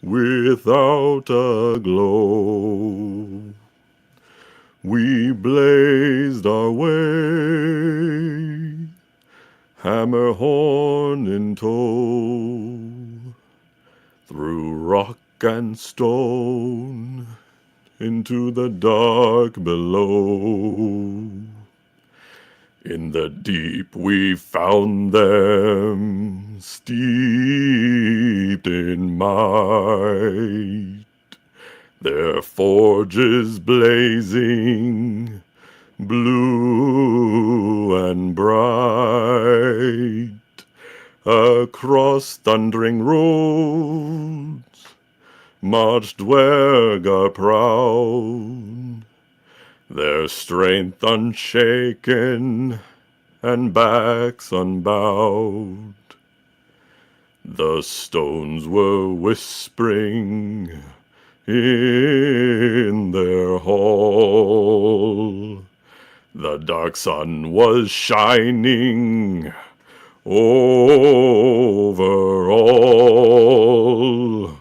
without a glow. We blazed our way, hammer horn in tow, through rock and stone, into the dark below. In the deep we found them, steeped in might, their forges blazing, blue and bright, across thundering roads marched Dwergar proud, their strength unshaken and backs unbowed. The stones were whispering in their hall. The dark sun was shining over all,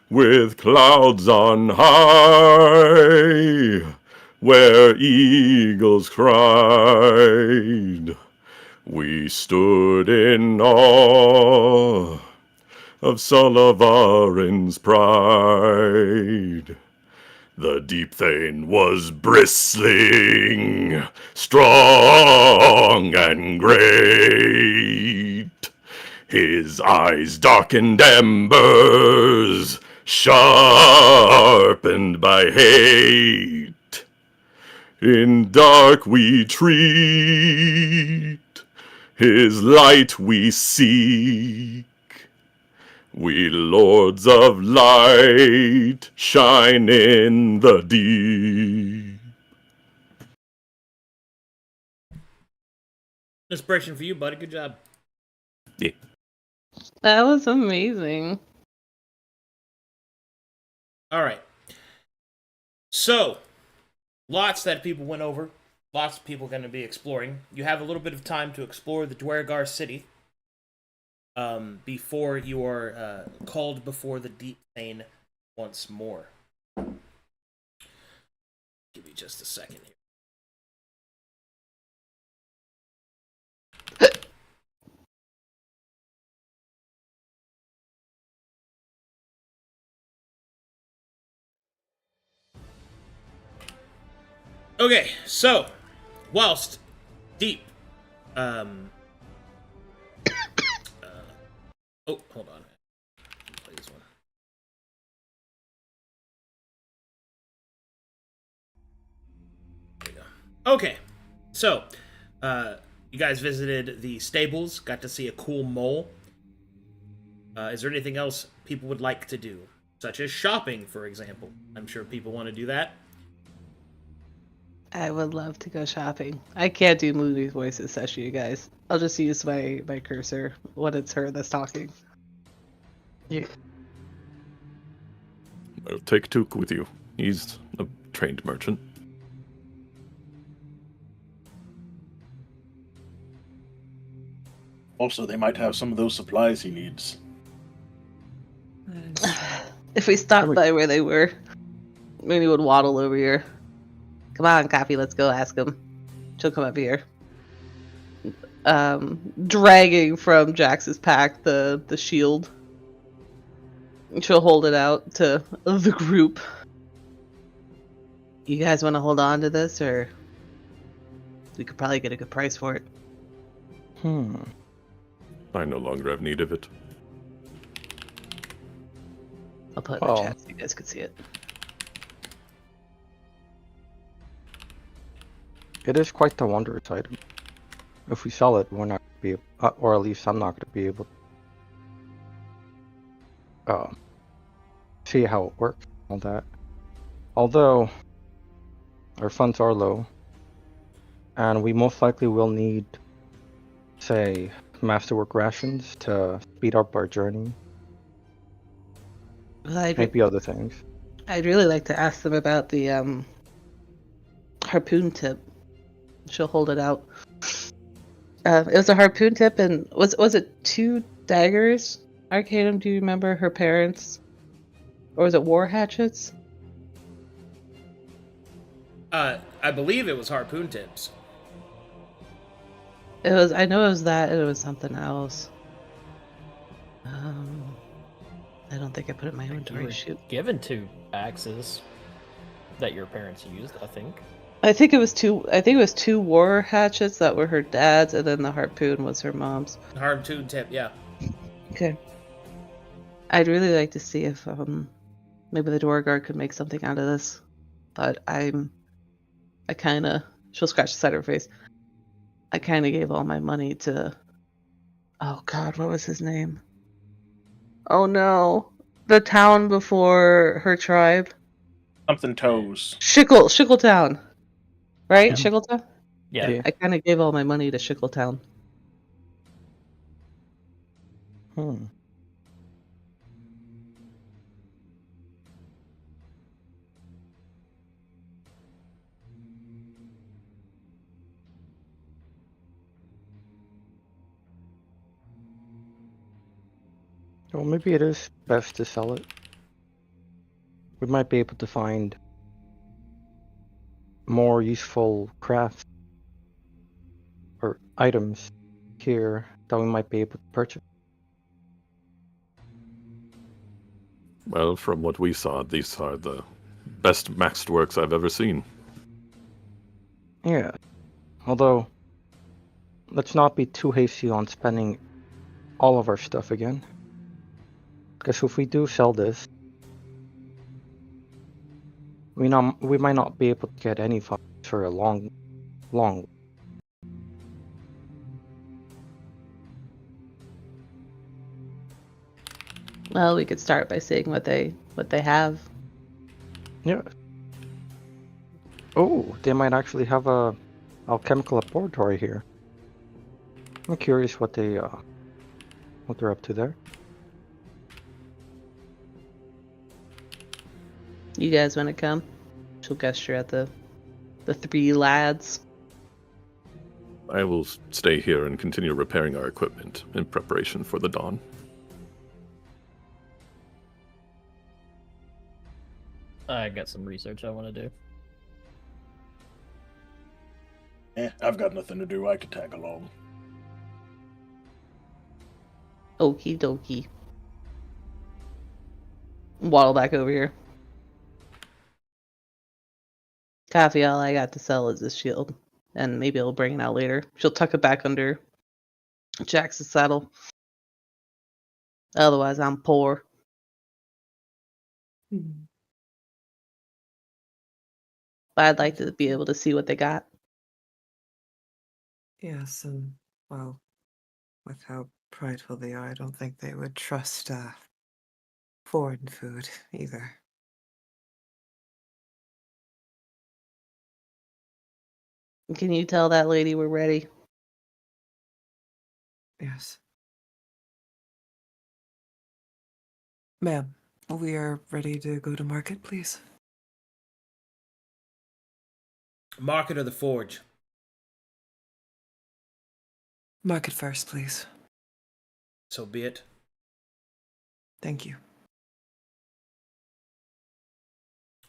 with clouds on high, where eagles cried. We stood in awe of Sullivarin's pride. The deep thane was bristling, strong and great. His eyes darkened embers, sharpened by hate. In dark we treat, his light we seek. We lords of light shine in the deep. Inspiration for you, buddy. Good job. Yeah. That was amazing. All right. So, lots that people went over. Lots of people going to be exploring. You have a little bit of time to explore the Dwergar city before you are called before the Deep Thane once more. Give me just a second here. Okay, so whilst Deep, oh, hold on, play this one. There you go. Okay, so you guys visited the stables, got to see a cool mole. Is there anything else people would like to do, such as shopping, for example? I'm sure people want to do that. I would love to go shopping. I can't do movie voices, such you guys. I'll just use my cursor when it's her that's talking. Yeah. I'll take Took with you. He's a trained merchant. Also, they might have some of those supplies he needs. If we stopped by where they were, maybe would waddle over here. Come on, Coffee, let's go ask him. She'll come up here. Dragging from Jax's pack the shield. She'll hold it out to the group. You guys want to hold on to this, or we could probably get a good price for it. I no longer have need of it. I'll put it in the chat so you guys could see it. It is quite the wondrous item. If we sell it, we're not going to be, or at least I'm not going to be able to see how it works, all that. Although our funds are low, and we most likely will need, say, masterwork rations to speed up our journey. Well, maybe other things. I'd really like to ask them about the harpoon tip. She'll hold it out. It was a harpoon tip, and was it 2 daggers? Arcadum, do you remember her parents Or was it war hatchets? I believe it was harpoon tips. It was. I know it was that. And it was something else. I don't think I put it in my You inventory. were Shoot. given 2 axes that your parents used, I think. I think it was two. I think it was 2 war hatchets that were her dad's, and then the harpoon was her mom's. Harpoon tip, yeah. Okay. I'd really like to see if maybe the door guard could make something out of this, but I kind of. She'll scratch the side of her face. I kind of gave all my money to. Oh God, what was his name? Oh no, the town before her tribe. Something toes. Schickletown, right? Yeah. Schickletown. Yeah. Yeah. I kind of gave all my money to Schickletown. Hmm. Well, maybe it is best to sell it. We might be able to find more useful crafts or items here that we might be able to purchase. Well, from what we saw, these are the best maxed works I've ever seen. Yeah. Although, let's not be too hasty on spending all of our stuff again. Because if we do sell this, we might not be able to get any funds for a long. Well, we could start by seeing what they have. Yeah. Oh, they might actually have a alchemical laboratory here. I'm curious what they're up to there. You guys want to come? She'll gesture at the 3 lads. I will stay here and continue repairing our equipment in preparation for the dawn. I got some research I want to do. I've got nothing to do. I could tag along. Okie dokie. Waddle back over here. Coffee, all I got to sell is this shield. And maybe I'll bring it out later. She'll tuck it back under Jax's saddle. Otherwise, I'm poor. But I'd like to be able to see what they got. Yes, and well, with how prideful they are, I don't think they would trust foreign food either. Can you tell that lady we're ready? Yes. Ma'am, we are ready to go to market, please. Market or the forge? Market first, please. So be it. Thank you.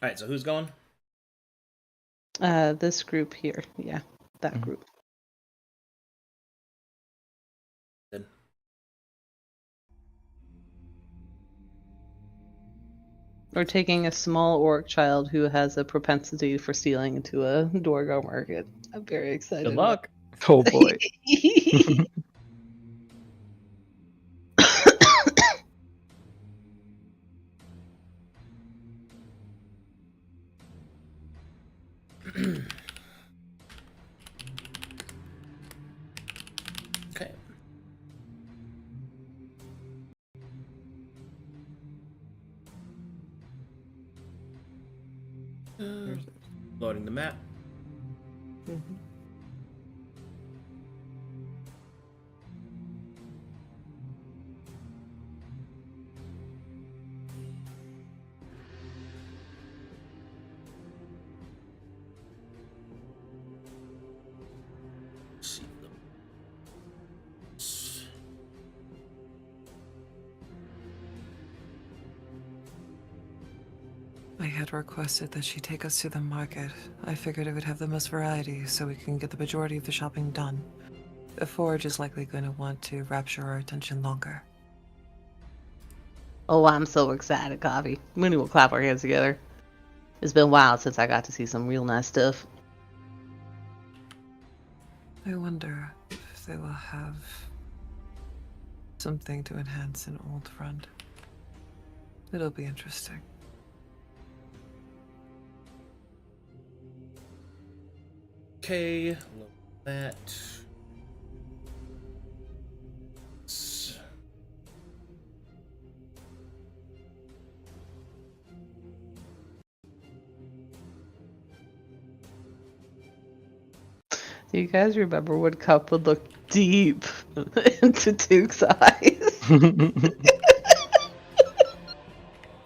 Alright, so who's going? This group here. Yeah, that group. Then. We're taking a small orc child who has a propensity for stealing into a Dorgo market. I'm very excited. Good luck. Oh boy. Okay. Loading the map. Mm-hmm. See them. had requested that she take us to the market. I figured it would have the most variety so we can get the majority of the shopping done. The forge is likely going to want to rapture our attention longer. Oh, I'm so excited, Coffee. Mooney will clap our hands together. It's been a while since I got to see some real nice stuff. I wonder if they will have something to enhance an old friend. It'll be interesting. Okay, look at that. Do you guys remember when Cup would look deep into Duke's eyes?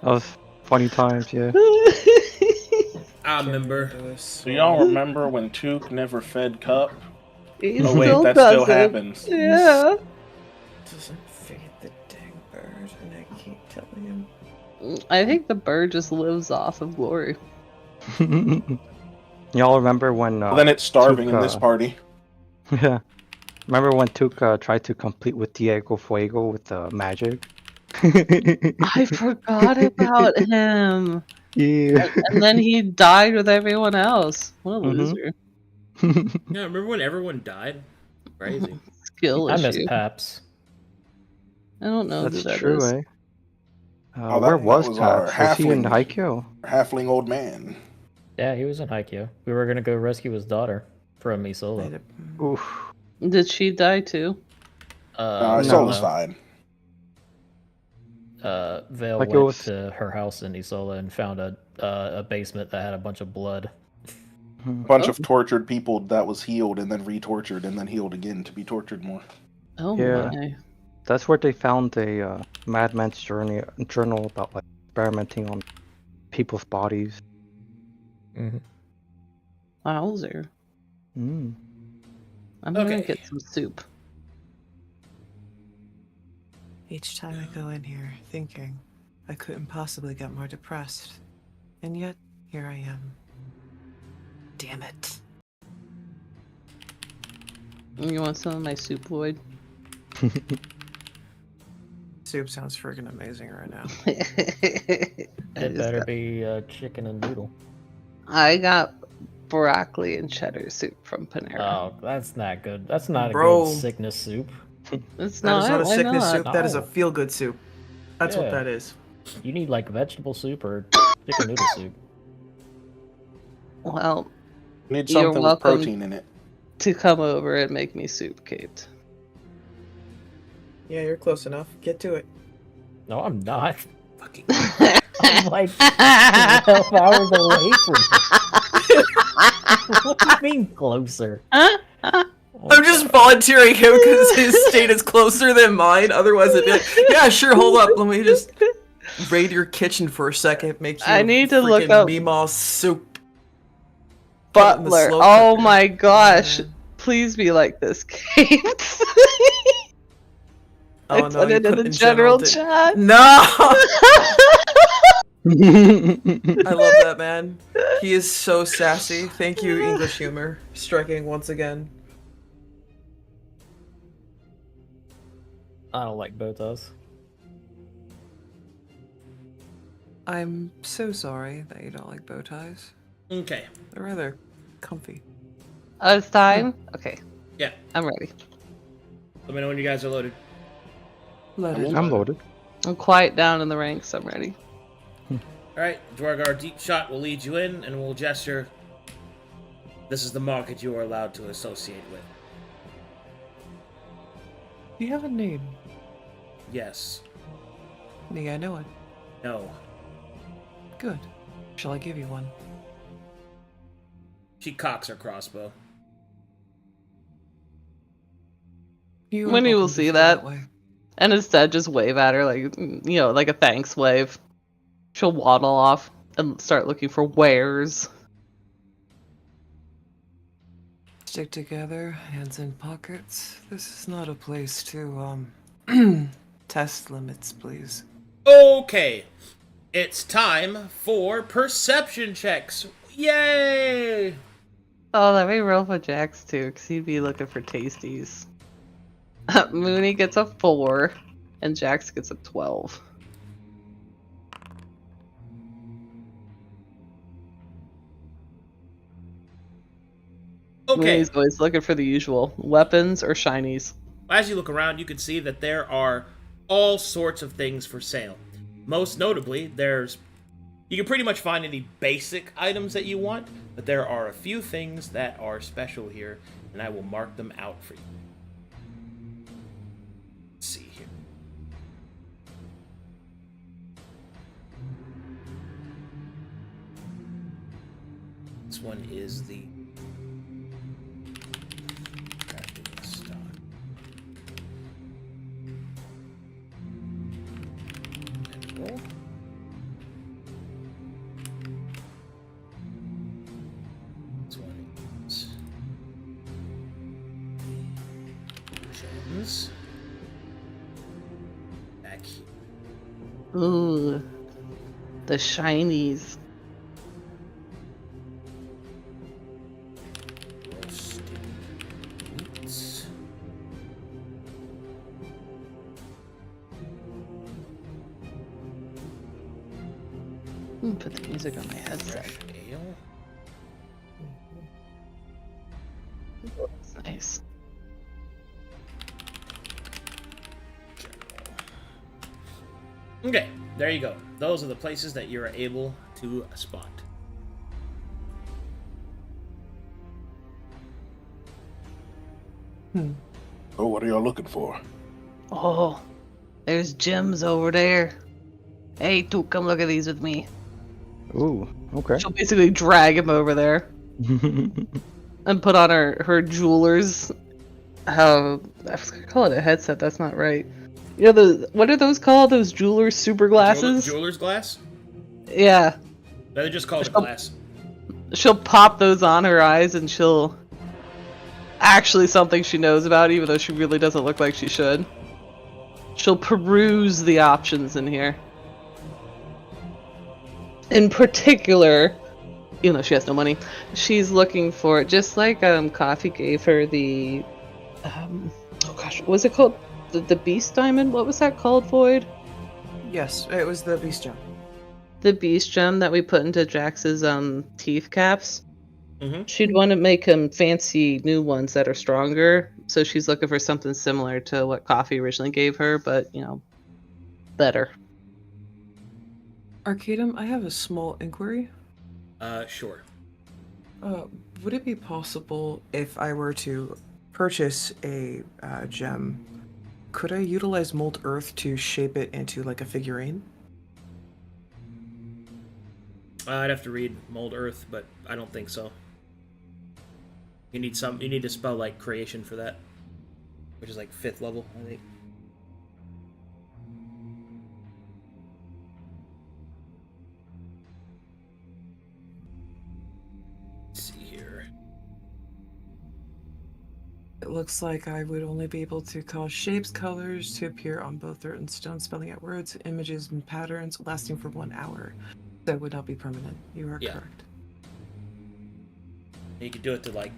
That was funny times, yeah. I remember. Do y'all remember when Took never fed Cup? He Oh wait, still that does still it. happens. Yeah. Doesn't feed the dang bird, and I keep telling him. I think the bird just lives off of glory. Y'all remember when Well, then it's starving in this Tuca- party. Yeah. Remember when Tuca tried to complete with Diego Fuego with the magic? I forgot about him. Yeah. And then he died with everyone else. What a Mhm. loser. Yeah, remember when everyone died? Crazy. Skill I issue. miss Paps. I don't know That's who that true, is. eh? Oh, Where that was was our Paps? Was he in halfling. Haikyuu? Halfling old man. Yeah, he was in Haikyuu. We were gonna go rescue his daughter from Isola. Oof. Did she die too? I No. saw the side. Vale Like it went was- to her house in Isola and found a basement that had a bunch of blood. A bunch of tortured people that was healed and then re-tortured and then healed again to be tortured more. Oh Yeah. my. That's where they found a madman's journal about like experimenting on people's bodies. Mm-hmm. Wowzer. Mm. I'm gonna Okay. get some soup. Each time I go in here thinking I couldn't possibly get more depressed. And yet, here I am. Damn it. You want some of my soup, Lloyd? Soup sounds friggin' amazing right now. It better be chicken and noodle. I got broccoli and cheddar soup from Panera. Oh, that's not good. That's not a Bro. good sickness soup. It's That is not a why sickness not? soup, that is a No. feel-good soup. That's what Yeah. that is. You need like vegetable soup or chicken noodle soup. Well, Need You're something with welcome. protein in it. to come over and make me soup, Kate. Yeah, you're close enough. Get to it. No, I'm not. Fucking. I'm like 12 hours away from you. What do you mean closer? I'm just volunteering him because his state is closer than mine. Otherwise, it'd be like, yeah, sure, hold up. Let me just raid your kitchen for a second. Make you I need to look freaking up Meemaw soup. Put it in the Butler. slow Oh cooker. my gosh. Man. Please be like this, Kate. I Oh, no, put you it in put the in general general chat. No! I love that man. He is so sassy. Thank you, English humor. Striking once again. I don't like bow ties. I'm so sorry that you don't like bow ties. Okay. They're rather comfy. Oh, it's time? Okay. Yeah. I'm ready. Let me know when you guys are loaded. Loaded. I'm loaded. I'm quiet down in the ranks. I'm ready. Alright, Dwargar Deep Shot will lead you in and will gesture. This is the market you are allowed to associate with. Do you have a name? Yes. May I know it? No. Good. Shall I give you one? She cocks her crossbow. You are Winnie will welcome to see feel that. way. And instead, just wave at her, like, like a thanks wave. She'll waddle off and start looking for wares. Stick together, hands in pockets. This is not a place to, test limits, please. Okay. It's time for perception checks. Yay! Oh, let me roll for Jax too, because he'd be looking for tasties. Mooney gets a 4, and Jax gets a 12. Okay. Mooney's always looking for the usual weapons or shinies. As you look around, you can see that there are all sorts of things for sale. Most notably, you can pretty much find any basic items that you want, but there are a few things that are special here, and I will mark them out for you. Let's see here. This one is the crafting stock. And roll. This one is gems. Back here. Ooh, the shinies. Roasted meats. Put the music on my headset. Fresh ale. That's nice. Okay, there you go. Those are the places that you're able to spot. Oh, what are y'all looking for? Oh, there's gems over there. Hey, two, come look at these with me. Ooh, okay. She'll basically drag him over there and put on her jeweler's. I was gonna call it a headset. That's not right. You know what are those called? Those jeweler's super glasses? Jeweler's glass? Yeah. They just call it glass. She'll pop those on her eyes, and she'll actually something she knows about, even though she really doesn't look like she should. She'll peruse the options in here. In particular, even though she has no money, she's looking for, just like Coffee gave her the oh gosh, what was it called? The Beast Diamond? What was that called, Void? Yes, it was the beast gem. The Beast Gem that we put into Jax's teeth caps. Mm-hmm. She'd want to make him fancy new ones that are stronger, so she's looking for something similar to what Coffee originally gave her, but, you know, better. Arcadum, I have a small inquiry. Sure. Would it be possible if I were to purchase a gem, could I utilize Mold Earth to shape it into like a figurine? I'd have to read Mold Earth, but I don't think so. You need to spell like creation for that, which is like 5th level, I think. Let's see here. It looks like I would only be able to cause shapes, colors to appear on both dirt and stone, spelling out words, images, and patterns lasting for 1 hour. That would not be permanent. You are correct. You could do it to like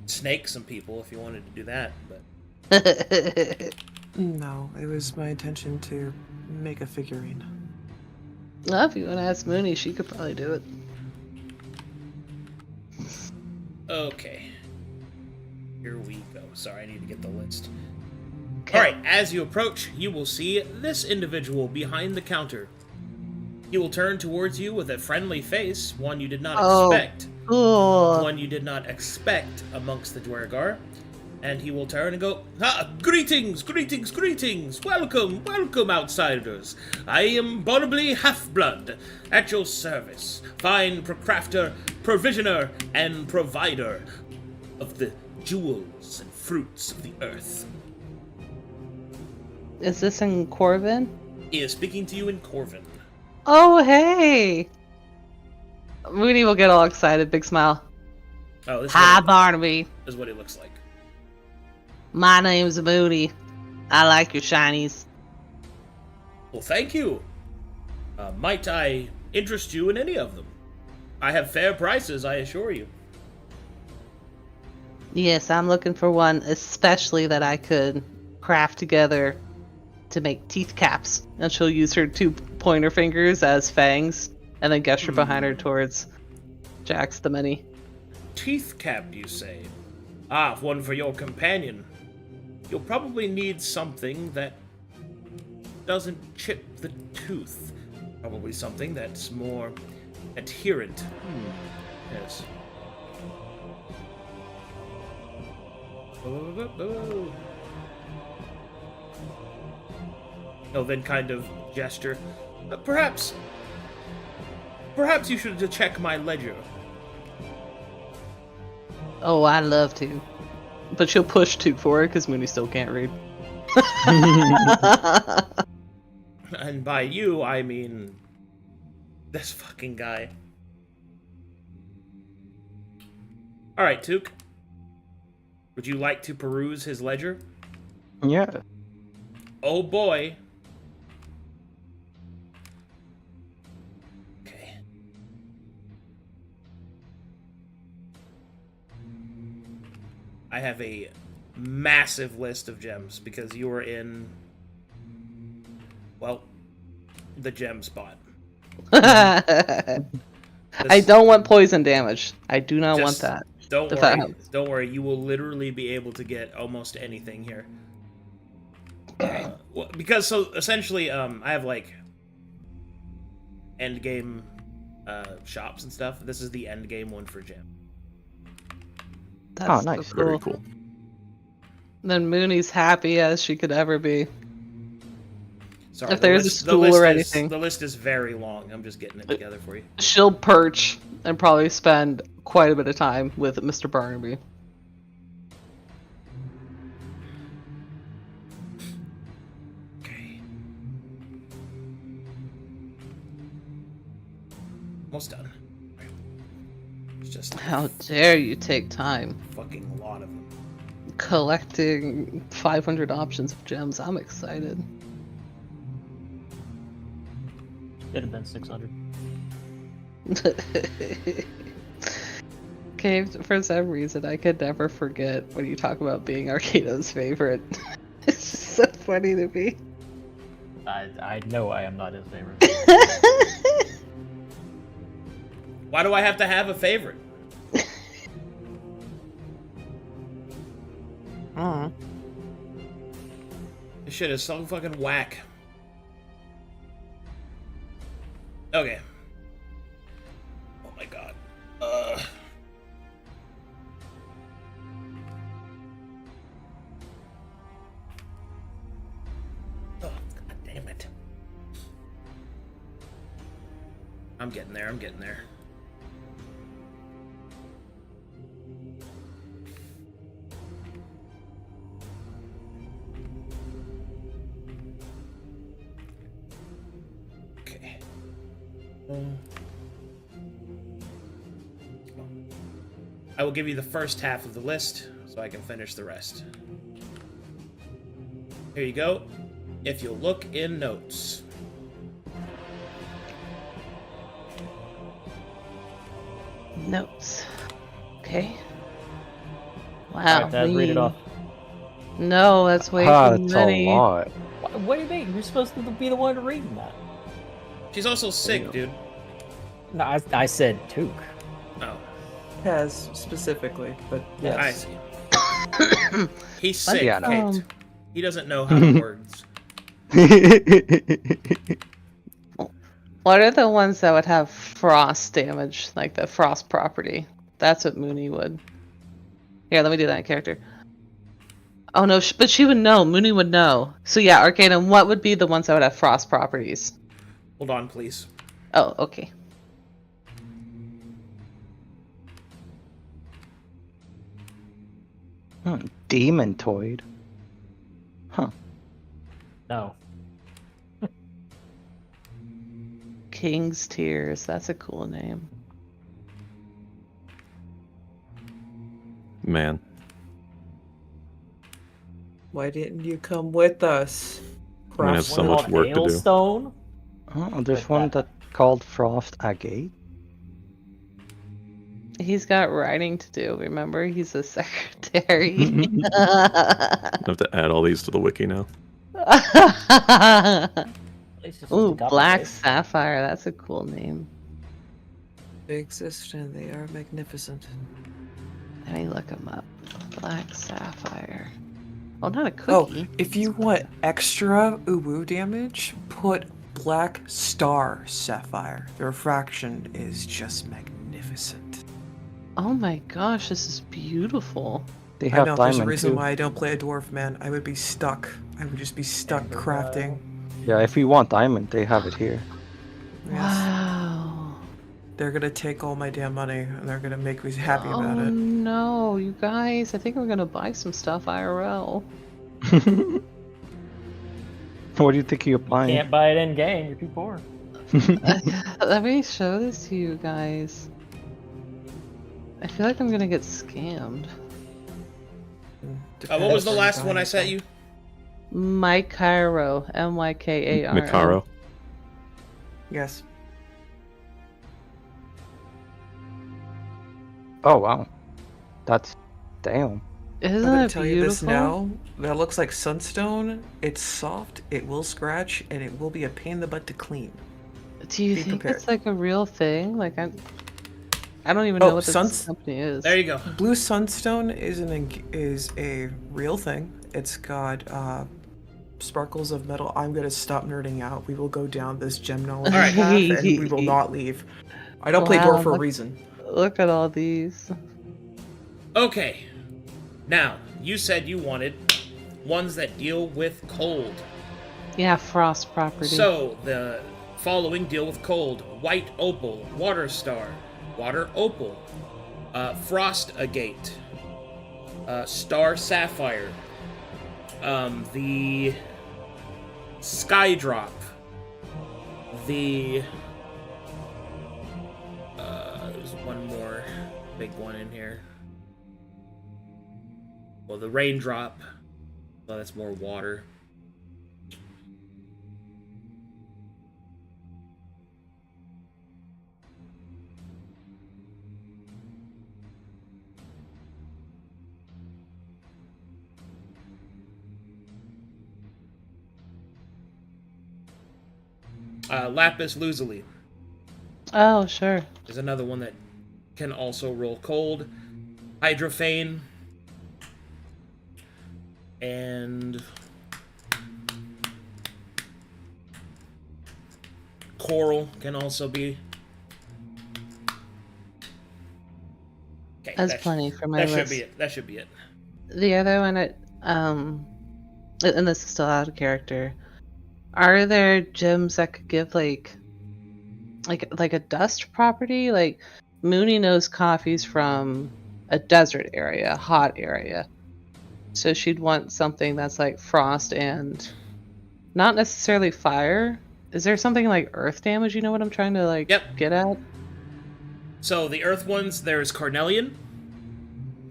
snake some people if you wanted to do that, but No, it was my intention to make a figurine. Well, if you want to ask Mooney, she could probably do it. okay. Here we go. Sorry, I need to get the list. Okay. Alright, as you approach, you will see this individual behind the counter. He will turn towards you with a friendly face, one you did not expect. Cool. One you did not expect amongst the Dwergar. And he will turn and go, greetings, greetings, greetings! Welcome, welcome, outsiders! I am Bonably Half-Blood, at your service, fine crafter, provisioner, and provider of the jewels and fruits of the earth. Is this in Corvin? He is speaking to you in Corvin. Oh, hey! Mooney will get all excited, big smile. Oh, this Hi, Barnaby. is what it looks like. My name's Mooney. I like your shinies. Well, thank you. Might I interest you in any of them? I have fair prices, I assure you. Yes, I'm looking for one, especially that I could craft together to make teeth caps. And she'll use her 2 pointer fingers as fangs, and then gesture behind her towards Jax the Many. Teeth cap, you say? Ah, one for your companion. You'll probably need something that doesn't chip the tooth. Probably something that's more adherent. Yes. He'll then kind of gesture. Perhaps you should check my ledger. Oh, I'd love to. But she'll push 2 for it because Mooney still can't read. And by you, I mean this fucking guy. Alright, Took. Would you like to peruse his ledger? Yeah. Oh boy. Okay. I have a massive list of gems because you were in, well, the gem spot. I don't want poison damage. I do not want Just that. Don't If that worry. helps. Don't worry. You will literally be able to get almost anything here. Well, because so essentially, I have like end game shops and stuff. This is the end game one for gem. That's nice. so Very cool. Then Mooney's happy as she could ever be. Sorry, If there's a school or anything. The list is very long. I'm just getting it together for you. She'll perch and probably spend quite a bit of time with Mr. Barnaby. Okay. Almost done. It's just How dare you take time fucking lot of them. collecting 500 options of gems. I'm excited. It'd have been 600. Okay, for some reason, I could never forget when you talk about being Arcadum's favorite. It's just so funny to me. I know I am not his favorite. Why do I have to have a favorite? This shit is so fucking whack. Okay. Oh my god. Oh, god damn it. I'm getting there, I'm getting there. Okay. I will give you the first half of the list so I can finish the rest. Here you go. If you'll look in notes. Notes. Okay. Wow. Alright, Dad, read it off. No, that's way too That's many. a lot. What do you mean? You're supposed to be the one reading that. She's also sick, dude. No, I said Took. Oh, Has specifically, but I yes. see. He's sick, Yeah, no. Kate. He doesn't know how to words. What are the ones that would have frost damage, like the frost property? That's what Mooney would. Here, let me do that in character. Oh no, but she would know. Mooney would know. So yeah, Arcadum, what would be the ones that would have frost properties? Hold on, please. Oh, okay. Demontoid. Huh. No. King's Tears. That's a cool name. Man. Why didn't you come with us? I'm gonna have Craft so One much called work to do. Hailstone? Oh, there's Like one that. that called Frost Agate. He's got writing to do, remember? He's a secretary. I have to add all these to the wiki now. At least it's just a Ooh, copy Black paste. Sapphire. That's a cool name. They exist and they are magnificent. Let me look him up. Black Sapphire. Oh, not a Oh, cookie. if you want extra uwu damage, put Black Star Sapphire. The refraction is just magnificent. Oh my gosh, this is beautiful. They I have know there's a diamond reason too. why I don't play a dwarf, man. I would be stuck. I would just be stuck Amber crafting. Yeah, if you want diamond, they have it here. Yes. Wow. They're gonna take all my damn money and they're gonna make me happy about Oh it. no, you guys. I think we're gonna buy some stuff IRL. What do you think you're buying? Can't buy it in game. You're too poor. Let me show this to you guys. I feel like I'm gonna get scammed. What was the Depends where last you're one I buying sent from. you? Mykairo. Mykaro. Mikaro. Yes. Oh wow, that's damn. Isn't I'm gonna that tell beautiful? you this now. That looks like sunstone. It's soft. It will scratch, and it will be a pain in the butt to clean. Do you Be think prepared. it's like a real thing? Like I don't even know Oh, what this suns- company is. There you go. Blue sunstone is a real thing. It's got sparkles of metal. I'm gonna stop nerding out. We will go down this gemnology Alright. path, and we will not leave. I don't play Wow, dwarf for a look- reason. Look at all these. Okay. Now, you said you wanted ones that deal with cold. Yeah, frost property. So, the following deal with cold. White opal, water star, water opal, frost agate, star sapphire, the sky drop, the there's one more big one in here. Well, the raindrop. Well, that's more water. Lapis lazuli Oh, sure. is another one that can also roll cold. Hydrophane. And coral can also be. Okay, That's that plenty for my that list. should be it. That should be it. The other one, and this is still out of character. Are there gems that could give like a dust property? Like Mooney knows coffee's from a desert area, a hot area. So she'd want something that's like frost and not necessarily fire. Is there something like earth damage? You know what I'm trying to like Yep. get at? So the earth ones, there's carnelian,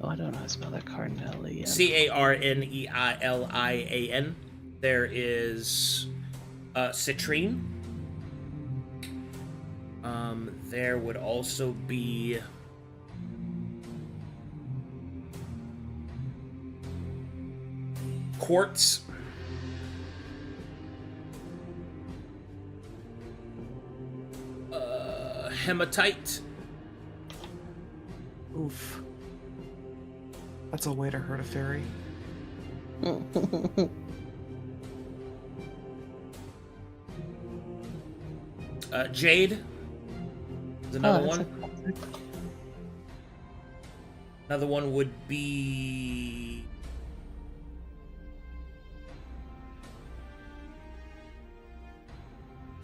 Oh, I don't know how to spell that. Carnelian. Carnelian. There is citrine. There would also be quartz. Hematite. Oof. That's a way to hurt a fairy. Jade is another Oh, that's one. Another one would be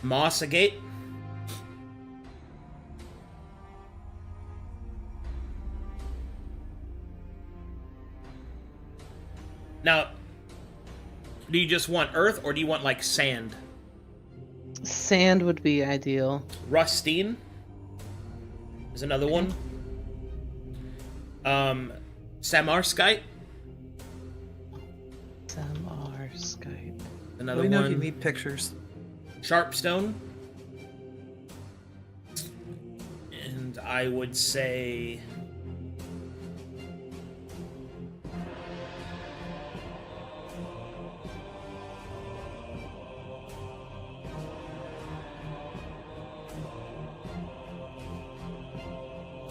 moss agate. Now, do you just want earth or do you want like sand? Sand would be ideal. Rustine is another one. Samarskite, Samar Skype. Let another me know if you one. need pictures. Sharpstone, I would say...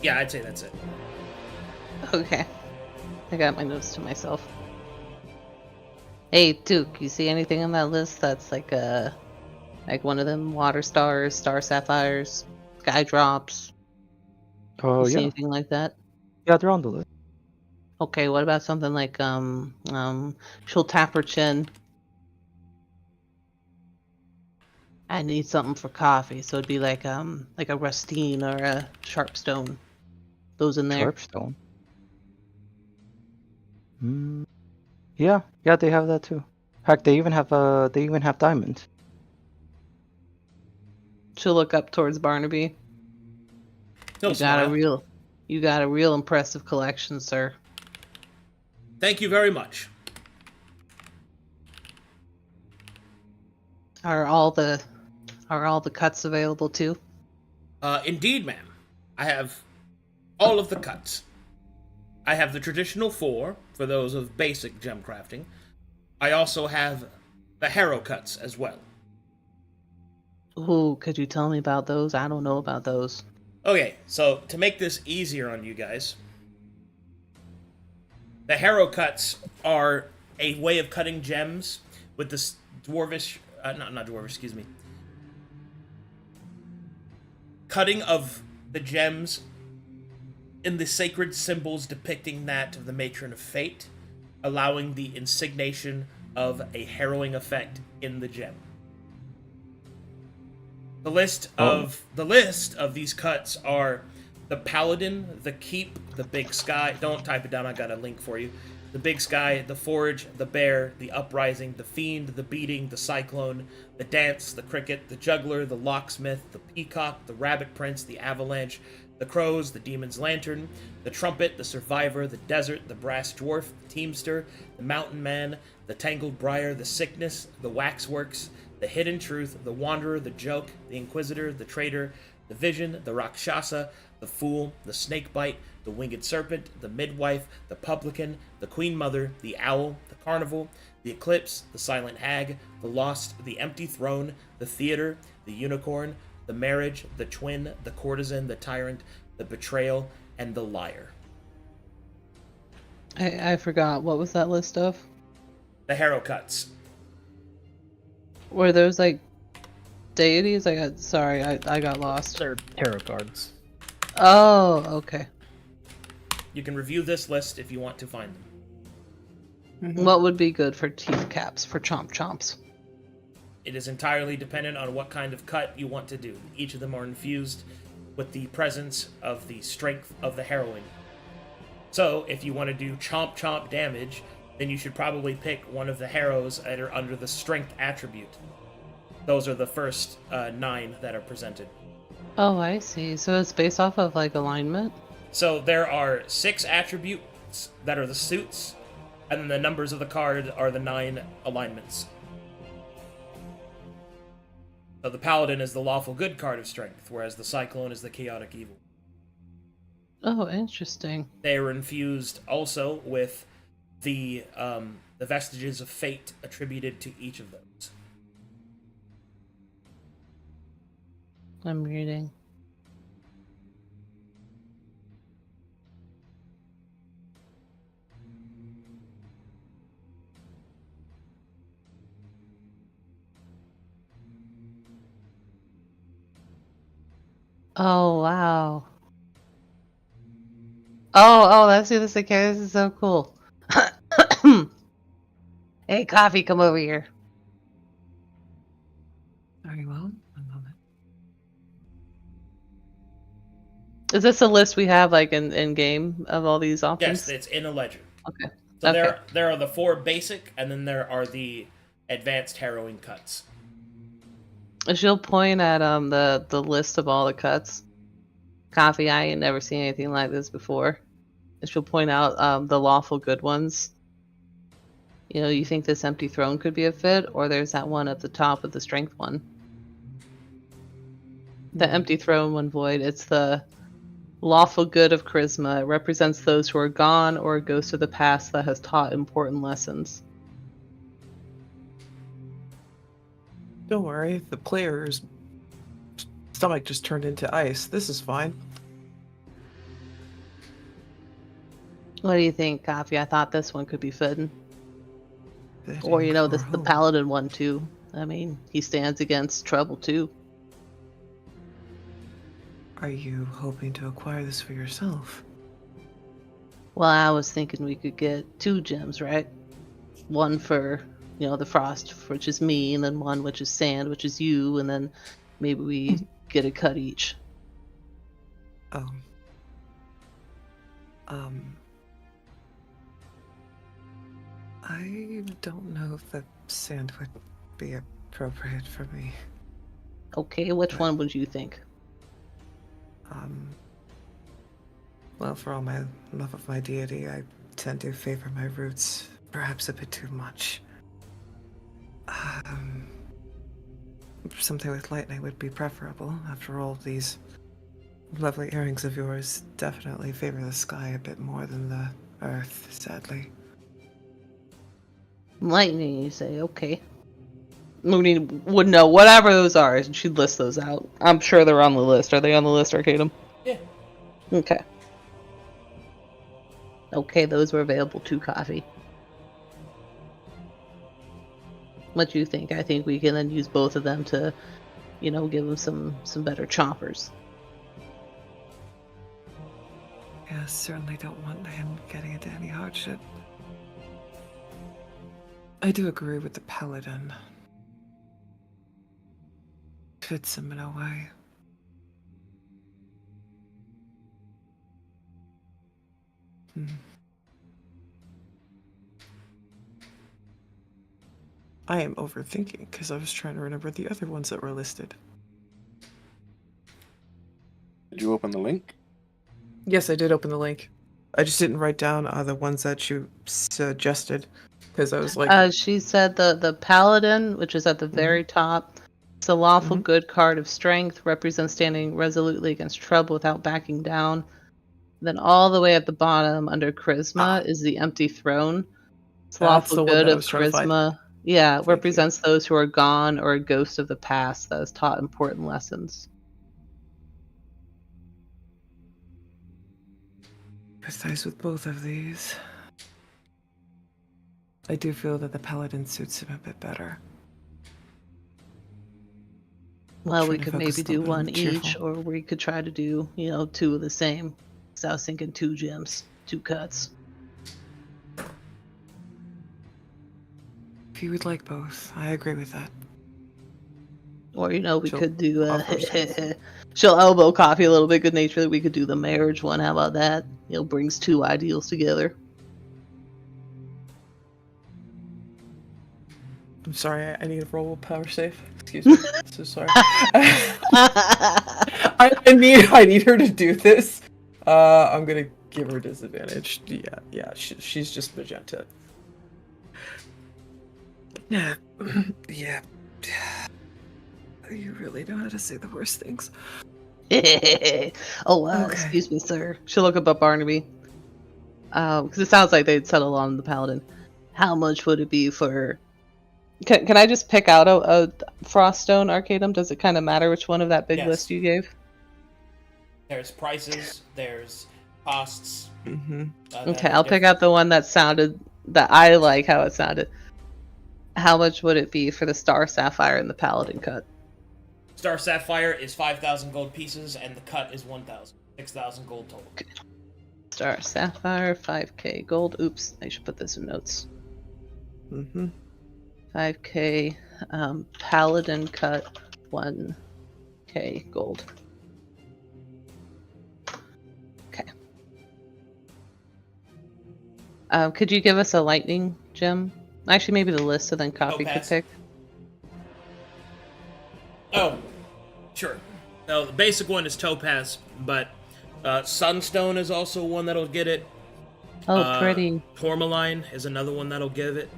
Yeah, I'd say that's it. Okay. I got my notes to myself. Hey, Duke, you see anything on that list that's like one of them water stars, star sapphires, sky drops? Oh You see yeah, anything like that? yeah, they're on the list. Okay, what about something like she'll tap her chin. I need something for coffee, so it'd be like a rustine or a sharpstone. Those in there. Sharpstone. Yeah, they have that too. Heck, they even have diamonds. She'll look up towards Barnaby. He'll You smile. got a real impressive collection, sir. Thank you very much. Are all the cuts available too? Indeed, ma'am. I have all of the cuts. I have the traditional 4 for those of basic gem crafting. I also have the harrow cuts as well. Ooh, could you tell me about those? I don't know about those. Okay, so to make this easier on you guys, the harrow cuts are a way of cutting gems with this dwarvish, not dwarvish, excuse me. Cutting of the gems in the sacred symbols depicting that of the matron of fate, allowing the insignation of a harrowing effect in the gem. The list of these cuts are the paladin, the keep, the big sky. Don't type it down, I got a link for you. The big sky, the forge, the bear, the uprising, the fiend, the beating, the cyclone, the dance, the cricket, the juggler, the locksmith, the peacock, the rabbit prince, the avalanche, the crows, the demon's lantern, the trumpet, the survivor, the desert, the brass dwarf, the teamster, the mountain man, the tangled briar, the sickness, the waxworks, the hidden truth, the wanderer, the joke, the inquisitor, the traitor, the vision, the rakshasa, the fool, the snakebite, the winged serpent, the midwife, the publican, the queen mother, the owl, the carnival, the eclipse, the silent hag, the lost, the empty throne, the theater, the unicorn, the marriage, the twin, the courtesan, the tyrant, the betrayal, and the liar. I forgot. What was that list of? The harrow cuts. Were those like deities? I got lost. They're tarot cards. Oh, okay. You can review this list if you want to find them. What would be good for teeth caps, for chomp chomps? It is entirely dependent on what kind of cut you want to do. Each of them are infused with the presence of the strength of the heroine. So, if you want to do chomp chomp damage, then you should probably pick one of the harrows that are under the strength attribute. Those are the first 9 that are presented. Oh, I see. So it's based off of like alignment? So there are 6 attributes that are the suits, and then the numbers of the card are the 9 alignments. So the paladin is the lawful good card of strength, whereas the cyclone is the chaotic evil. Oh, interesting. They are infused also with the vestiges of fate attributed to each of those. I'm reading. Oh, wow. Oh, that's who this okay. This is so cool. Hey, Coffee, come over here. Very well. One moment. Is this a list we have like in game of all these options? Yes, it's in a ledger. Okay. So Okay. there are the 4 basic, and then there are the advanced harrowing cuts. She'll point at the list of all the cuts. Coffee, I ain't never seen anything like this before. And she'll point out the lawful good ones. You know, you think this empty throne could be a fit, or there's that one at the top with the strength one. The empty throne one void, it's the Lawful good of charisma. It represents those who are gone or a ghost of the past that has taught important lessons. Don't worry, the player's stomach just turned into ice. This is fine. What do you think, Coffee? I thought this one could be fitting. Or, Fitting the for who? paladin one, too. I mean, he stands against trouble, too. Are you hoping to acquire this for yourself? Well, I was thinking we could get 2 gems, right? One for, the frost, which is me, and then one which is sand, which is you, and then maybe we get a cut each. Oh. I don't know if the sand would be appropriate for me. Okay, which one would you think? Well, for all my love of my deity, I tend to favor my roots perhaps a bit too much. Something with lightning would be preferable. After all, these lovely earrings of yours definitely favor the sky a bit more than the earth, sadly. Lightning, you say? Okay. Mooney would know whatever those are, and she'd list those out. I'm sure they're on the list. Are they on the list, Arcadum? Yeah. Okay. Okay, those were available to Coffee. What do you think? I think we can then use both of them to, give them some better chompers. Yeah, certainly don't want him getting into any hardship. I do agree with the paladin. Fits him in a way. I am overthinking because I was trying to remember the other ones that were listed. Did you open the link? Yes, I did open the link. I just didn't write down the ones that you suggested because I was like, She said the paladin, which is at the very top. It's a lawful good card of strength, represents standing resolutely against trouble without backing down. Then all the way at the bottom under charisma is the empty throne. It's That's lawful the one good that I of was trying to find. charisma. Yeah, it Thank you. represents those who are gone or a ghost of the past that has taught important lessons. Precise with both of these. I do feel that the paladin suits him a bit better. Well, we Trying to could focus maybe do on one cheerful. each, or we could try to do, 2 of the same. So I was thinking 2 gems, 2 cuts. If you would like both, I agree with that. Or, we She'll could do offer some. she'll elbow Coffee a little bit good naturedly. We could do the marriage one. How about that? Brings 2 ideals together. I'm sorry, I need a roll power save. Excuse me. So sorry. I need her to do this. I'm gonna give her disadvantage. Yeah. She's just magenta. Yeah. Yeah. You really know how to say the worst things. Oh, Okay. excuse me, sir. She'll look up Barnaby. Because it sounds like they'd settle on the paladin. How much would it be for... Can I just pick out a Froststone Arcadum? Does it kind of matter which one of that big Yes. list you gave? There's prices, there's costs. Mm-hmm. Okay, I'll pick out the one that I like how it sounded. How much would it be for the Star Sapphire and the Paladin cut? Star Sapphire is 5,000 gold pieces, and the cut is 1,000. 6,000 gold total. Okay. Star Sapphire, 5k gold. Oops, I should put this in notes. Mm-hmm. 5k. Paladin cut, 1k gold. Okay. Could you give us a lightning gem? Actually, maybe the list, so then Coffee could Topaz. pick. Oh, sure. No, the basic one is Topaz, but Sunstone is also one that'll get it. Oh, pretty. Tourmaline is another one that'll give it.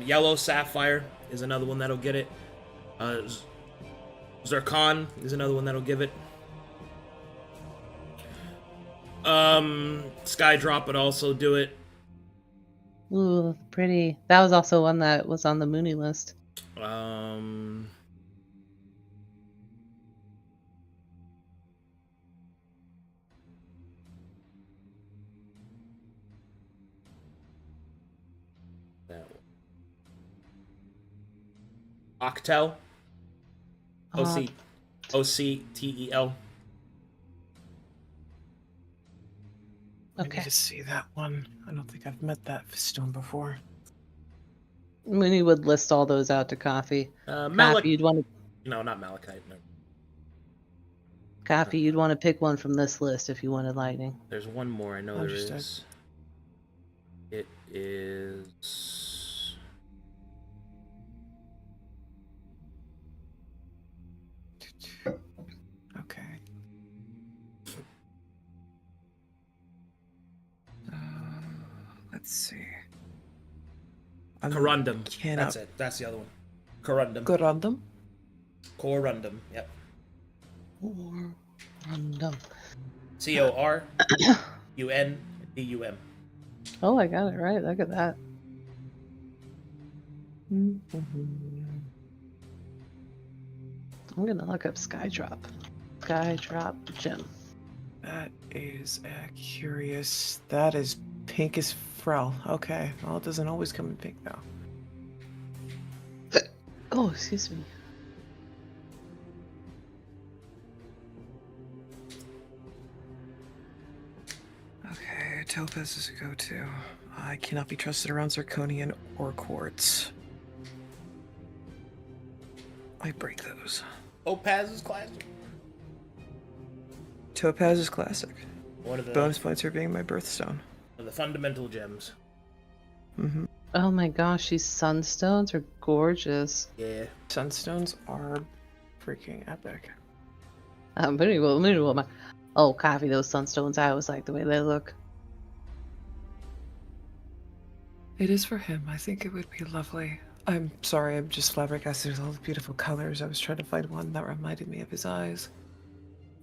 Yellow Sapphire is another one that'll get it. Zircon is another one that'll give it. Skydrop would also do it. Ooh, pretty. That was also one that was on the Mooney list. That one. Octel. OCTEL. I need Okay. to see that one. I don't think I've met that stone before. Mooney would list all those out to Coffee. Malach. You'd want to No, not Malachite. No. Coffee. You'd want to pick one from this list if you wanted lightning. There's one more. I know there Understood. is. It is. Okay. Let's see. Corundum. cannot- That's it. That's the other one. Corundum. Corundum? Corundum. Yep. Random. CORUNDUM. Oh, I got it right. Look at that. I'm gonna look up Skydrop. Skydrop gem. That is curious. That is pink as Frel. Okay. Well, it doesn't always come in pink, though. Oh, excuse me. Okay, Topaz is a go-to. I cannot be trusted around zirconian or quartz. I break those. Opaz is classic. Topaz is classic. One of the Bonus points for being my birthstone. fundamental gems. Mm-hmm. Oh my gosh, these sunstones are gorgeous. Yeah. Sunstones are freaking epic. Oh, Coffee, those sunstones. I always like the way they look. It is for him. I think it would be lovely. I'm sorry, I'm just flabbergasted with all the beautiful colors. I was trying to find one that reminded me of his eyes.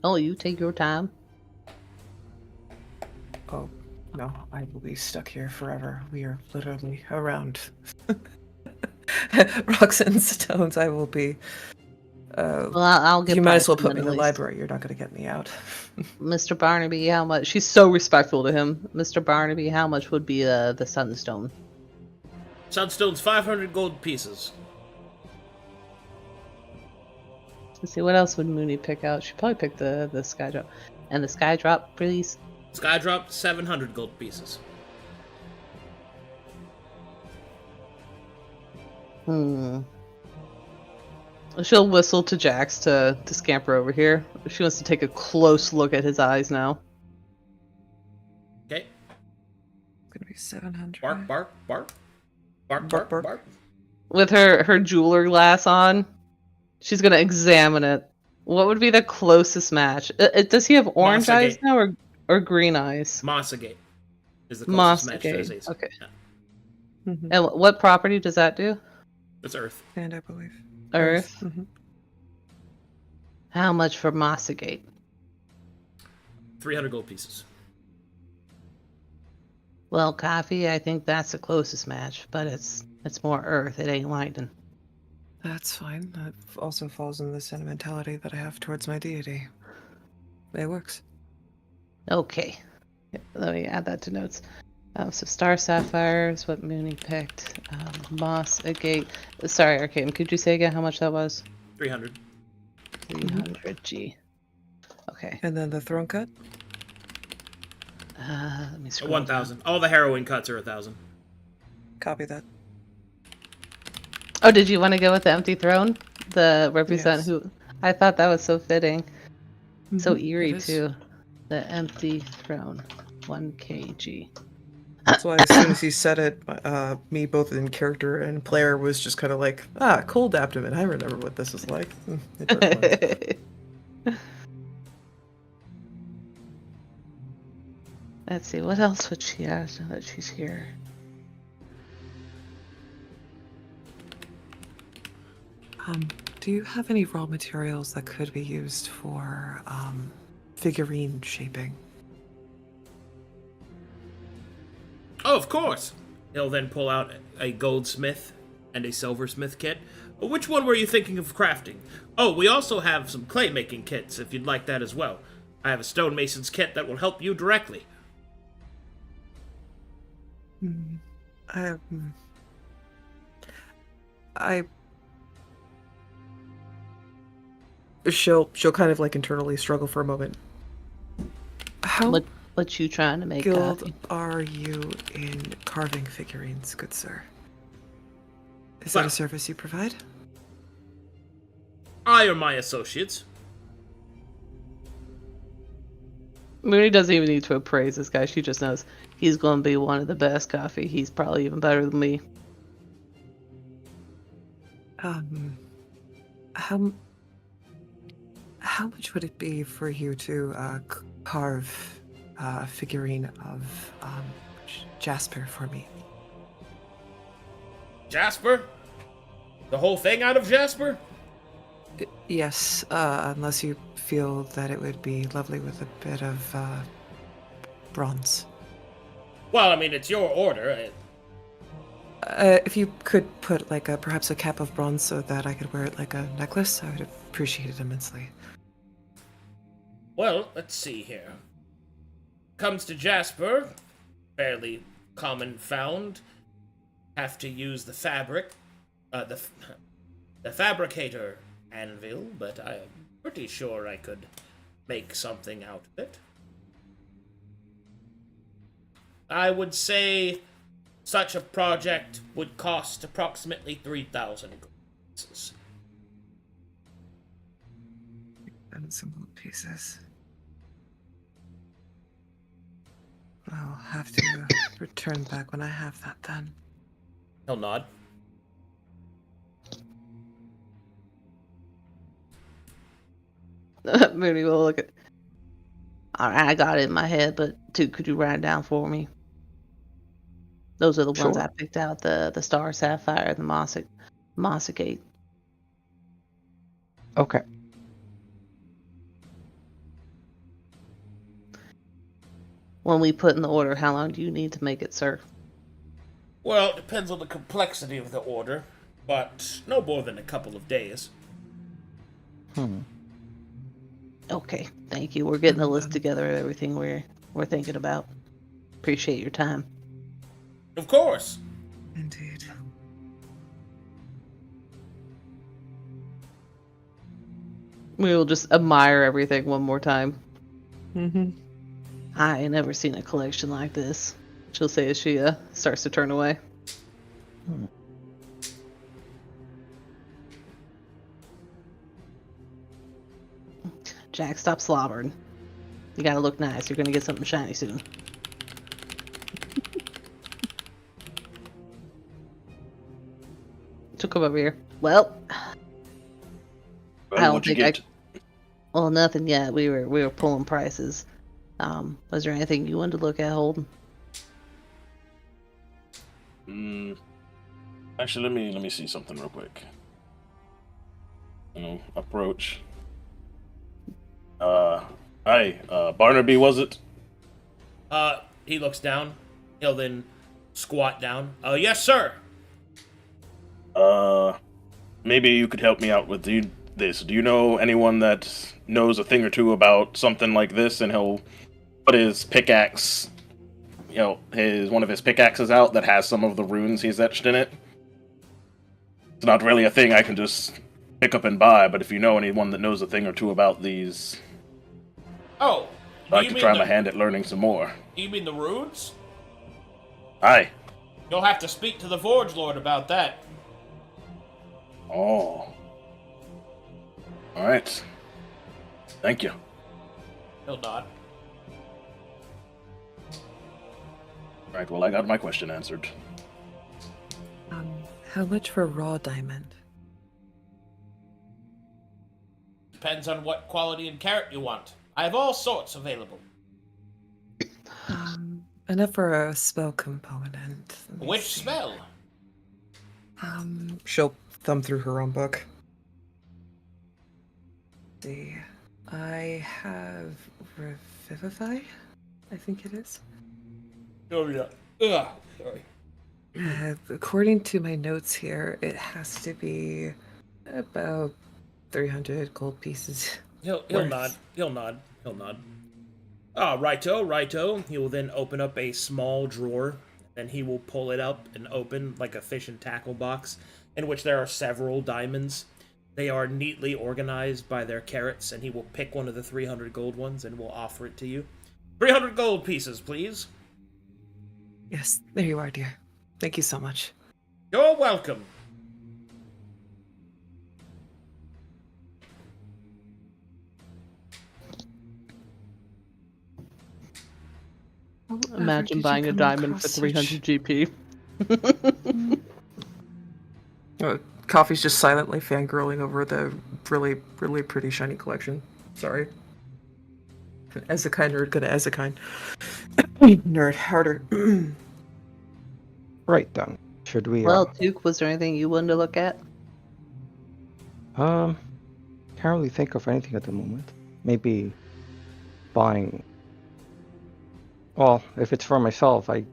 Oh, you take your time. Oh, no, I will be stuck here forever. We are literally around rocks and stones. I will be. Well, I'll get. You might as well Bryson put me in the at least. library. You're not going to get me out. Mr. Barnaby, how much? She's so respectful to him. Mr. Barnaby, how much would be the sunstone? Sunstone's 500 gold pieces. Let's see, what else would Mooney pick out? She'd probably pick the Skydrop. And the Skydrop, please. Skydrop, 700 gold pieces. She'll whistle to Jax to scamper over here. She wants to take a close look at his eyes now. Okay. It's going to be 700. Bark, bark, bark. Bark, Bark, bark, bark. bark. With her jeweler glass on, she's gonna examine it. What would be the closest match? Does he have orange Mossagate. eyes now or green eyes? Mossagate is the closest match to Mossagate. Aziz. Okay. Yeah. Mhm. And what property does that do? It's Earth. And I believe. Earth. Mhm. How much for Mossagate? 300 gold pieces. Well, Coffee, I think that's the closest match, but it's more Earth. It ain't lightning. That's fine. That also falls in the sentimentality that I have towards my deity. It works. Okay. Let me add that to notes. So Star Sapphire is what Mooney picked. Mossagate. Sorry, Arcadum, could you say again how much that was? 300. 300 G. Okay. And then the throne cut? Let me scroll 1,000. All the heroin cuts are 1,000. Copy that. Oh, did you want to go with the empty throne? The represent Yes. who? I thought that was so fitting. So Mhm, eerie, it is. too. The empty throne. 1 kg. That's why as soon as he said it, me both in character and player was just kind of like, cold abdomen. I remember what this is like. It does work. Let's see, what else would she ask now that she's here? Do you have any raw materials that could be used for figurine shaping? Oh, of course. He'll then pull out a goldsmith and a silversmith kit. Which one were you thinking of crafting? Oh, we also have some clay making kits if you'd like that as well. I have a stonemason's kit that will help you directly. She'll kind of like internally struggle for a moment. How What you trying to make skilled coffee? are you in carving figurines, good sir? Is that Well- a service you provide? I or my associates. Mooney doesn't even need to appraise this guy. She just knows he's going to be one of the best coffee. He's probably even better than me. How much would it be for you to carve a figurine of Jasper for me? Jasper? The whole thing out of Jasper? Yes, unless you feel that it would be lovely with a bit of bronze. Well, I mean, it's your order. If you could put like perhaps a cap of bronze so that I could wear it like a necklace, I would appreciate it immensely. Well, let's see here. Comes to Jasper, fairly common found. Have to use the fabric, the fabricator anvil, but I am pretty sure I could make something out of it. I would say such a project would cost approximately 3,000 pieces. And some gold pieces. I'll have to return back when I have that then. He'll nod. Mooney will look at. All right, I got it in my head, but could you write it down for me? Those are the ones Sure. I picked out: the star sapphire, and the mossicate. Okay. When we put in the order, how long do you need to make it, sir? Well, it depends on the complexity of the order, but no more than a couple of days. Okay, thank you. We're getting a list together of everything we're thinking about. Appreciate your time. Of course. Indeed. We will just admire everything one more time. Mm-hmm. I ain't never seen a collection like this. She'll say as she starts to turn away. Jack, stop slobbering. You gotta look nice. You're gonna get something shiny soon. She'll come over here. Well, I don't What'd you think get? well, nothing yet. We were pulling prices. Was there anything you wanted to look at, Holden? Actually, let me see something real quick. Approach. Hi, Barnaby, was it? He looks down. He'll then squat down. Yes, sir. Maybe you could help me out with this. Do you know anyone that knows a thing or two about something like this? And he'll put his pickaxe, one of his pickaxes out that has some of the runes he's etched in it. It's not really a thing I can just pick up and buy, but if you know anyone that knows a thing or two about these, Oh, I could try my hand at learning some more. You mean the runes? Aye. You'll have to speak to the Forge Lord about that. Oh. Alright. Thank you. He'll nod. Alright, well, I got my question answered. How much for raw diamond? Depends on what quality and carat you want. I have all sorts available. Enough for a spell component. Let me Which see. spell? She'll thumb through her own book. Let's see. I have Revivify, I think it is. Oh, yeah. Ugh, sorry. According to my notes here, it has to be about 300 gold pieces. He'll worth. nod. He'll nod. Ah, righto. He will then open up a small drawer. Then he will pull it up and open like a fish and tackle box, in which there are several diamonds. They are neatly organized by their carats, and he will pick one of the 300 gold ones and will offer it to you. 300 gold pieces, please. Yes, there you are, dear. Thank you so much. You're welcome. Imagine buying a diamond for 300 GP. Coffee's just silently fangirling over the really, really pretty shiny collection. Sorry. Ezekiel nerd gonna Ezekiel. Nerd harder. Right then. Should we? Well, Duke, was there anything you wanted to look at? Can't really think of anything at the moment. Maybe buying. Well, if it's for myself, I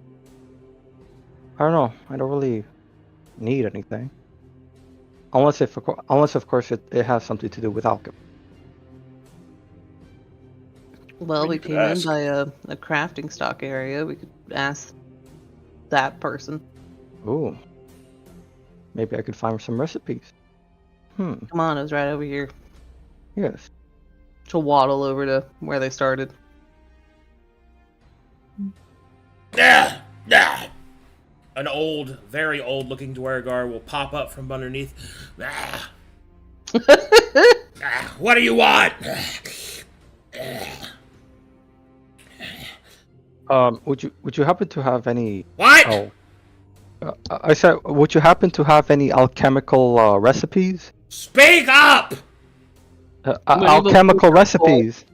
don't know. I don't really need anything. Unless of course it has something to do with alchemy. Well, we could came in ask. by a crafting stock area. We could ask that person. Ooh. Maybe I could find some recipes. Come on, it was right over here. Yes. To waddle over to where they started. An old, very old-looking Dwargar will pop up from underneath. What do you want? Would you happen to have any? What? Oh, I said, would you happen to have any alchemical recipes? Speak up! Alchemical recipes.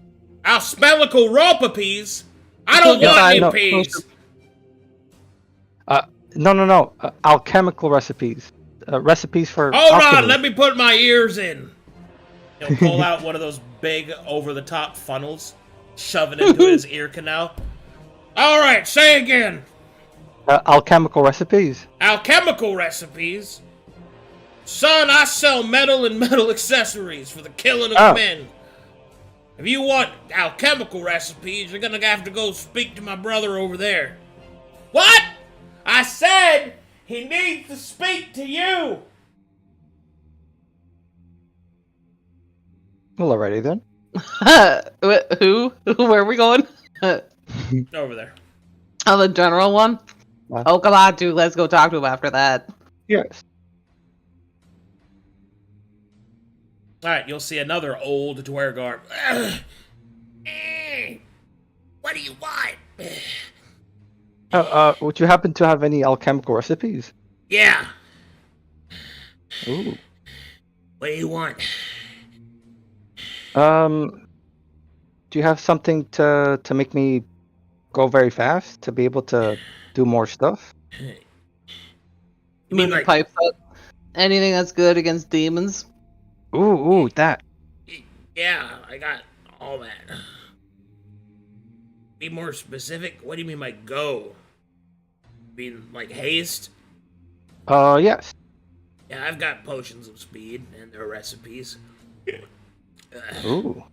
Alchemical ropapies? I don't Yeah, want any no, peas. No. Alchemical recipes. Recipes for. Hold alchemy. on, let me put my ears in. He'll pull out one of those big, over-the-top funnels, shove it into his ear canal. All right, say again. Alchemical recipes. Alchemical recipes? Son, I sell metal and metal accessories for the killing of men. If you want alchemical recipes, you're gonna have to go speak to my brother over there. What? I said he needs to speak to you. Well, alrighty then. Who? Where are we going? Over there. Oh, the general one? What? Oh, come on, dude. Let's go talk to him after that. Yes. Alright, you'll see another old Dwargar. What do you want? Would you happen to have any alchemical recipes? Yeah. Ooh. What do you want? Do you have something to make me go very fast to be able to do more stuff? You mean Moving like pipes up. Anything that's good against demons? Ooh, that. yeah, I got all that. Be more specific? What do you mean by go? You mean like haste? Yes. Yeah, I've got potions of speed and their recipes. Ooh.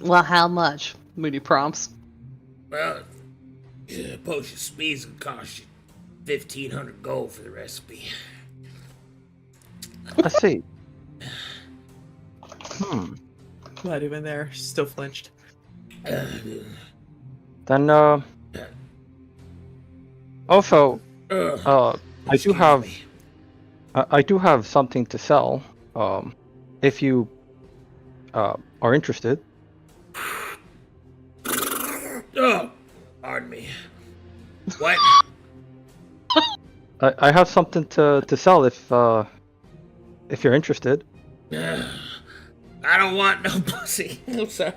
Well, how much? Moody prompts. Well, potion of speed's gonna cost you 1,500 gold for the recipe. I see. Not even there. Still flinched. Then, also, I do have, I do have something to sell. If you, are interested. Oh, pardon me. What? I have something to sell if you're interested. I don't want no pussy. I'm sorry.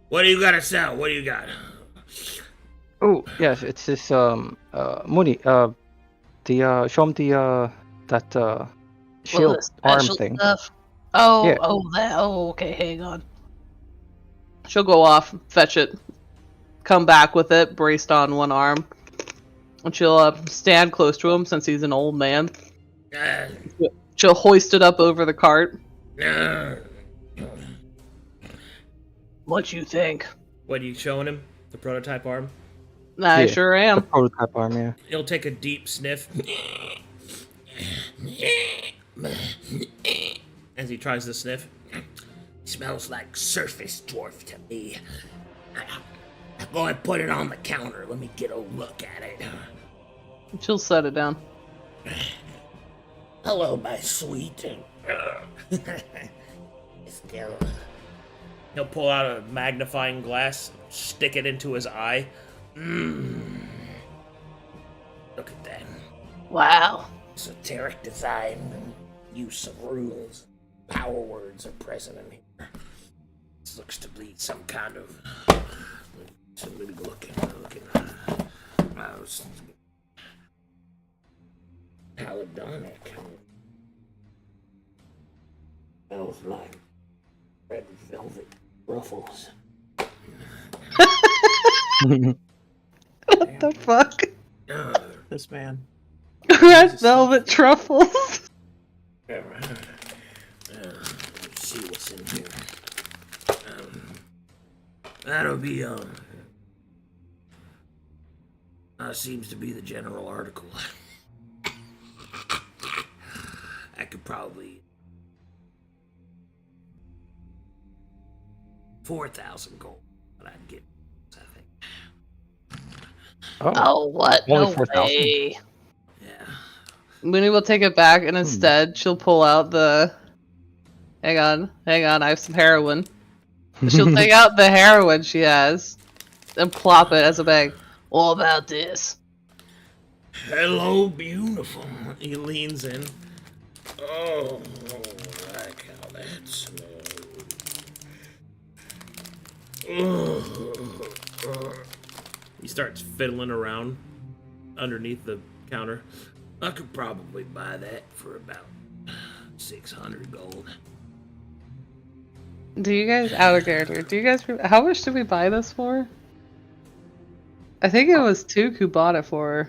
What do you gotta sell? What do you got? Oh yes, it's this Mooney. Show him that Well, shield the arm special thing. stuff. Oh, Yeah. okay, hang on. She'll go off, fetch it, come back with it, braced on one arm. And she'll stand close to him since he's an old man. Uh, She'll hoist it up over the cart. uh, What you think? what are you showing him? The prototype arm? I Yeah. sure The am. prototype arm, yeah. He'll take a deep sniff as he tries to sniff. Smells like surface dwarf to me. Go and put it on the counter. Let me get a look at it. She'll set it down. Hello, my sweet. Still. He'll pull out a magnifying glass, stick it into his eye. Look at that. Wow. Esoteric design and use of rules. Power words are present in here. This looks to be some kind of. So let me look at Paladonic. Smells like red velvet ruffles. What the fuck? This man. Red velvet truffles. Let's see what's in here. That'll be seems to be the general article. I could probably 4,000 gold, but I'd get. I think. Oh, what? Only No 4,000. way. Yeah. Mooney will take it back, and instead she'll pull out the. Hang on, I have some heroin. She'll take out the heroin she has and plop it as a bag. All about this. Hello, beautiful. He leans in. Oh, I like how that smells. He starts fiddling around underneath the counter. I could probably buy that for about 600 gold. Do you guys, out of character, how much did we buy this for? I think it was Took who bought it for.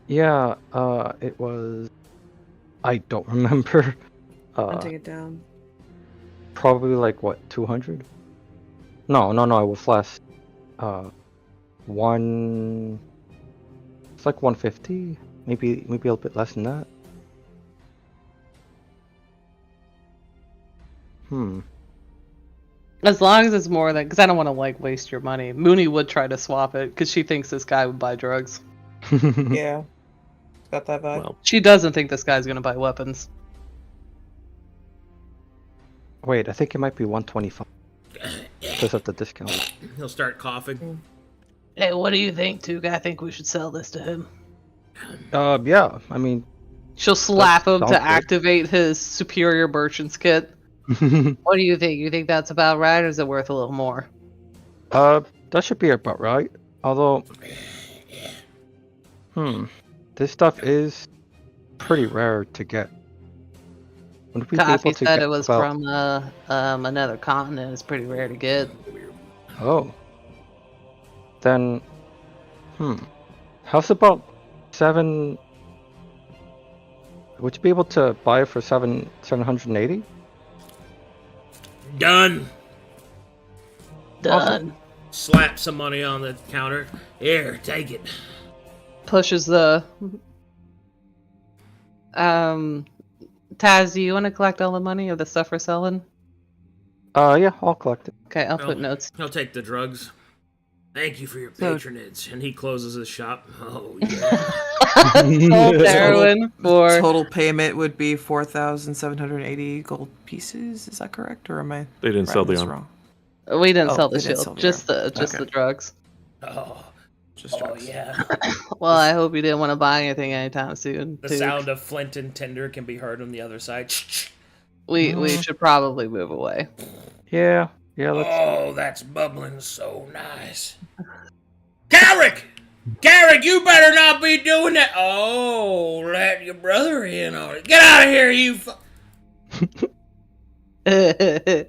Yeah, it was. I don't remember. I'll take it down. Probably like what, 200? No, it was less. One. It's like 150, maybe a little bit less than that. As long as it's more than, because I don't want to like waste your money. Mooney would try to swap it because she thinks this guy would buy drugs. Yeah. Got that vibe. Well, She doesn't think this guy's gonna buy weapons. Wait, I think it might be 125 because of the discount. He'll start coughing. Hey, what do you think, Took? I think we should sell this to him. Yeah, I mean, She'll slap him sounds to good. activate his superior merchant's kit. What do you think? You think that's about right, or is it worth a little more? that should be about right. Although, this stuff is pretty rare to get. Would we be Coffee able to said get it was about- from another continent. It's pretty rare to get. Oh. Then, how's about 7? Would you be able to buy it for 780? Done. Done. Slap some money on the counter. Here, take it. Pushes the. Taz, do you want to collect all the money of the stuff we're selling? Yeah, I'll collect it. Okay, I'll put Oh. notes. He'll take the drugs. Thank you for your So- patronage. And he closes his shop. Oh, yeah. Sold heroin for. Total payment would be 4,780 gold pieces. Is that correct, or am I? they didn't sell the this arm. wrong? We didn't Oh, sell the they didn't shield, sell the just arm. the Okay. drugs. Oh, Just drugs. yeah. Well, I hope you didn't want to buy anything anytime soon. The Took. sound of flint and tinder can be heard on the other side. We should probably move away. Yeah, let's. Oh, that's bubbling so nice. Garrick! Garrick, you better not be doing that. Oh, let your brother in on it. Get out of here, you Where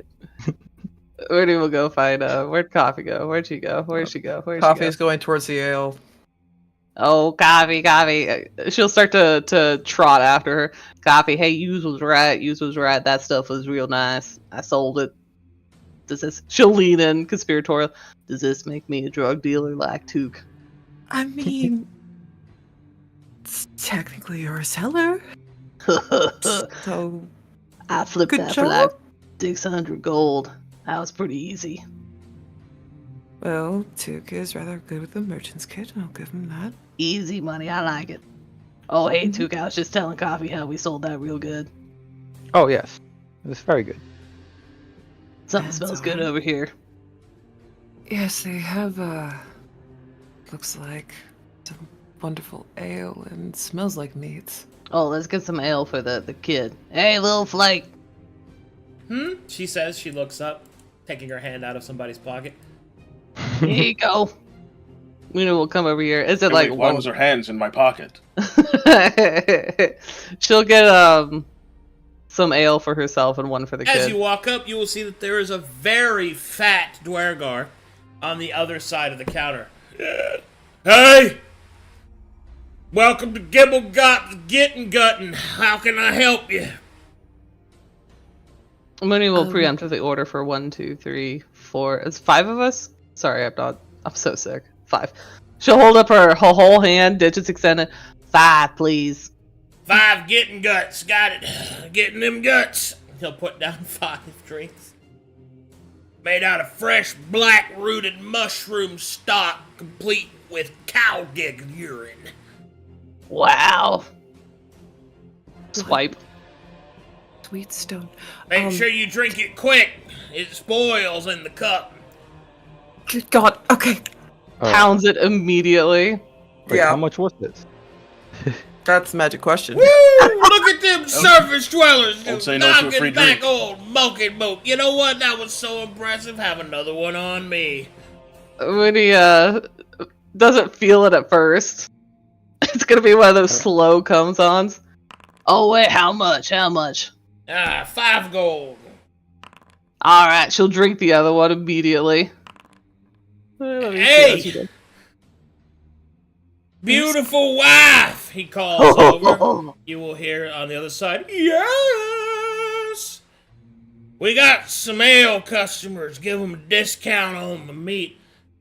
do we go find where'd Coffee go? Where'd she go? Where'd she go? Where'd Coffee she is going towards the ale. go? Oh, Coffee. She'll start to trot after her. Coffee, hey, yous was right. Yous was right. That stuff was real nice. I sold it. She'll lean in, conspiratorial. Does this make me a drug dealer like Took? I mean, technically you're a seller, so I flipped Good that for like job. 600 gold. That was pretty easy. well, Took is rather good with the merchant's kit. I'll give him that. Easy money. I like it. Oh, hey, Took, I was just telling Coffee how we sold that real good. Oh yes, it was very good. Something That's smells good alright. over here. Yes, they have, looks like some wonderful ale and smells like meats. Oh, let's get some ale for the kid. Hey, little Flake. She says. She looks up, taking her hand out of somebody's pocket. Here you go. We'll come over here. Is it Hey, like wait, why one? was her hands in my pocket? She'll get some ale for herself and one for the As kid. you walk up, you will see that there is a very fat Dwergar on the other side of the counter. Hey! Welcome to Gibblegot's Getting Guttin'. How can I help you? Mooney will preemptively order for 1, 2, 3, 4. It's 5 of us? Sorry, I'm so sick. 5. She'll hold up her whole hand, digits extended. 5, please. 5 getting guts. Got it. Getting them guts. He'll put down 5 drinks. Made out of fresh black-rooted mushroom stock, complete with cow gig urine. Wow. Swipe. Sweet stone. Make sure you drink it quick. It spoils in the cup. Good God. Okay. Pounds it immediately. Wait, Yeah. how much was this? That's the magic question. Woo! Look at them surface dwellers Don't just say no to a knocking free back drink. old Monkey Boat. You know what? That was so impressive. Have another one on me. Mooney doesn't feel it at first. It's gonna be one of those slow comes-ons. Oh wait, how much? How much? 5 gold. Alright, she'll drink the other one immediately. Let me see Hey! what she does. Beautiful wife, he calls over. You will hear on the other side, yes! We got some ale customers. Give them a discount on the meat.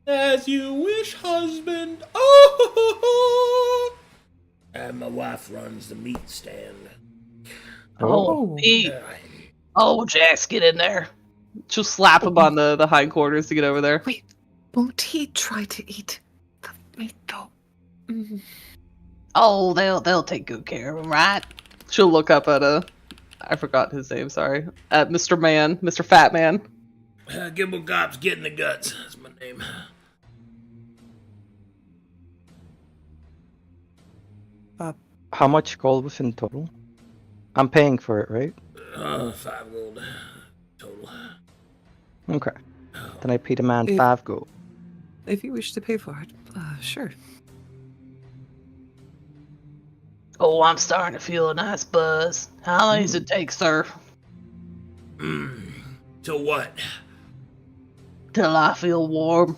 As you wish, husband. Oh! And my wife runs the meat stand. Oh, Pete. Oh, Jax, get in there. She'll slap him on the hindquarters to get over there. Wait, won't he try to eat the meat though? Oh, they'll take good care of him, right? She'll look up at I forgot his name, sorry. At Mr. Man, Mr. Fat Man. Gibblegop's getting the guts. That's my name. How much gold was in total? I'm paying for it, right? 5 gold total. Okay. Then I pay the man If- 5 gold. If you wish to pay for it, sure. Oh, I'm starting to feel a nice buzz. How long does it take, sir? To what? Till I feel warm.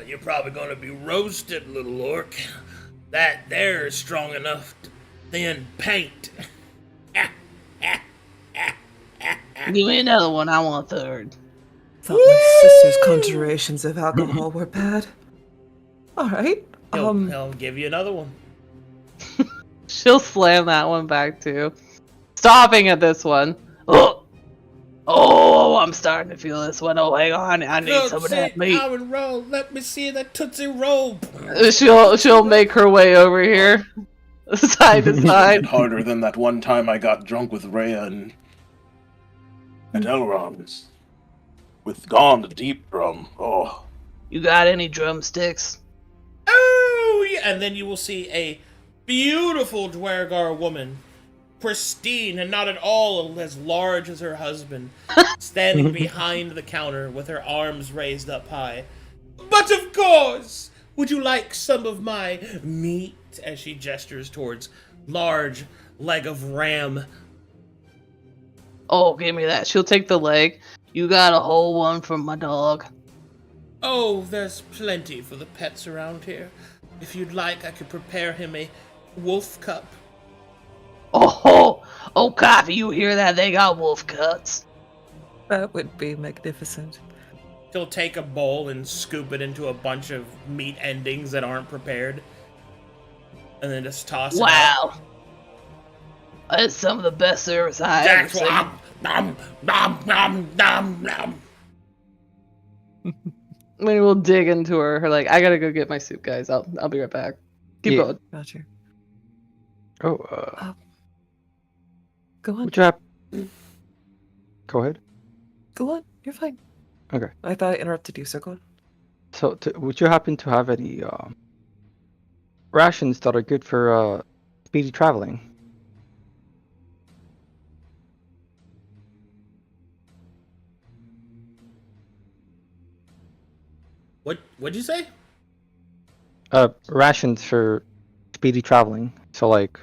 You're probably gonna be roasted, little orc. That there is strong enough to thin paint. Give me another one, I want a third. Thought my sister's conjurations of alcohol were bad. Alright. He'll give you another one. She'll slam that one back too. Stopping at this one. Oh, I'm starting to feel this one. Oh, hang on, I need some of that meat. and roll. Let me see that Tootsie Roll. She'll make her way over here, side to It's side. harder than that one time I got drunk with Rhea and at Elrond's. With Gone, the deep drum. Oh. You got any drumsticks? Oh, yeah. And then you will see a beautiful Dwergar woman, pristine and not at all as large as her husband, standing behind the counter with her arms raised up high. But of course, would you like some of my meat? As she gestures towards large leg of ram. Oh, give me that. She'll take the leg. You got a whole one from my dog. Oh, there's plenty for the pets around here. If you'd like, I could prepare him a wolf cup. Oh, Coffee, you hear that? They got wolf cuts. That would be magnificent. He'll take a bowl and scoop it into a bunch of meat endings that aren't prepared. And then just toss it out. Wow. That's some of the best service I ever Jack, seen. nom, nom, nom, nom, nom. Maybe we'll dig into her. Like, I gotta go get my soup, guys. I'll be right back. Keep Yeah. going. Gotcha. Oh, Go on. would you have... Go ahead. Go on. You're fine. Okay. I thought I interrupted you, so go on. So, would you happen to have any rations that are good for speedy traveling? What'd you say? Rations for speedy traveling. So like,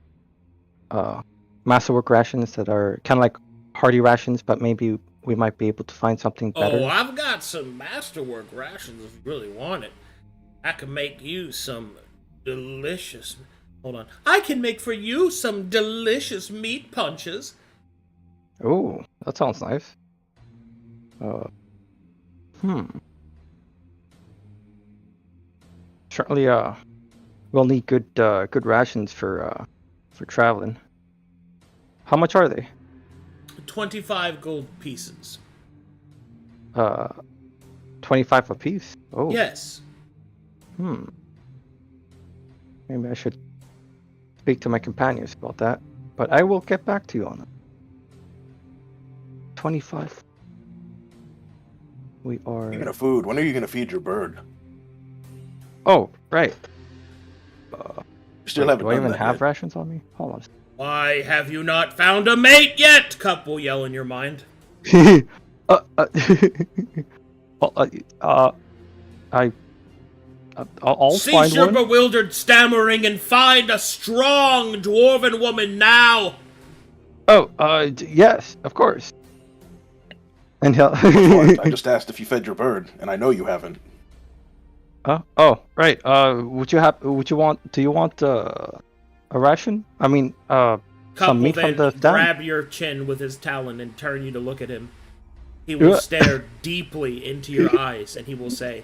masterwork rations that are kind of like hearty rations, but maybe we might be able to find something better. Oh, I've got some masterwork rations if you really want it. I can make you some delicious... Hold on. I can make for you some delicious meat punches. Oh, that sounds nice. Certainly, we'll need good rations for traveling. How much are they? 25 gold pieces. 25 apiece. Oh. Yes. Maybe I should speak to my companions about that. But I will get back to you on it. 25. We are... Speaking of food, when are you going to feed your bird? Oh, right. You still haven't Do I done even that have yet. rations on me? Hold on. Why have you not found a mate yet? Cup will yell in your mind. I'll Cease find your one. bewildered stammering and find a strong dwarven woman now. Oh, yes, of course. And he'll... What? I just asked if you fed your bird, and I know you haven't. Oh, right. Do you want a ration? I mean, Cup some will meat then from the stand? grab your chin with his talon and turn you to look at him. He will stare deeply into your eyes, and he will say,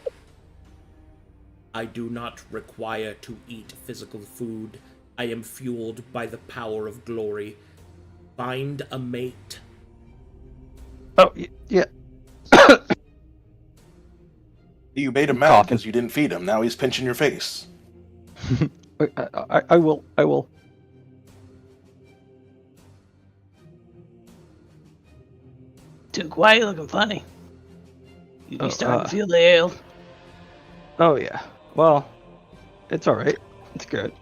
I do not require to eat physical food. I am fueled by the power of glory. Find a mate. Oh, yeah. You made him mad Talking. because you didn't feed him. Now he's pinching your face. I will. Duke, why are you looking funny? You Oh, starting to feel the ale? Oh, yeah. Well, it's alright. It's good.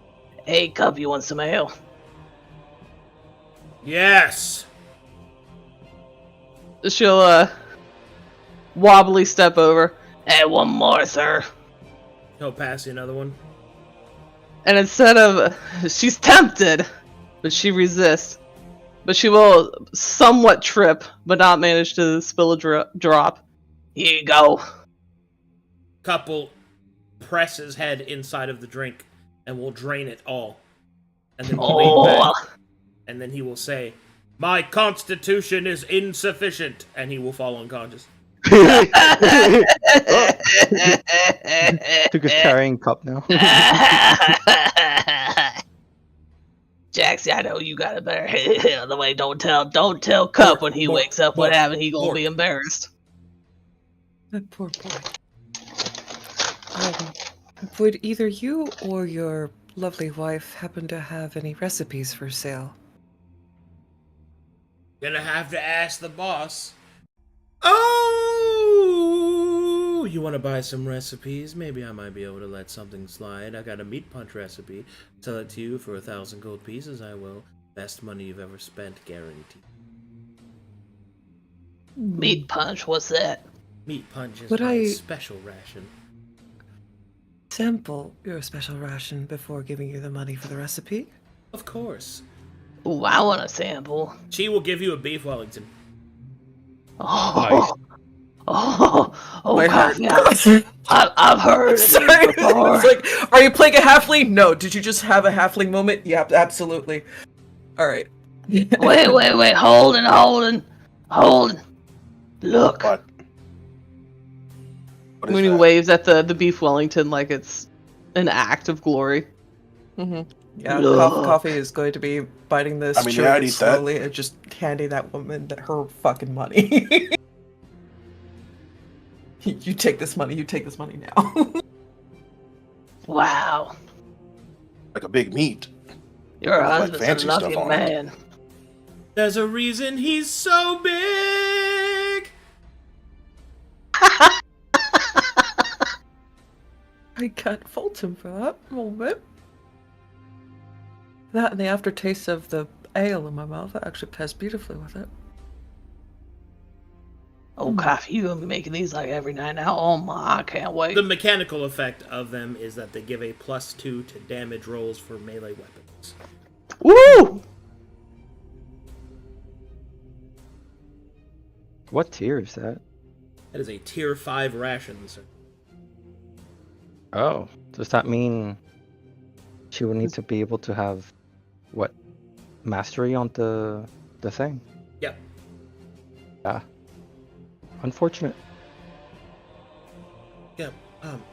Hey, Cup, you want some ale? Yes. She'll, wobbly step over. Hey, one more, sir. He'll pass you another one. And instead of... She's tempted, but she resists. But she will somewhat trip, but not manage to spill a drop. Here you go. Couple press his head inside of the drink and will drain it all. And then lean back. And then he will say, my constitution is insufficient. And he will fall unconscious. Took his carrying cup now. Jaxie, I know you got a better on the way. Don't tell Cup when he wakes up what happened. He gonna be embarrassed. That poor boy. Would either you or your lovely wife happen to have any recipes for sale? Gonna have to ask the boss. Oh, you want to buy some recipes? Maybe I might be able to let something slide. I got a meat punch recipe. Sell it to you for 1,000 gold pieces. I will. Best money you've ever spent, guaranteed. Meat punch? What's that? Meat punch is Would my I- special ration. Sample your special ration before giving you the money for the recipe? Of course. Ooh, I want a sample. She will give you a beef Wellington. Oh, oh, My heart. coffee. I've heard of Sorry. you before. It's like, are you playing a halfling? No. Did you just have a halfling moment? Yeah, absolutely. All right. Wait, holding. Look. What? What is Mooney that? waves at the beef Wellington like it's an act of glory. Mm-hmm. Yeah, Look. coffee is going to be biting this I mean, yeah, I'd eat that. slowly and just handing that woman her fucking money. You take this money. You take this money now. Wow. Like a big meat. Your Like husband's fancy a lucky stuff on it. man. There's a reason he's so big. I can't fault him for that a little bit. That and the aftertaste of the ale in my mouth, that actually pairs beautifully with it. Oh, coffee, you gonna be making these like every night now? Oh my, I can't wait. The mechanical effect of them is that they give a +2 to damage rolls for melee weapons. Woo! What tier is that? That is a tier 5 ration, sir. Oh, does that mean she would need to be able to have what mastery on the thing? Yep. Yeah. Unfortunate. Yep.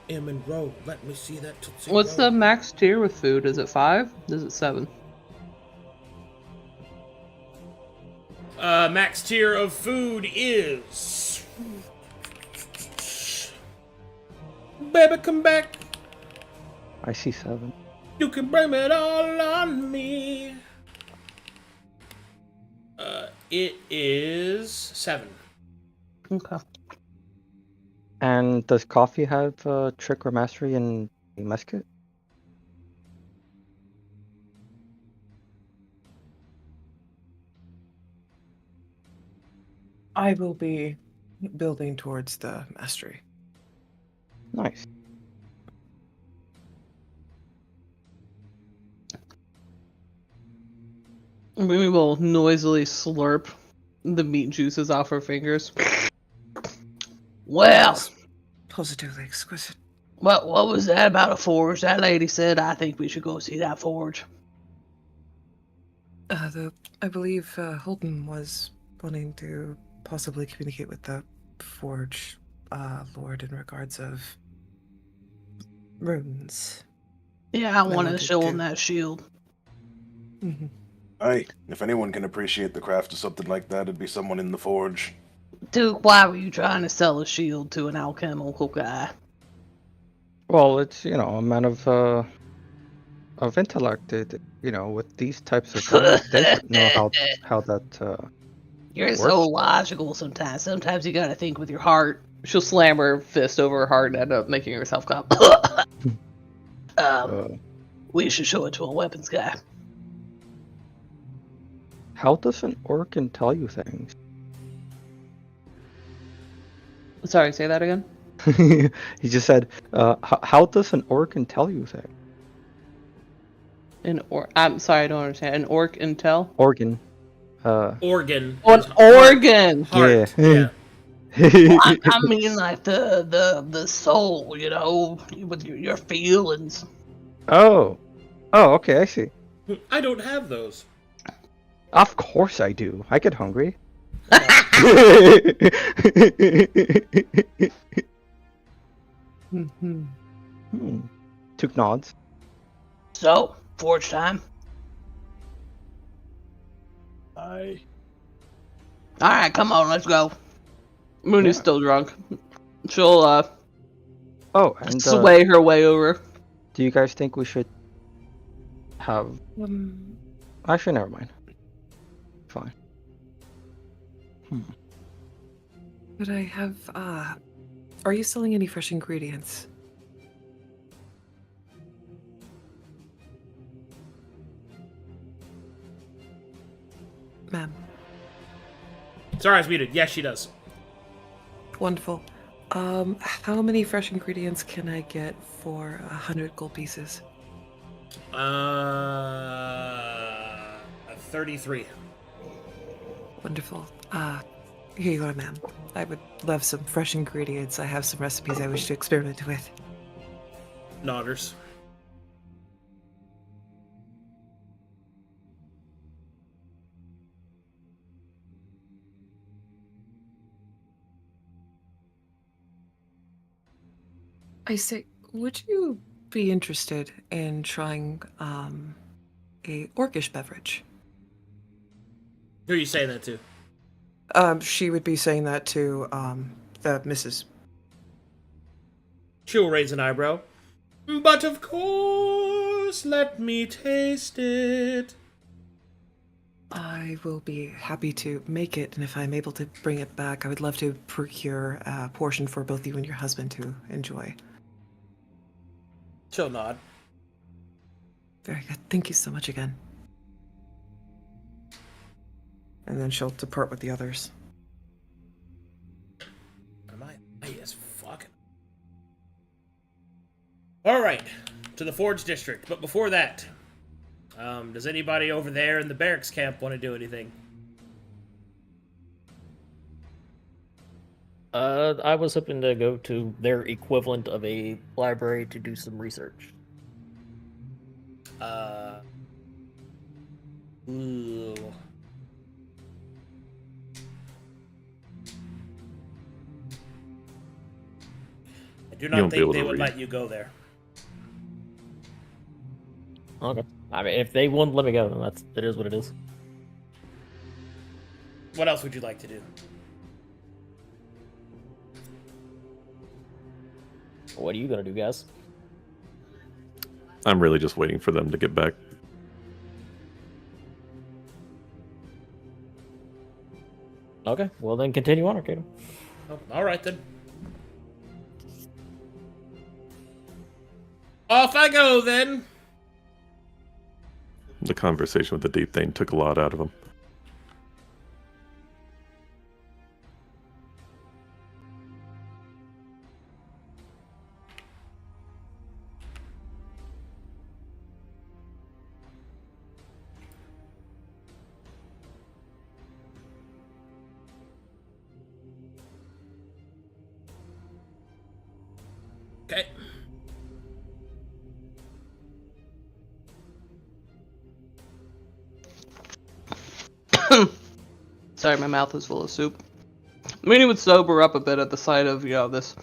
M and roll. Let me see that Tootsie What's the roll. max tier with food? Is it 5? Is it 7? Max tier of food is... Baby, come back. I see 7. You can blame it all on me. It is 7. Okay. And does coffee have trick or mastery in the musket? I will be building towards the mastery. Nice. We will noisily slurp the meat juices off her fingers. Well, Positively exquisite. what was that about a forge? That lady said, I think we should go see that forge. I believe Holden was wanting to possibly communicate with the Forge Lord in regards of runes. Yeah, I wanted to wanted show him to- that shield. Mm-hmm. Aye, if anyone can appreciate the craft of something like that, it'd be someone in the forge. Duke, why were you trying to sell a shield to an alchemical guy? Well, it's a man of intellect. With these types of guys, they would know how that. You're so logical sometimes. Sometimes you gotta think with your heart. She'll slam her fist over her heart and end up making herself come. We should show it to a weapons guy. How does an orc tell you things? Sorry, say that again? He just said, how does an orc tell you things? I'm sorry, I don't understand. An orc intel? Organ. Organ. An organ! Heart. Yeah. Yeah. I mean, like the soul, with your feelings. Oh, okay, I see. I don't have those. Of course I do. I get hungry. Took nods. So, forge time. Aye. All right, come on, let's go. Mooney's still drunk. She'll Oh, and sway her way over. do you guys think we should have? Actually, never mind. Fine. But I have, are you selling any fresh ingredients? Ma'am. Sorry, I was muted. Yes, she does. Wonderful. How many fresh ingredients can I get for 100 gold pieces? 33. Wonderful. Here you are, ma'am. I would love some fresh ingredients. I have some recipes I wish to experiment with. Nodders. I say, would you be interested in trying a orcish beverage? Who are you saying that to? She would be saying that to the Mrs. She will raise an eyebrow. But of course, let me taste it. I will be happy to make it, and if I'm able to bring it back, I would love to procure a portion for both you and your husband to enjoy. She'll nod. Very good. Thank you so much again. And then she'll depart with the others. Am I? Yes, fucking. All right, to the Forge District. But before that, does anybody over there in the barracks camp want to do anything? I was hoping to go to their equivalent of a library to do some research. Ooh. I do not won't be think able they to would read. let you go there. Okay. I mean, if they won't let me go, then it is what it is. What else would you like to do? What are you gonna do, guys? I'm really just waiting for them to get back. Okay, well then continue on, Arcadum. Oh, all right then. Off I go then. The conversation with the deep thing took a lot out of him. Okay. Sorry, my mouth is full of soup. I mean, he would sober up a bit at the sight of, this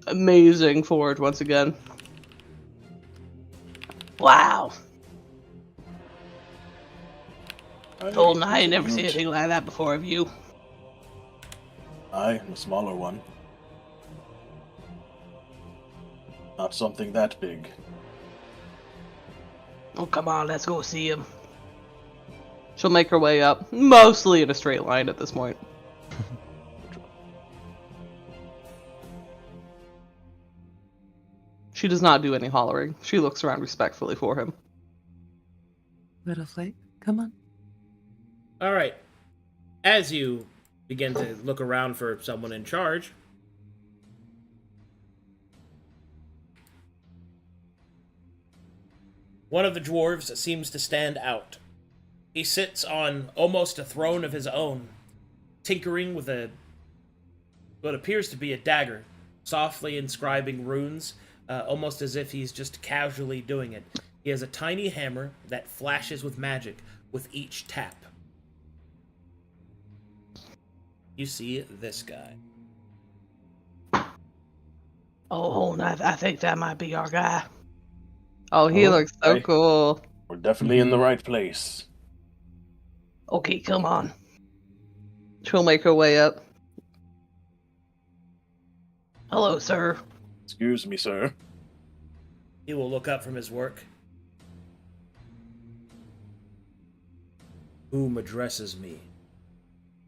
amazing forge once again. Wow. Golden, I ain't never seen anything like that before of you. I am a smaller one. Not something that big. Oh, come on, let's go see him. She'll make her way up, mostly in a straight line at this point. She does not do any hollering. She looks around respectfully for him. Little Flake, come on. All right. As you begin to look around for someone in charge, one of the dwarves seems to stand out. He sits on almost a throne of his own, tinkering with what appears to be a dagger, softly inscribing runes, almost as if he's just casually doing it. He has a tiny hammer that flashes with magic with each tap. You see this guy. Oh, I think that might be our guy. Oh, he Oh, looks so okay. cool. We're definitely in the right place. Okay, come on. She'll make her way up. Hello, sir. Excuse me, sir. He will look up from his work. Whom addresses me?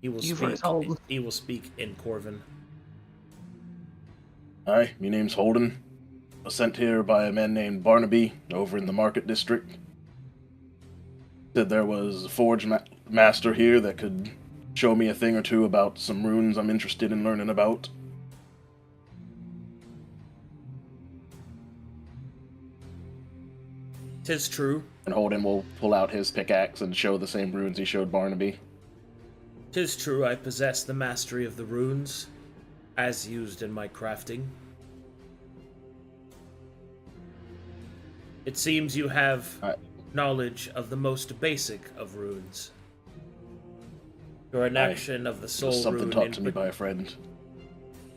He will You speak. first, Holden. He will speak in Corvin. Hi, my name's Holden. I was sent here by a man named Barnaby over in the Market District. Said there was a forge master here that could show me a thing or two about some runes I'm interested in learning about. Tis true. And Holden will pull out his pickaxe and show the same runes he showed Barnaby. 'Tis true I possess the mastery of the runes, as used in my crafting. It seems you have knowledge of the most basic of runes. Your enaction of the soul Something rune taught to me by a friend.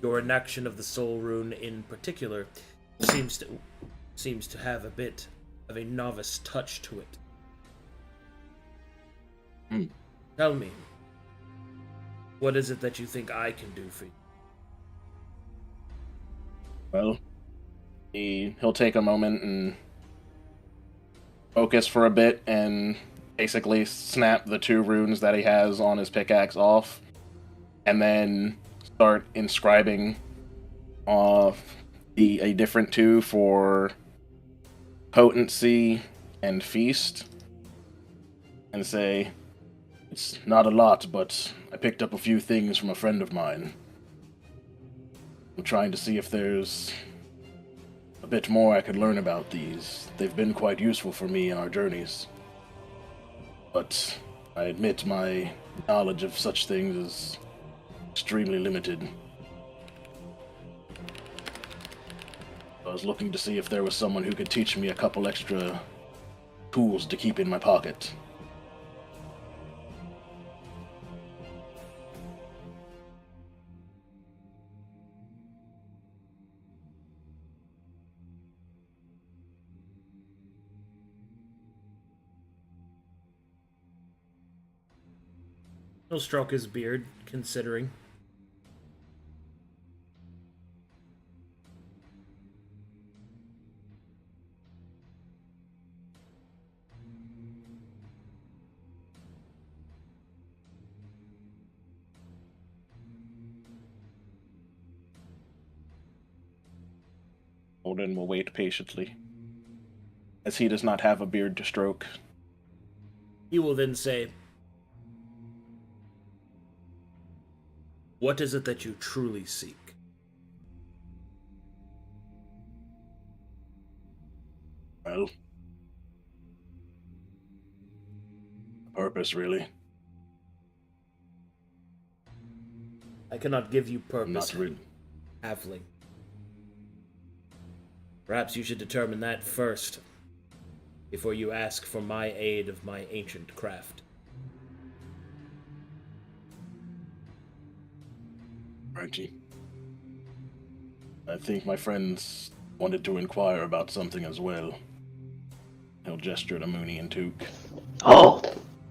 Your enaction of the soul rune in particular seems to have a bit of a novice touch to it. Tell me, what is it that you think I can do for you? Well, he'll take a moment and focus for a bit and basically snap the 2 runes that he has on his pickaxe off, and then start inscribing a different 2 for potency and feast, and say, "It's not a lot, but I picked up a few things from a friend of mine. I'm trying to see if there's a bit more I could learn about these. They've been quite useful for me in our journeys. But I admit my knowledge of such things is extremely limited. I was looking to see if there was someone who could teach me a couple extra tools to keep in my pocket." He'll stroke his beard, considering. Odin will wait patiently, as he does not have a beard to stroke. He will then say, "What is it that you truly seek?" Well, purpose, really. I cannot give you purpose, Not really. halfling. Perhaps you should determine that first, before you ask for my aid of my ancient craft. Righty. I think my friends wanted to inquire about something as well. He'll gesture to Mooney and Took. Oh!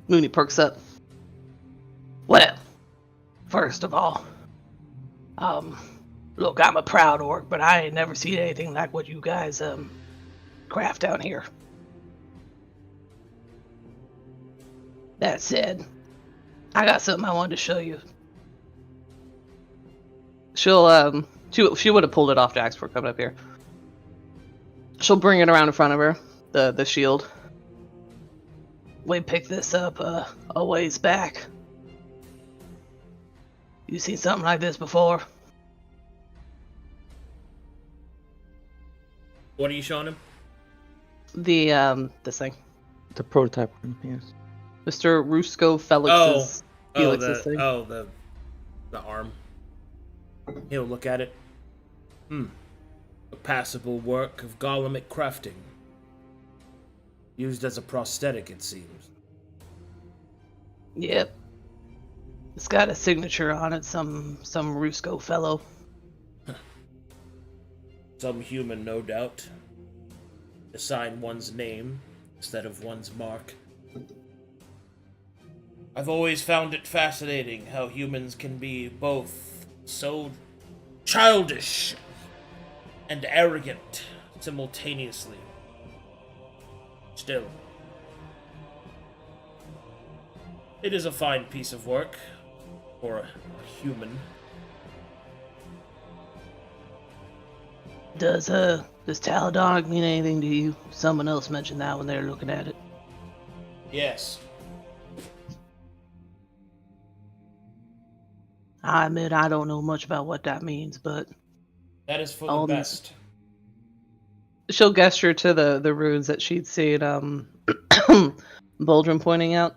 Mooney perks up. Well, first of all, look, I'm a proud orc, but I ain't never seen anything like what you guys, craft down here. That said, I got something I wanted to show you. She would have pulled it off Jax for coming up here. She'll bring it around in front of her, the shield. We picked this up a ways back. You seen something like this before? What are you showing him? This thing. The prototype one, yes. Mr. Rusko Felix's Felix's thing. the arm. He'll look at it. A passable work of golemic crafting. Used as a prosthetic, it seems. Yep. It's got a signature on it, some Rusko fellow. Some human, no doubt. To sign one's name instead of one's mark. I've always found it fascinating how humans can be both so childish and arrogant simultaneously. Still, it is a fine piece of work for a human. Does Taladonic mean anything to you? Someone else mentioned that when they were looking at it. Yes. I admit I don't know much about what that means, but That is for the best. she'll gesture to the runes that she'd seen Boldrin pointing out.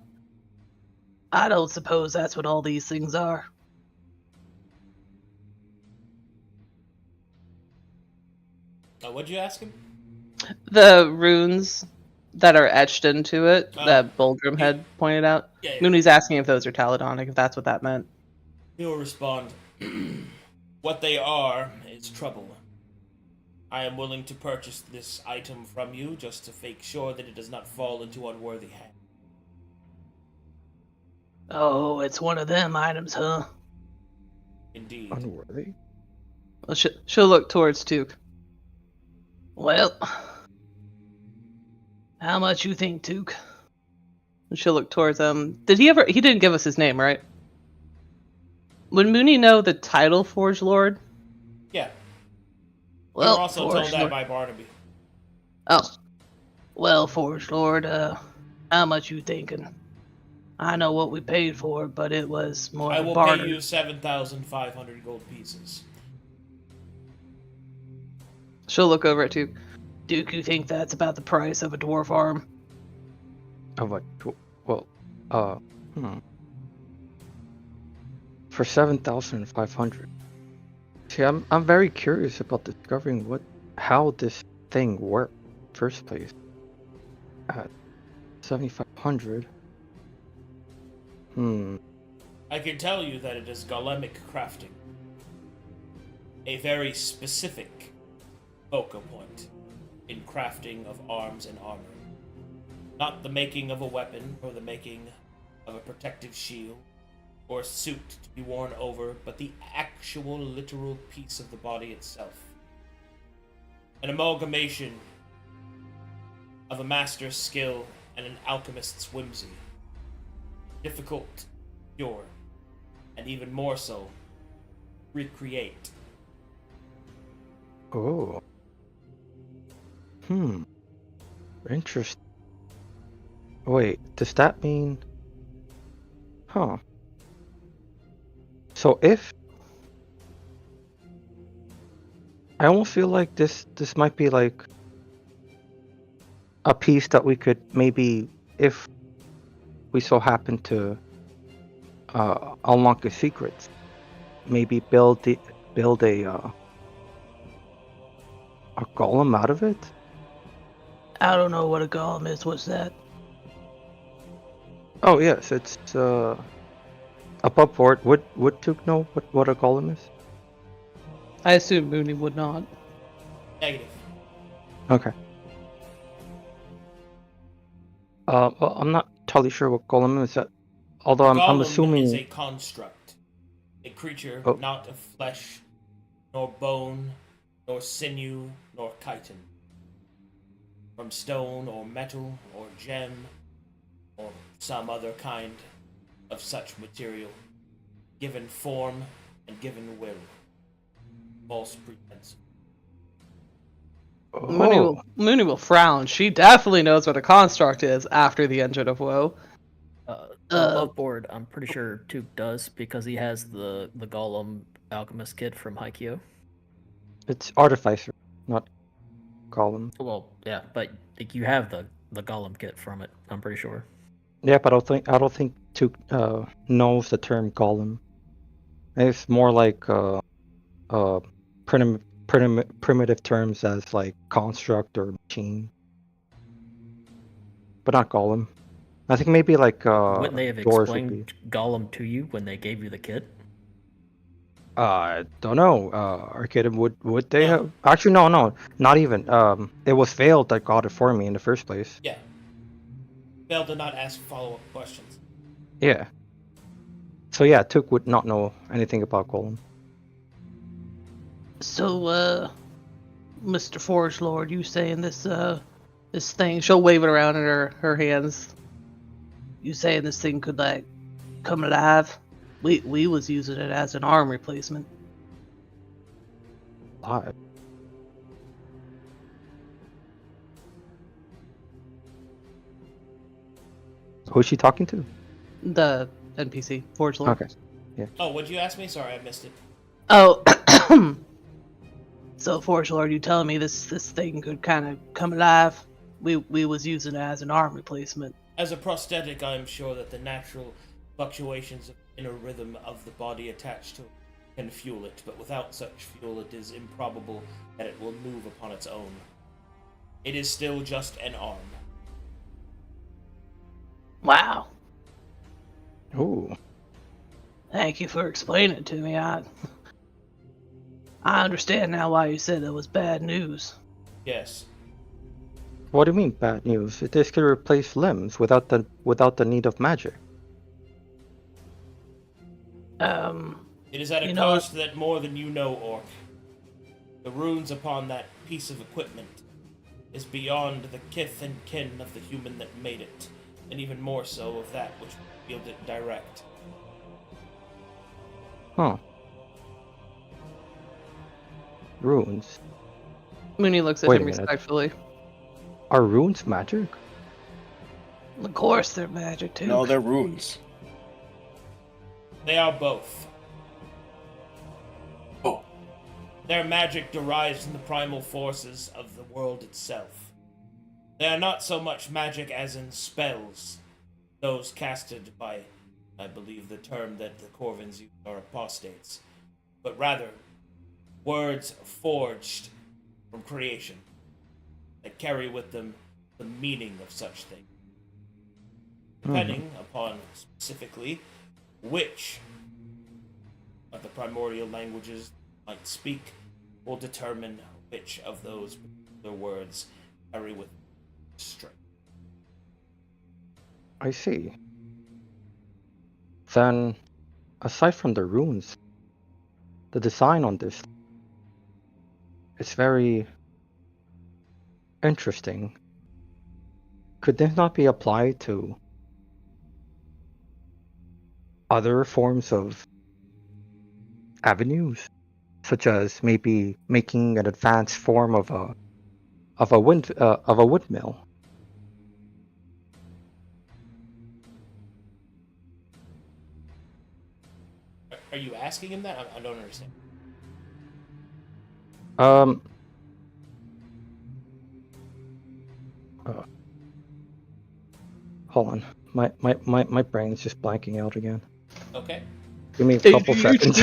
I don't suppose that's what all these things are. What'd you ask him? The runes that are etched into it, Oh. that Bulgrim had pointed out. Yeah, yeah. Mooney's asking if those are Taladonic, if that's what that meant. He'll respond. What they are is trouble. I am willing to purchase this item from you just to make sure that it does not fall into unworthy hands. Oh, it's one of them items, huh? Indeed. Unworthy? Well, she'll look towards Took. Well, how much you think, Took? And she'll look towards Did he ever? He didn't give us his name, right? Would Mooney know the title Forge Lord? Yeah. Well, we were also Forge told that Lord. by Barnaby. Oh. Well, Forge Lord, how much you thinking? I know what we paid for, but it was more I of a will barter. pay you 7,500 gold pieces. She'll look over at Duke. Duke, you think that's about the price of a dwarf arm? Of a for 7,500. See, I'm very curious about discovering how this thing worked first place. At 7,500. I can tell you that it is golemic crafting. A very specific focal point in crafting of arms and armor. Not the making of a weapon or the making of a protective shield or a suit to be worn over, but the actual literal piece of the body itself. An amalgamation of a master's skill and an alchemist's whimsy. Difficult, pure, and even more so, recreate. Oh. Interesting. Wait, does that mean... Huh. So if... I almost feel like this might be like a piece that we could maybe, if we so happen to unlock the secrets, maybe build a golem out of it. I don't know what a golem is. What's that? Oh yes, it's above board. Would Took know what a golem is? I assume Mooney would not. Negative. Okay. Well, I'm not totally sure what golem is. Although I'm Golem assuming is a construct, a creature not of flesh, nor bone, nor sinew, nor chitin, from stone or metal or gem, or some other kind of such material, given form and given will. False pretense. Mooney will frown. She definitely knows what a construct is after the Engine of Woe. Above board, I'm pretty sure Took does because he has the Golem Alchemist kit from Haikyuu. it's artificer, not golem. Well, yeah, but like, you have the Golem kit from it. I'm pretty sure. Yeah, but I don't think Took knows the term golem. It's more like primitive terms as like construct or machine, but not golem. I think maybe like Wouldn't they have dwarves would be. explained Golem to you when they gave you the kit? I don't know. Arcadum, would they have? Actually, no, not even. It was Veil that got it for me in the first place. Yeah. Bell did not ask follow-up questions. Yeah. So yeah, Took would not know anything about golem. So, Mr. Forge Lord, you saying this thing? She'll wave it around in her hands. You saying this thing could like come alive? We was using it as an arm replacement. Live. Who's she talking to? The NPC, Forge Lord. Okay. Yeah. Oh, what'd you ask me? Sorry, I missed it. Oh, so Forge Lord, you telling me this thing could kind of come alive? We was using it as an arm replacement. As a prosthetic, I am sure that the natural fluctuations of inner rhythm of the body attached to it can fuel it, but without such fuel it is improbable that it will move upon its own. It is still just an arm. Wow. Ooh. Thank you for explaining it to me. I understand now why you said it was bad news. Yes. What do you mean bad news? This could replace limbs without the need of magic. It is at a You know- cost that more than you know, Orc. The runes upon that piece of equipment is beyond the kith and kin of the human that made it, and even more so of that which wield it direct. Huh. Runes. Mooney looks at Wait him a minute. respectfully. Are runes magic? Of course, they're magic too. No, they're runes. They are both. Oh. Their magic derives from the primal forces of the world itself. They are not so much magic as in spells, those casted by, I believe the term that the Corvins use are apostates, but rather words forged from creation that carry with them the meaning of such things. Depending upon specifically which of the primordial languages might speak will determine which of those particular words carry with strength. I see. Then, aside from the runes, the design on this is very interesting. Could this not be applied to other forms of avenues, such as maybe making an advanced form of a windmill? Are you asking him that? I don't understand. Hold on. My brain's just blanking out again. Okay. Give me a couple seconds.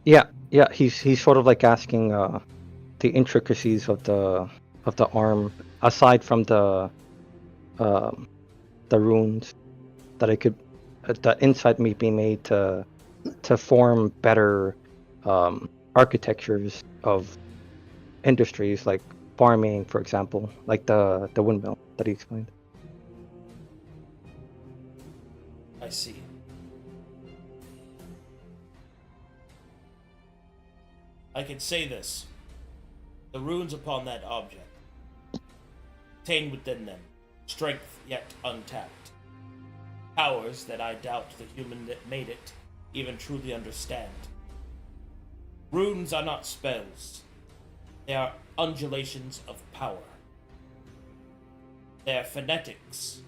Yeah, he's sort of like asking the intricacies of the arm, aside from the runes, that I could that insight may be made to form better architectures of industries like farming, for example, like the windmill that he explained. I see. I can say this. The runes upon that object contain within them strength yet untapped. Powers that I doubt the human that made it even truly understand. Runes are not spells. They are undulations of power. They are phonetics,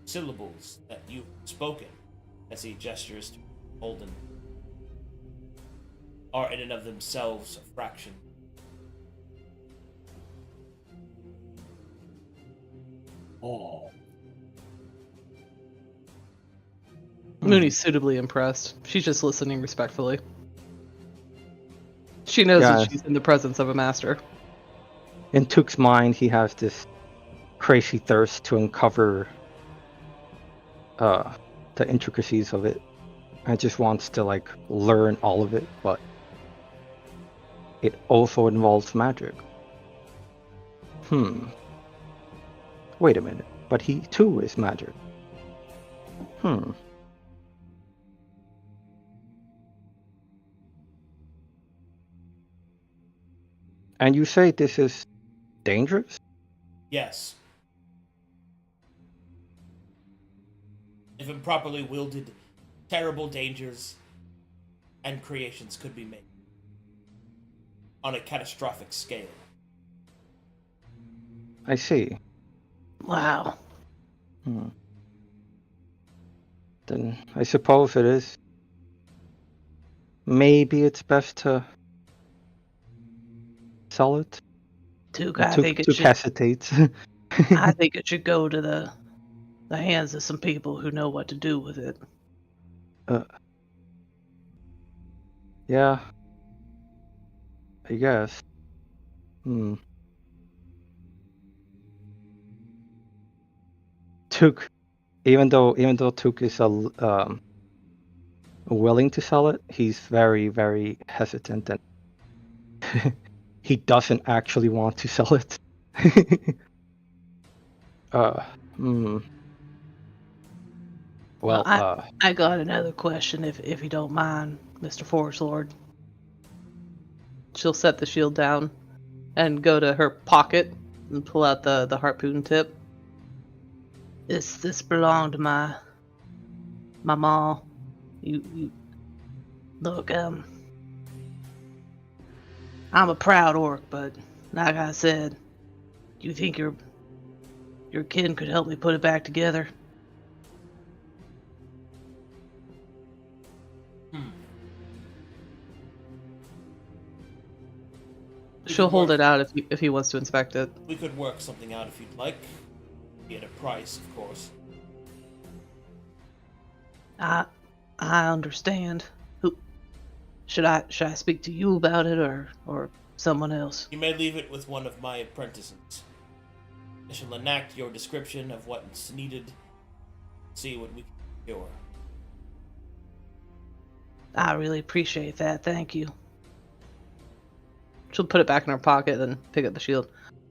syllables that you've spoken, as he gestures to Holden, are in and of themselves a fraction. Oh. Mooney's suitably impressed. She's just listening respectfully. She knows Yeah. that she's in the presence of a master. In Took's mind, he has this crazy thirst to uncover the intricacies of it, and just wants to like learn all of it, but it also involves magic. Wait a minute, but he too is magic. And you say this is dangerous? Yes. If improperly wielded, terrible dangers and creations could be made on a catastrophic scale. I see. Wow. Then I suppose it is. Maybe it's best to sell it. Duke, I Took think it Took should. hesitates. I think it should go to the hands of some people who know what to do with it. Yeah. I guess. Took, even though Took is willing to sell it, he's very, very hesitant, and he doesn't actually want to sell it. Well, I got another question, if you don't mind, Mr. Forest Lord. She'll set the shield down and go to her pocket and pull out the harpoon tip. This belonged to my ma. You look, I'm a proud orc, but like I said, do you think your kin could help me put it back together? She'll hold it out if he wants to inspect it. We could work something out if you'd like. Be at a price, of course. I understand. Who should I speak to you about it or someone else? You may leave it with one of my apprentices. I shall enact your description of what's needed. See what we can cure. I really appreciate that. Thank you. She'll put it back in her pocket and pick up the shield.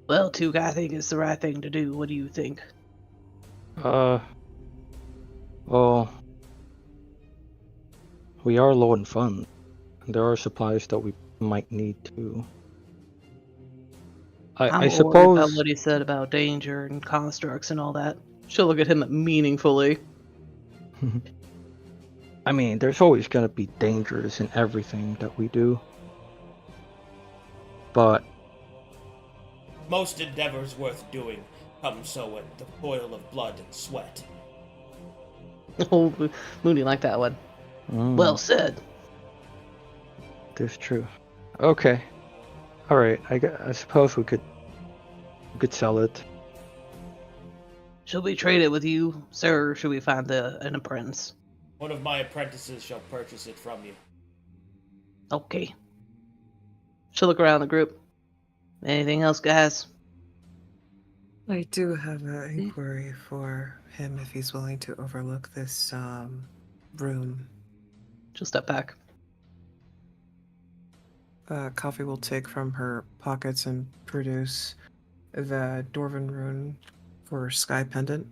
Well, Took, I think it's the right thing to do. What do you think? well, we are low in funds. There are supplies that we might need to. I worried suppose about what he said about danger and constructs and all that. She'll look at him meaningfully. I mean, there's always gonna be dangers in everything that we do. But Most endeavors worth doing come so at the toil of blood and sweat. Oh, Mooney liked that one. Well said. That's true. Okay. All right. I suppose we could sell it. Should we trade it with you, sir, or should we find an apprentice? One of my apprentices shall purchase it from you. Okay. She'll look around the group. Anything else, guys? I do have an inquiry for him if he's willing to overlook this room. She'll step back. Coffee will take from her pockets and produce the Dwarven rune for Sky Pendant.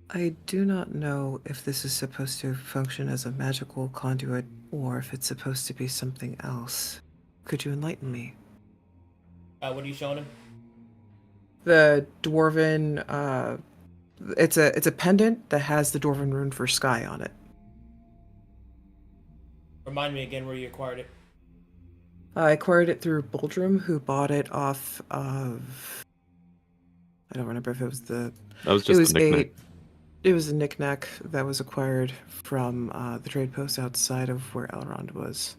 I do not know if this is supposed to function as a magical conduit or if it's supposed to be something else. Could you enlighten me? What are you showing him? The Dwarven, it's a pendant that has the Dwarven rune for Sky on it. Remind me again where you acquired it. I acquired it through Boldrum, who bought it off of... I don't remember if it was the... That was just a knick-knack. It was a knick-knack that was acquired from the trade post outside of where Elrond was.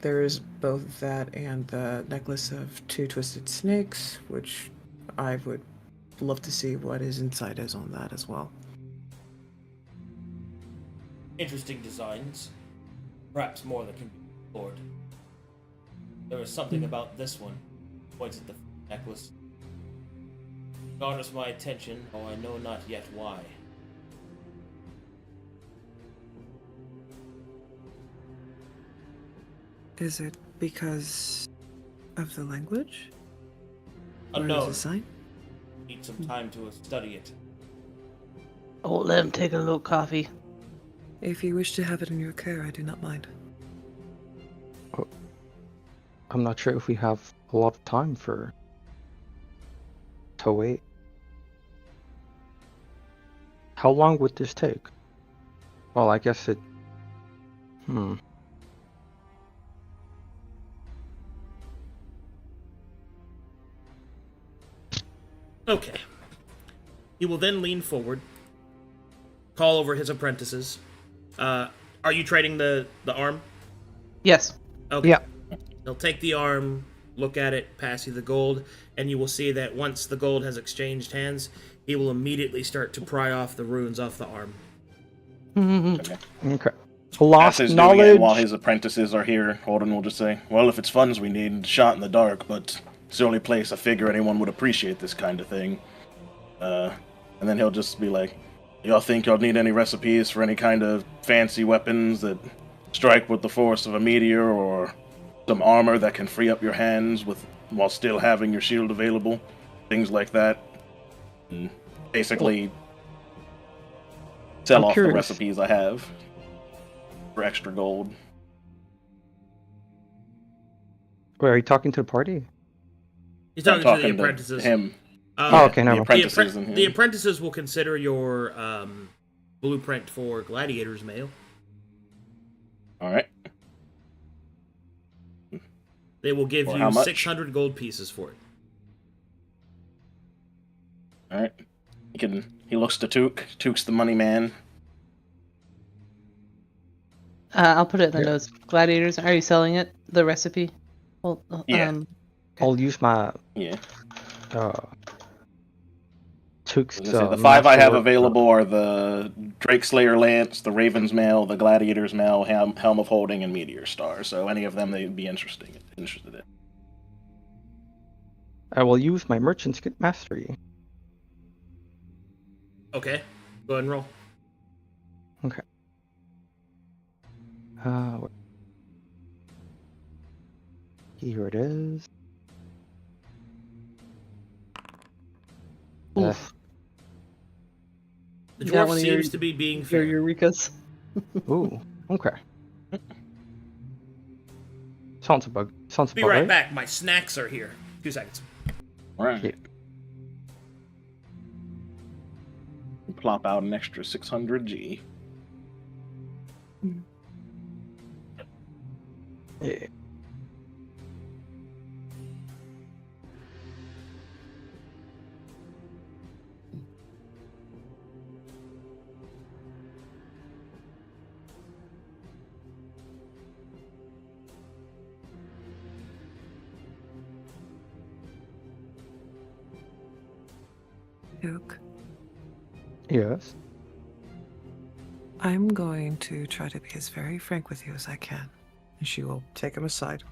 There is both that and the necklace of 2 twisted snakes, which I would love to see what is inside is on that as well. Interesting designs. Perhaps more that can be explored. There is something about this one. Points at the necklace. Garners my attention, though I know not yet why. Is it because of the language? Or Unknown. the design? Need some time to study it. Oh, let him take a look, Coffee. If you wish to have it in your care, I do not mind. I'm not sure if we have a lot of time to wait. How long would this take? Well, I guess it... Okay. He will then lean forward, call over his apprentices. Are you trading the arm? Yes. Okay. Yeah. He'll take the arm, look at it, pass you the gold, and you will see that once the gold has exchanged hands, he will immediately start to pry off the runes off the arm. Okay. As Lost he's doing it, knowledge. and while his apprentices are here, Holden will just say, "Well, if it's funds we need, shot in the dark, but it's the only place I figure anyone would appreciate this kind of thing." And then he'll just be like, "Y'all think y'all need any recipes for any kind of fancy weapons that strike with the force of a meteor, or some armor that can free up your hands while still having your shield available? Things like that." And basically, sell I'm off curious. the recipes I have for extra gold. Wait, are you talking to the party? He's I'm talking to the talking apprentices. to him. Oh, okay, The never mind. apprentices in here. The apprentices will consider your blueprint for gladiator's mail. All right. They will give For you how much? 600 gold pieces for it. All right. He looks to Took. Took's the money man. I'll put it in the Yeah. notes. Gladiators, are you selling it? The recipe? Well, Yeah. I'll use my Yeah. Took's. I was gonna say, the 5 I have masterwork, available are the Drake Slayer Lance, the Raven's Mail, the Gladiator's Mail, Helm of Holding, and Meteor Star. So any of them they'd be interested in. I will use my merchant's mastery. Okay, go ahead and roll. Okay. Here it is. Oof. The You got dwarf one of your- seems to be being Your fair. Eureka's. Ooh. Okay. Sounds about Be right back. My snacks are here. 2 seconds. All right. Yeah. Plop out an extra 600 G. Yeah. Duke, Yes. I'm going to try to be as very frank with you as I can. And she will take him aside.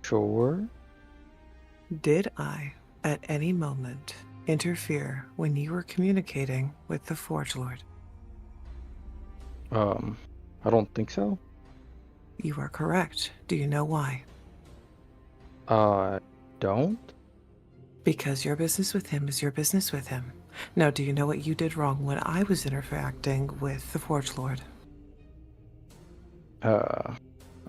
Sure. Did I, at any moment, interfere when you were communicating with the Forge Lord? I don't think so. You are correct. Do you know why? Don't? Because your business with him is your business with him. Now, do you know what you did wrong when I was interacting with the Forge Lord? I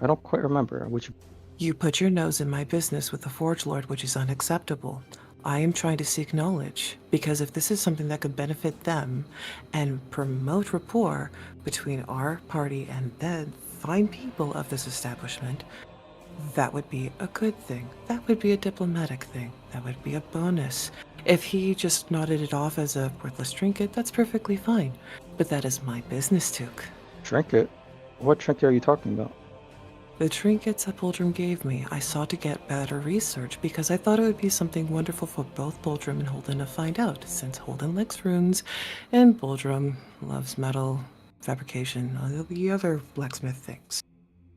don't quite remember. Which You put your nose in my business with the Forge Lord, which is unacceptable. I am trying to seek knowledge, because if this is something that could benefit them and promote rapport between our party and the fine people of this establishment, that would be a good thing. That would be a diplomatic thing. That would be a bonus. If he just nodded it off as a worthless trinket, that's perfectly fine. But that is my business, Took. trinket? What trinket are you talking about? The trinkets that Boldrum gave me, I sought to get better research because I thought it would be something wonderful for both Boldrum and Holden to find out, since Holden likes runes and Boldrum loves metal, fabrication, all the other blacksmith things.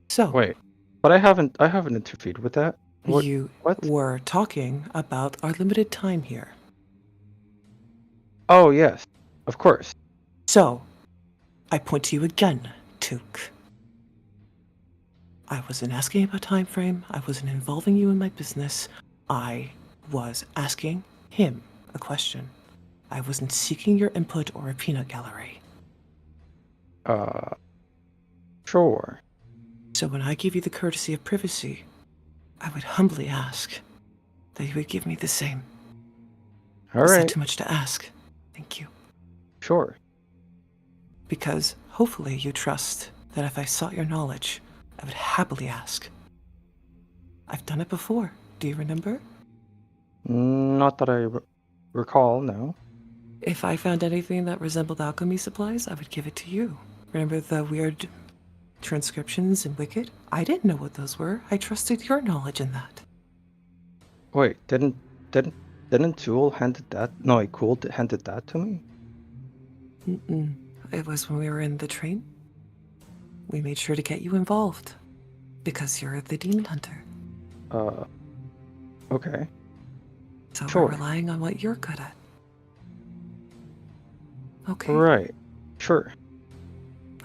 So, Wait, but I haven't interfered with that. What? you What? were talking about our limited time here. Oh yes, of course. So, I point to you again, Took. I wasn't asking about time frame. I wasn't involving you in my business. I was asking him a question. I wasn't seeking your input or a peanut gallery. Sure. So when I give you the courtesy of privacy, I would humbly ask that you would give me the same. All Is that right. too much to ask? Thank you. Sure. Because hopefully you trust that if I sought your knowledge, I would happily ask. I've done it before. Do you remember? Not that I recall. No. If I found anything that resembled alchemy supplies, I would give it to you. Remember the weird transcriptions in Wicked. I didn't know what those were. I trusted your knowledge in that. Wait, didn't Jewel handed that? No, Cool handed that to me. Mm-mm. It was when we were in the train. We made sure to get you involved because you're the demon hunter. Okay. So Sure. we're relying on what you're good at. Okay. Right. Sure.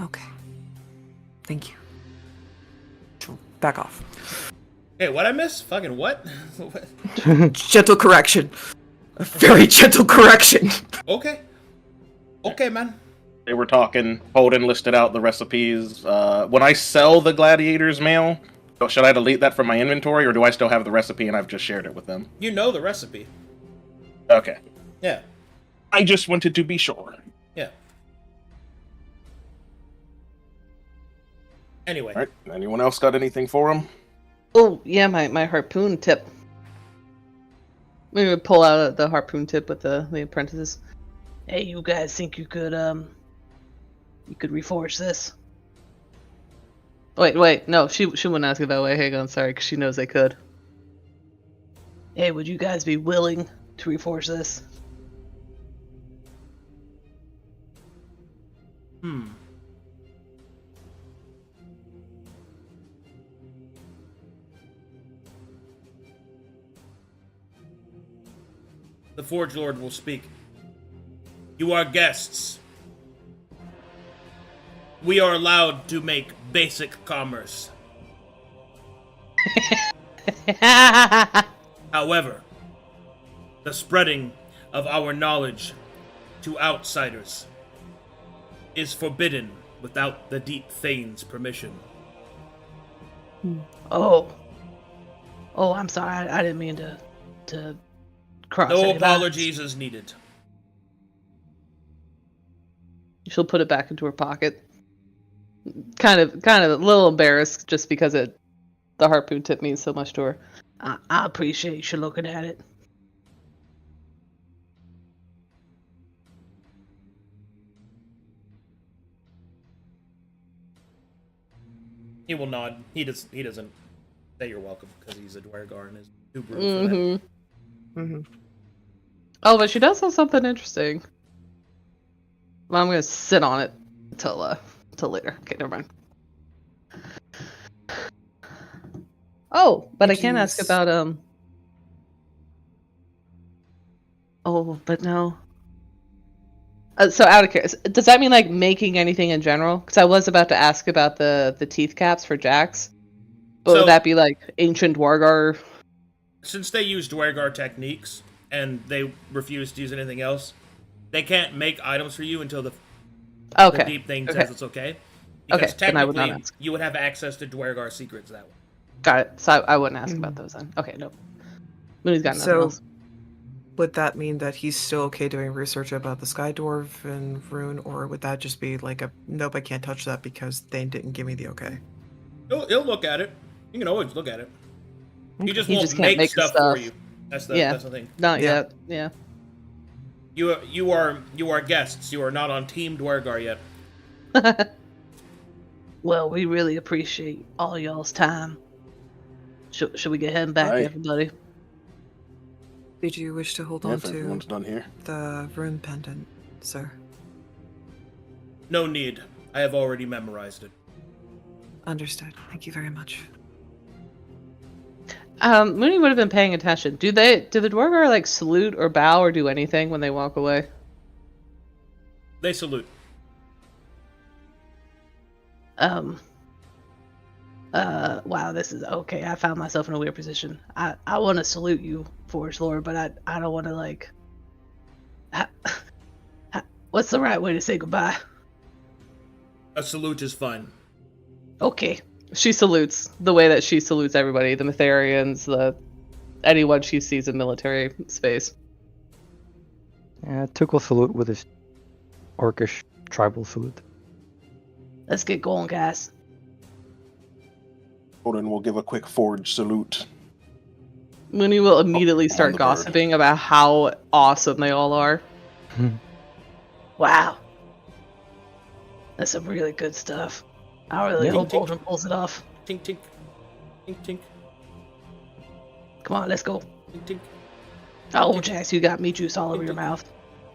Okay. Thank you. Back off. Hey, what I miss? Fucking what? Gentle correction. A very gentle correction. Okay. Okay, man. They were talking. Holden listed out the recipes. When I sell the gladiator's mail, should I delete that from my inventory, or do I still have the recipe and I've just shared it with them? You know the recipe. Okay. Yeah. I just wanted to be sure. Yeah. Anyway. All right. Anyone else got anything for him? Oh, yeah, my harpoon tip. We would pull out the harpoon tip with the apprentices. Hey, you guys think you could reforge this? Wait, no, she wouldn't ask it that way. Hang on, sorry, because she knows they could. Hey, would you guys be willing to reforge this? The Forge Lord will speak. You are guests. We are allowed to make basic commerce. However, the spreading of our knowledge to outsiders is forbidden without the Deep Thane's permission. Oh, I'm sorry. I didn't mean to cross No any lines. apologies is needed. She'll put it back into her pocket. Kind of a little embarrassed just because the harpoon tip means so much to her. I appreciate you looking at it. He will nod. He doesn't say you're welcome because he's a Dwergar and is too brutal for that. Mm-hmm. Oh, but she does have something interesting. Well, I'm gonna sit on it until later. Okay, never mind. Oh, but I can ask about Oh, but no. So out of curiosity, does that mean like making anything in general? Because I was about to ask about the teeth caps for Jax. But So- would that be like ancient Dwargar? Since they use Dwergar techniques and they refuse to use anything else, they can't make items for you until the Okay. Deep Thing Okay. says it's okay. Because Okay, then I would not technically, ask. you would have access to Dwergar secrets that way. Got it. So I wouldn't ask about those then. Okay, no. Mooney's got nothing So- else. Would that mean that he's still okay doing research about the Sky Dwarf and Rune, or would that just be like a nope, I can't touch that because Thane didn't give me the okay? He'll look at it. You can always look at it. He just He won't just can't make the stuff stuff. for you. That's the thing. Not Yeah. yet. Yeah. You are guests. You are not on Team Dwergar yet. Well, we really appreciate all y'all's time. Should we get heading back, Aye. everybody? Did you wish to hold Yeah, on if everyone's to done here. the rune pendant, sir? No need. I have already memorized it. Understood. Thank you very much. Mooney would have been paying attention. Do the Dwargar like salute or bow or do anything when they walk away? They salute. Wow, this is okay. I found myself in a weird position. I want to salute you, Forest Lord, but I don't want to like. What's the right way to say goodbye? A salute is fine. Okay. She salutes the way that she salutes everybody, the Metharians, anyone she sees in military space. Yeah, Took will salute with his orcish tribal salute. Let's get going, guys. Holden will give a quick forge salute. Mooney will immediately on start the bird. gossiping about how awesome they all are. Wow. That's some really good stuff. I really Yeah. hope Boldrin pulls it off. Tink tink. Tink tink. Come on, let's go. Tink tink. Oh, Jax, you got meat juice all over your mouth.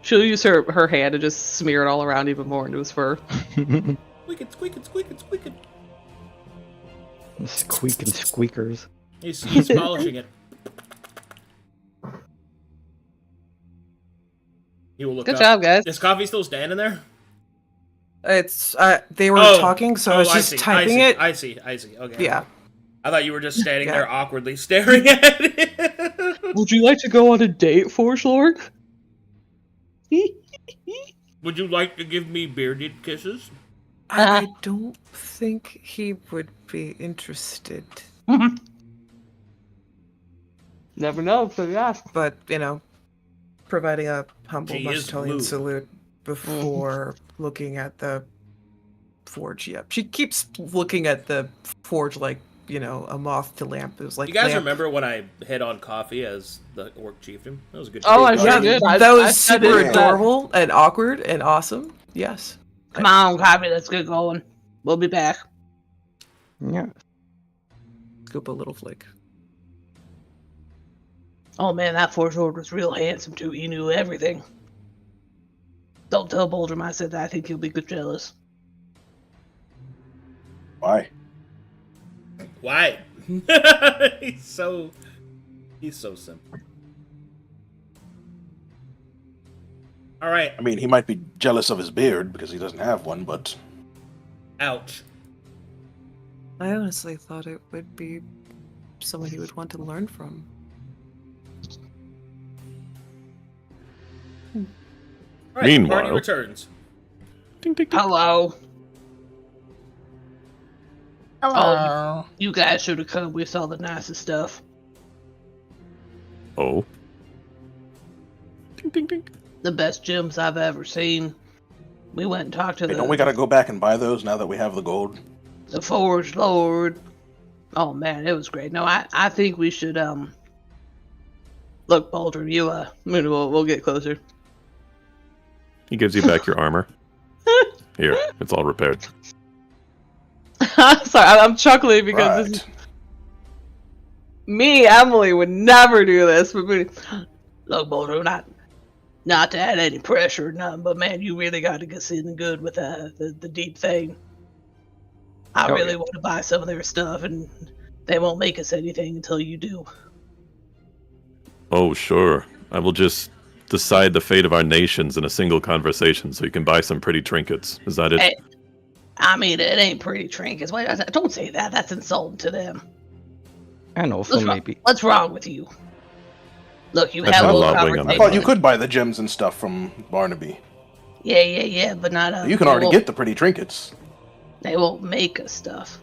She'll use her hand to just smear it all around even more into his fur. Squeak it, squeak it, squeak it, squeak it. Squeak and squeakers. He's polishing it. He will look Good up. job, guys. Is Coffee still standing there? It's they were Oh. talking, so I was just typing it. I see. Okay. Yeah. I thought you were just standing Yeah. there awkwardly staring at it. Would you like to go on a date, Forge Lord? Would you like to give me bearded kisses? I don't think he would be interested. Never know, so yeah. But, providing a humble She is Muscatalian blue. salute before looking at the forge. Yep. She keeps looking at the forge like, a moth to lamp. It was like You guys lamp. remember when I hit on Coffee as the orc chieftain? That was a good. Oh, I treat. sure Yeah, did. that I was super did that. adorable and awkward and awesome. Yes. Come on, Coffee, let's get going. We'll be back. Yeah. Scoop a little flake. Oh man, that Forge Lord was real handsome too. He knew everything. Don't tell Boldrin I said that. I think he'll be good jealous. Why? Why? he's so simple. All right. I mean, he might be jealous of his beard because he doesn't have one, but Ouch. I honestly thought it would be someone he would want to learn from. All right, Meanwhile- party returns. Ding, ding, ding. Hello. Hello. You guys should have come. We saw the nicest stuff. Oh. Ding, ding, ding. The best gems I've ever seen. We went and talked to hey, don't we the gotta go back and buy those now that we have the gold? Forge Lord. Oh man, it was great. No, I think we should look, Boldrin, you we'll get closer. He gives you back your armor. Here, it's all repaired. Sorry, I'm chuckling because this is, me, Emily, would never do this. But Look, Boldrin, not to add any pressure or nothing, but man, you really got to get something good with the deep thing. I Oh, really yeah. want to buy some of their stuff, and they won't make us anything until you do. Oh, sure. I will just decide the fate of our nations in a single conversation so you can buy some pretty trinkets. Is that it? Hey, I mean, it ain't pretty trinkets. Wait, don't say that. That's insulting to them. And also maybe. What's wrong with you? Look, you That's have a a little lot weighing on conversation. my I thought you mind. could buy the gems and stuff from Barnaby. Yeah, but not. You can already get the pretty trinkets. They won't make us stuff.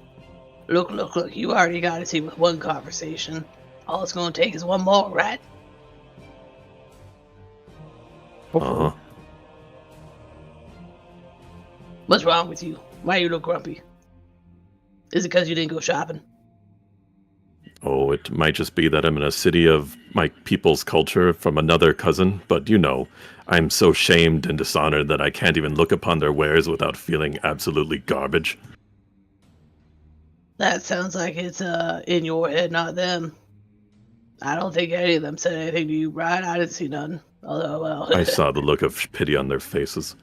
Look. You already got to see with one conversation. All it's gonna take is one more, right? Uh-huh. What's wrong with you? Why you look grumpy? Is it because you didn't go shopping? Oh, it might just be that I'm in a city of my people's culture from another cousin, but I'm so shamed and dishonored that I can't even look upon their wares without feeling absolutely garbage. That sounds like it's in your head, not them. I don't think any of them said anything to you, right? I didn't see none. Although, well. I saw the look of pity on their faces.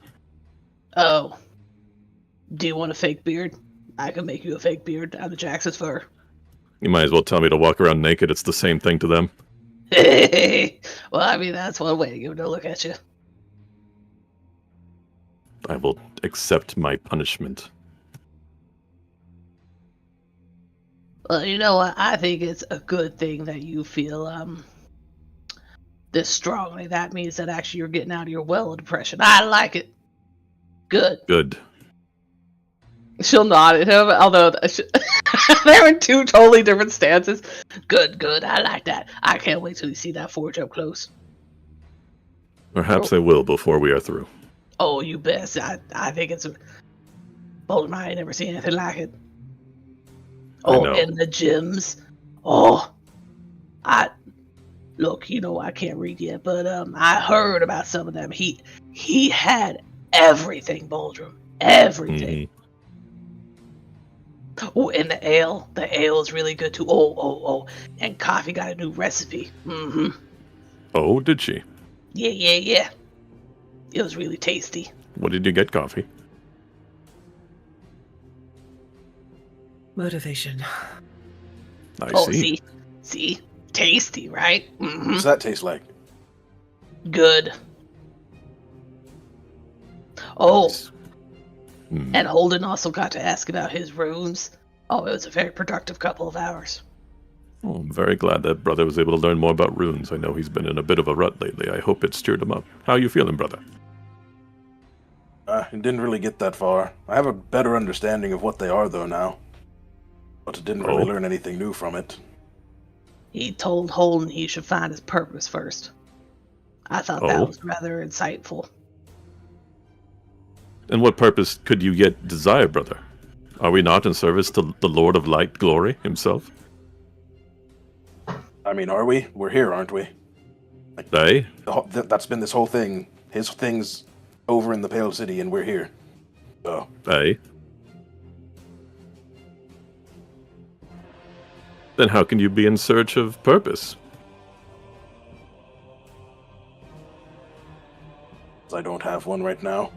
Oh. Do you want a fake beard? I can make you a fake beard out of Jax's fur. You might as well tell me to walk around naked. It's the same thing to them. Well, I mean, that's one way to give it a look at you. I will accept my punishment. Well, you know what? I think it's a good thing that you feel this strongly. That means that actually you're getting out of your well of depression. I like it. Good. Good. she'll nod at him, although they're in two totally different stances. Good. I like that. I can't wait till you see that forge up close. Perhaps I will before we are through. Oh, you best. I think it's Bold I ain't never seen anything like it. Oh, know. and the gems. Oh, look. You know I can't read yet, but I heard about some of them. He had everything, Boldrum. Everything. Oh, and the ale. The ale is really good too. Oh. And coffee got a new recipe. Mm-hmm. Oh, did she? Yeah. It was really tasty. What did you get, Coffee? Motivation. I Oh, see. see? Tasty, right? Mm-hmm. What's that taste like? Good. Oh, Hmm. and Holden also got to ask about his runes. Oh, it was a very productive couple of hours. Oh, I'm very glad that brother was able to learn more about runes. I know he's been in a bit of a rut lately. I hope it stirred him up. How you feeling, brother? It didn't really get that far. I have a better understanding of what they are, though, now. But I didn't really learn anything new from it. He told Holden he should find his purpose first. I thought that was rather insightful. And what purpose could you yet desire, brother? Are we not in service to the Lord of Light Glory himself? I mean, are we? We're here, aren't we? They? That's been this whole thing. His thing's over in the Pale City, and we're here. So. They? Then how can you be in search of purpose? I don't have one right now.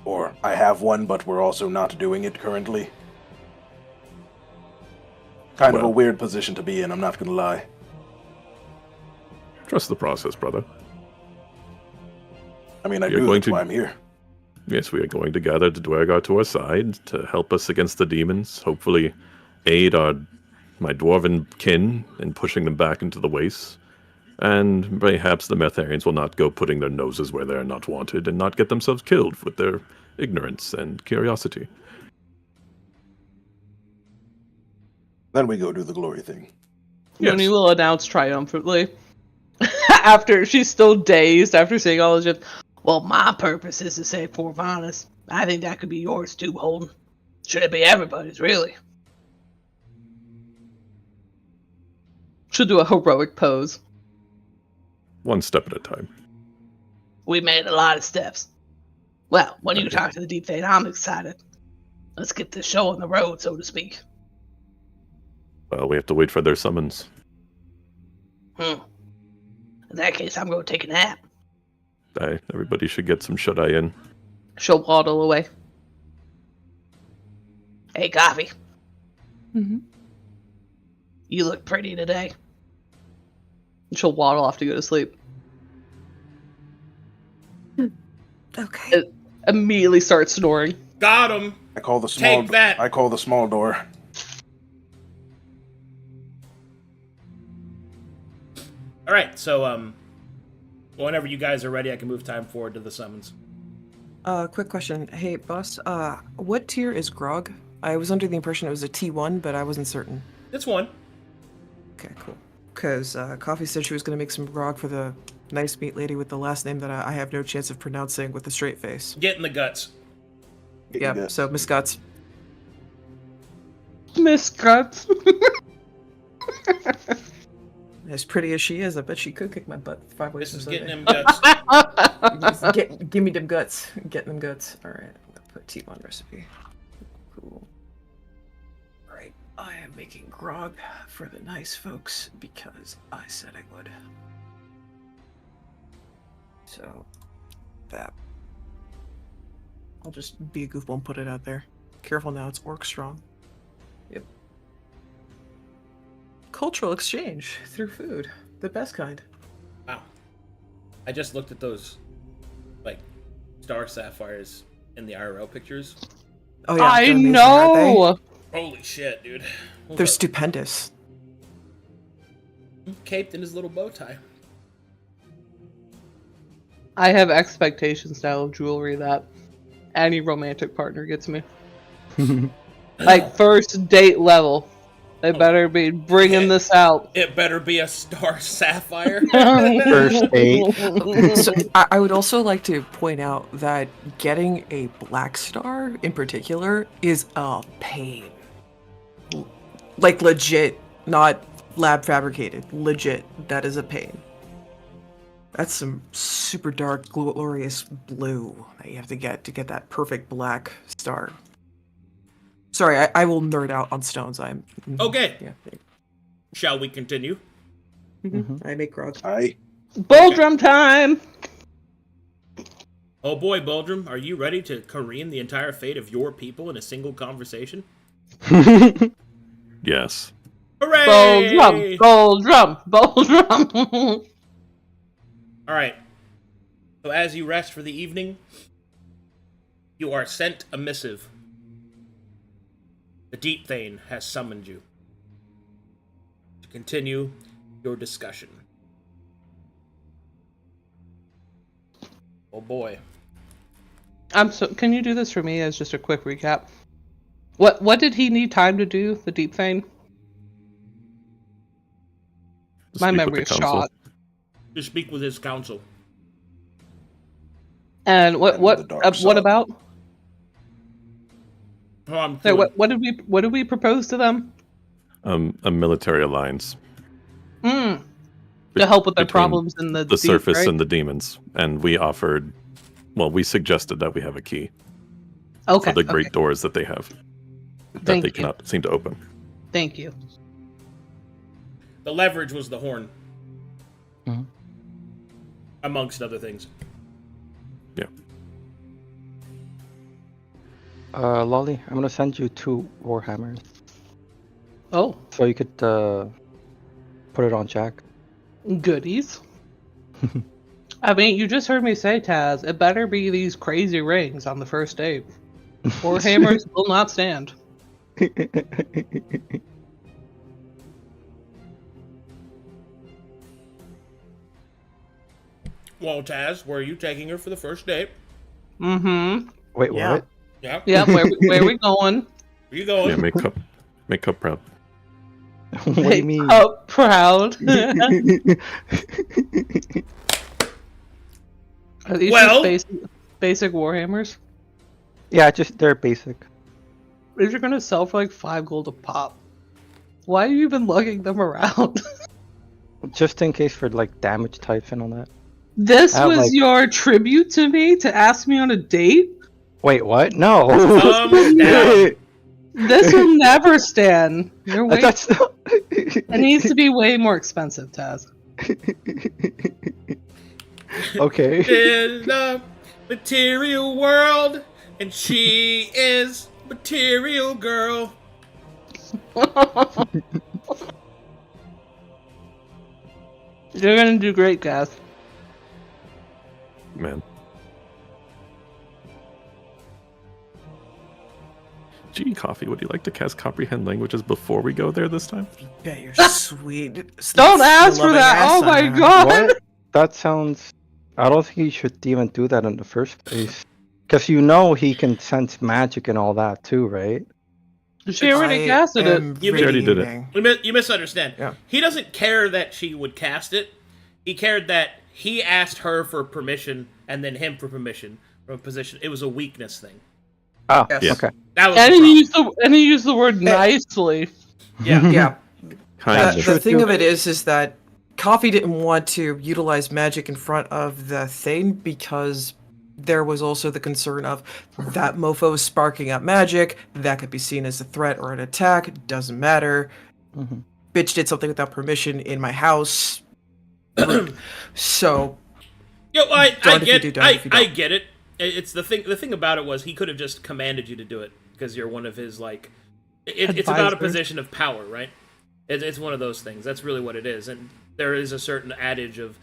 Or I have one, but we're also not doing it currently. Kind of a weird position to be in, I'm not gonna lie. Trust the process, brother. I mean, that's why I'm here. Yes, we are going to gather the Dwergar to our side to help us against the demons, hopefully aid my dwarven kin in pushing them back into the wastes. And perhaps the Metharians will not go putting their noses where they are not wanted and not get themselves killed with their ignorance and curiosity. Then we go do the glory thing. Yes. Mooney will announce triumphantly. After she's still dazed after seeing all this shit. Well, my purpose is to save poor Vanus. I think that could be yours too, Holden. Should it be everybody's, really? She'll do a heroic pose. One step at a time. We made a lot of steps. Well, when you talk to the Deep Fate, I'm excited. Let's get this show on the road, so to speak. Well, we have to wait for their summons. In that case, I'm going to take a nap. Everybody should get some shut-eye in. She'll waddle away. Hey, Coffee. Mm-hmm. You look pretty today. She'll waddle off to go to sleep. Okay. It immediately starts snoring. Got him. I call the small. Take that. I call the small door. All right, so whenever you guys are ready, I can move time forward to the summons. Quick question. Hey, boss. What tier is Grog? I was under the impression it was a T1, but I wasn't certain. It's one. Okay, cool. Because Coffee said she was going to make some grog for the nice meat lady with the last name that I have no chance of pronouncing with a straight face. Get in the guts. Yeah, so Miss Guts. Miss Guts. As pretty as she is, I bet she could kick my butt 5 ways This from is getting Sunday. them guts. Give me them guts. Getting them guts. Alright, I'm going to put T1 recipe. Cool. Alright, I am making grog for the nice folks because I said I would. So, that. I'll just be a goofball and put it out there. Careful now, it's orc strong. Yep. Cultural exchange through food. The best kind. Wow. I just looked at those, like, star sapphires in the IRL pictures. Oh yeah, I they're amazing, aren't know. Holy shit, dude. they? They're stupendous. Caped in his little bow tie. I have expectations now of jewelry that any romantic partner gets me. Like first date level. They better be bringing this out. It better be a star sapphire. First date. So I would also like to point out that getting a black star in particular is a pain. Like legit, not lab fabricated. Legit, that is a pain. That's some super dark, glorious blue that you have to get that perfect black star. Sorry, I will nerd out on stones. I'm Okay. Yeah. Shall we continue? I make grog. Bull drum time! Oh boy, Boldrum, are you ready to careen the entire fate of your people in a single conversation? Yes. Hooray! Bull drum! Bull drum! All right. So as you rest for the evening, you are sent a missive. The Deep Thane has summoned you to continue your discussion. Oh boy. Can you do this for me as just a quick recap? What did he need time to do, the Deep Thane? My Speak with memory the is council. shot. To speak with his council. And what And the dark what side. about? Oh, I'm Hey, doing- what did we propose to them? A military alliance. To help with their Between problems in the deep, surface right? and the demons, and we offered. Well, we suggested that we have a key Okay. for the great okay. doors that they have that Thank they you. cannot seem to open. Thank you. The leverage was the horn. Mhm. Amongst other things. Yeah. Lolly, I'm gonna send you 2 warhammers Oh, so you could put it on Jack. goodies. I mean, you just heard me say, Taz, it better be these crazy rings on the first date. Or hammers will not stand. Well, Taz, where are you taking her for the first date? Mm-hmm. Wait, Yeah. what? Yeah. Yeah, where we going? Where you going? Yeah, make cup proud. What do you mean? Oh, proud. Are these Well- just basic warhammers? Yeah, just they're basic. These are gonna sell for like 5 gold a pop. Why have you been lugging them around? Just in case for like damage types and all that. This I have, was like- your tribute to me to ask me on a date? Wait, what? No. Thumbs down. This will never stand. You're way That's not... It needs to be way more expensive, Taz. Okay. In the material world, and she is material girl. You're gonna do great, Gaz. Man. Gee, Coffee, would you like to cast Comprehend Languages before we go there this time? Yeah, you're sweet. Don't ask for that! Oh my god! What? That sounds... I don't think he should even do that in the first place. Because you know he can sense magic and all that too, right? She already casted it. You already did it. You misunderstand. Yeah. He doesn't care that she would cast it. He cared that he asked her for permission and then him for permission from a position. It was a weakness thing. Oh, Yes. Yeah. okay. That was And the he problem. used the word nicely. Yeah. Yeah. Kind The of. thing of it is that Coffee didn't want to utilize magic in front of the Thane because there was also the concern of that mofo is sparking up magic. That could be seen as a threat or an attack. Doesn't matter. Mhm. Bitch did something without permission in my house. So Yo, I Darned if you get, do, darned if you I don't. get it. It's the thing. The thing about it was he could have just commanded you to do it because you're one of his like. It's about a Advisors. position of power, right? It's one of those things. That's really what it is, and there is a certain adage of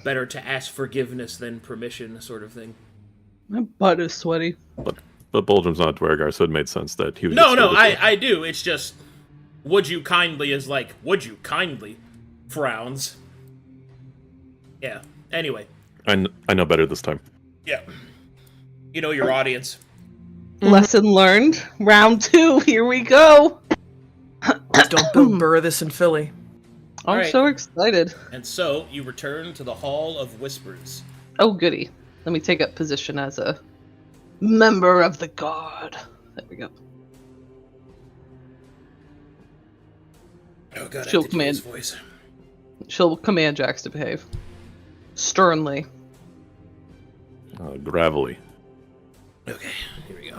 better to ask forgiveness than permission, sort of thing. My butt is sweaty. But Boldrum's not a Dwergar, so it made sense that he would No, get no, scared as well. I do. It's just, would you kindly is like, would you kindly frowns. Yeah. Anyway, I know better this time. yeah. You know your audience. Lesson learned. Round 2. Here we go. don't Bill Burr this in Philly. I'm Alright. so excited. And so you return to the Hall of Whispers. Oh, goody. Let me take up position as a member of the guard. There we go. Oh god, She'll I have to do command- his voice. She'll command Jax to behave. Sternly. Gravelly. Okay, here we go.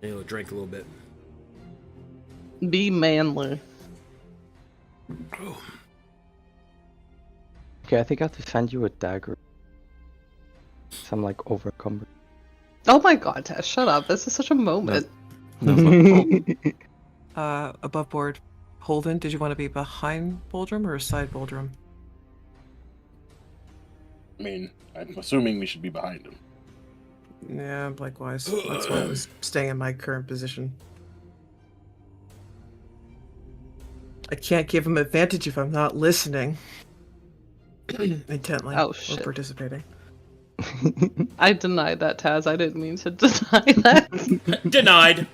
Maybe we'll drink a little bit. Be manly. Okay, I think I have to send you a dagger. I'm like overcumbered. Oh my god, Tess, shut up. This is such a moment. Above board. Holden, did you want to be behind Boldrum or aside Boldrum? I mean, I'm assuming we should be behind him. Yeah, likewise. That's why I was staying in my current position. I can't give him advantage if I'm not listening intently Oh, or shit. participating. I denied that, Taz. I didn't mean to deny that. Denied.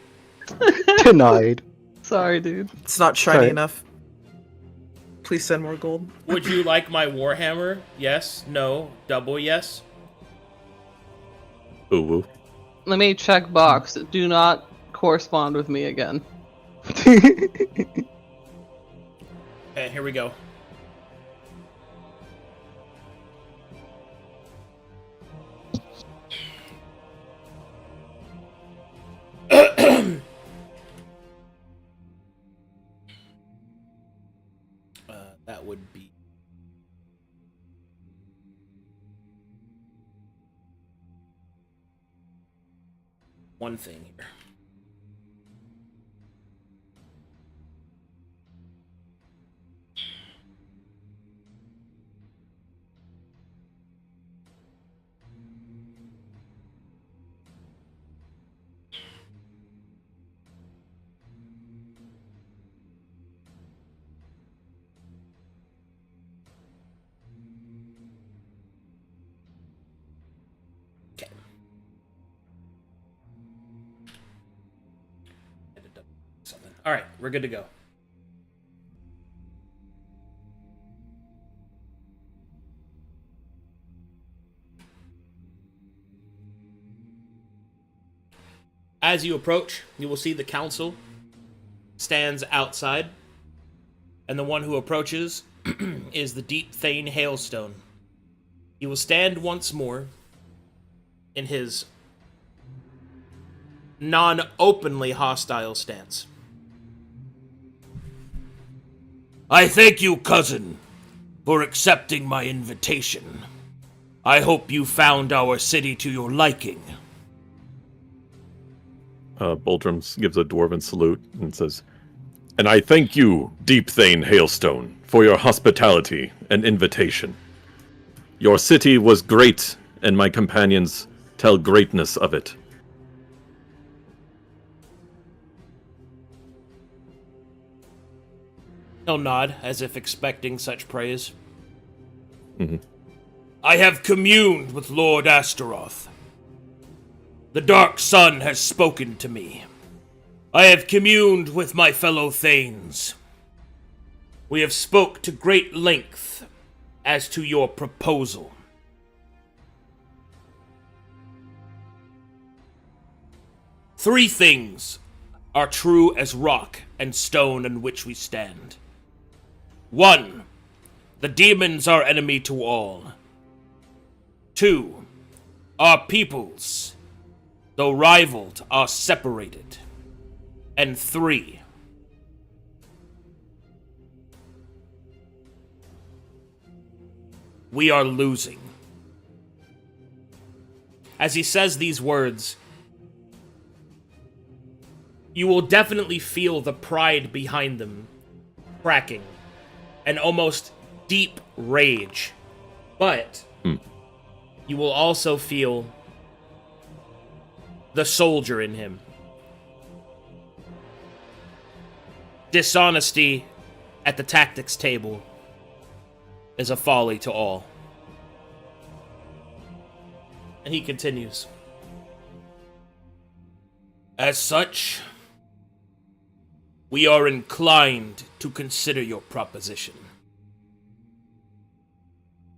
Denied. Sorry, dude. It's not shiny Sorry. enough. Please send more gold. Would you like my warhammer? Yes. No. Double yes. Ooh, woo. Let me check box. Do not correspond with me again. Okay, here we go. That would be one thing here. Okay. Something. All right, we're good to go. As you approach, you will see the council stands outside, and the one who approaches is the Deep Thane Hailstone. He will stand once more in his non-openly hostile stance. I thank you, cousin, for accepting my invitation. I hope you found our city to your liking. Boldrum gives a dwarven salute and says, "And I thank you, Deep Thane Hailstone, for your hospitality and invitation. Your city was great, and my companions tell greatness of it." He'll nod, as if expecting such praise. Mhm. I have communed with Lord Astaroth. The Dark Sun has spoken to me. I have communed with my fellow Thanes. We have spoke to great length as to your proposal. Three things are true as rock and stone on which we stand. 1. The demons are enemy to all. 2. Our peoples, though rivaled, are separated. And 3. We are losing. As he says these words, you will definitely feel the pride behind them cracking, and almost deep rage. But you will also feel the soldier in him. Dishonesty at the tactics table is a folly to all. And he continues. As such, we are inclined to consider your proposition.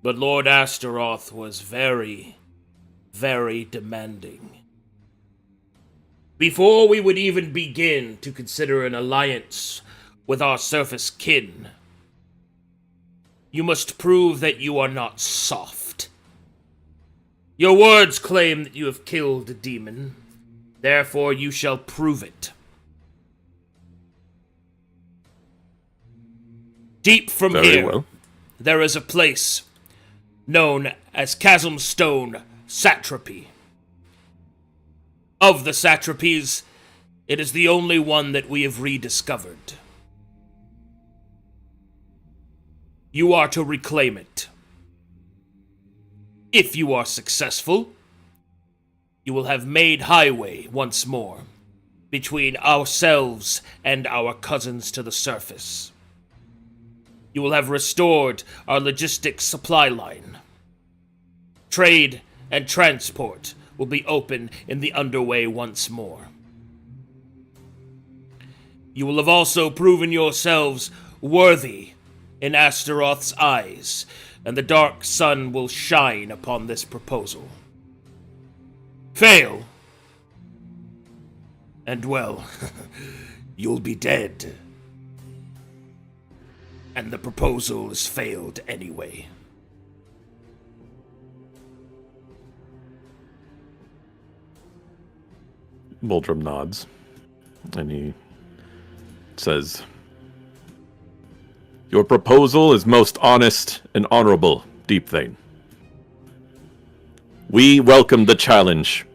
But Lord Astaroth was very, very demanding. Before we would even begin to consider an alliance with our surface kin, you must prove that you are not soft. Your words claim that you have killed a demon, therefore you shall prove it. Deep from Very here, well. there is a place known as Chasm Stone Satrapy. Of the satrapies, it is the only one that we have rediscovered. You are to reclaim it. If you are successful, you will have made highway once more between ourselves and our cousins to the surface. You will have restored our logistics supply line. Trade and transport will be open in the underway once more. You will have also proven yourselves worthy in Astaroth's eyes, and the dark sun will shine upon this proposal. Fail, and well, you'll be dead. And the proposal is failed anyway. Muldrum nods, and he says, "Your proposal is most honest and honorable, Deep Thane. We welcome the challenge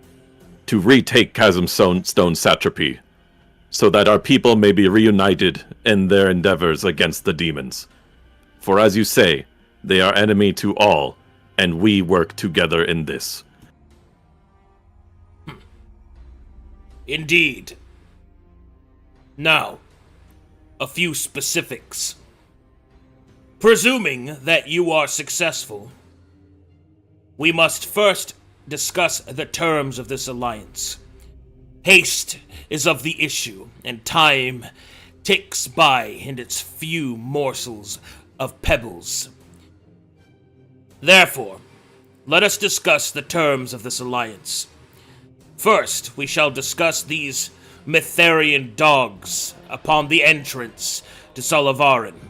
to retake Chasm Stone Satrapy, so that our people may be reunited in their endeavors against the demons. For as you say, they are enemy to all, and we work together in this." Indeed. Now, a few specifics. Presuming that you are successful, we must first discuss the terms of this alliance. Haste is of the issue, and time ticks by in its few morsels of pebbles. Therefore, let us discuss the terms of this alliance. First, we shall discuss these Mytharian dogs upon the entrance to Solavarin.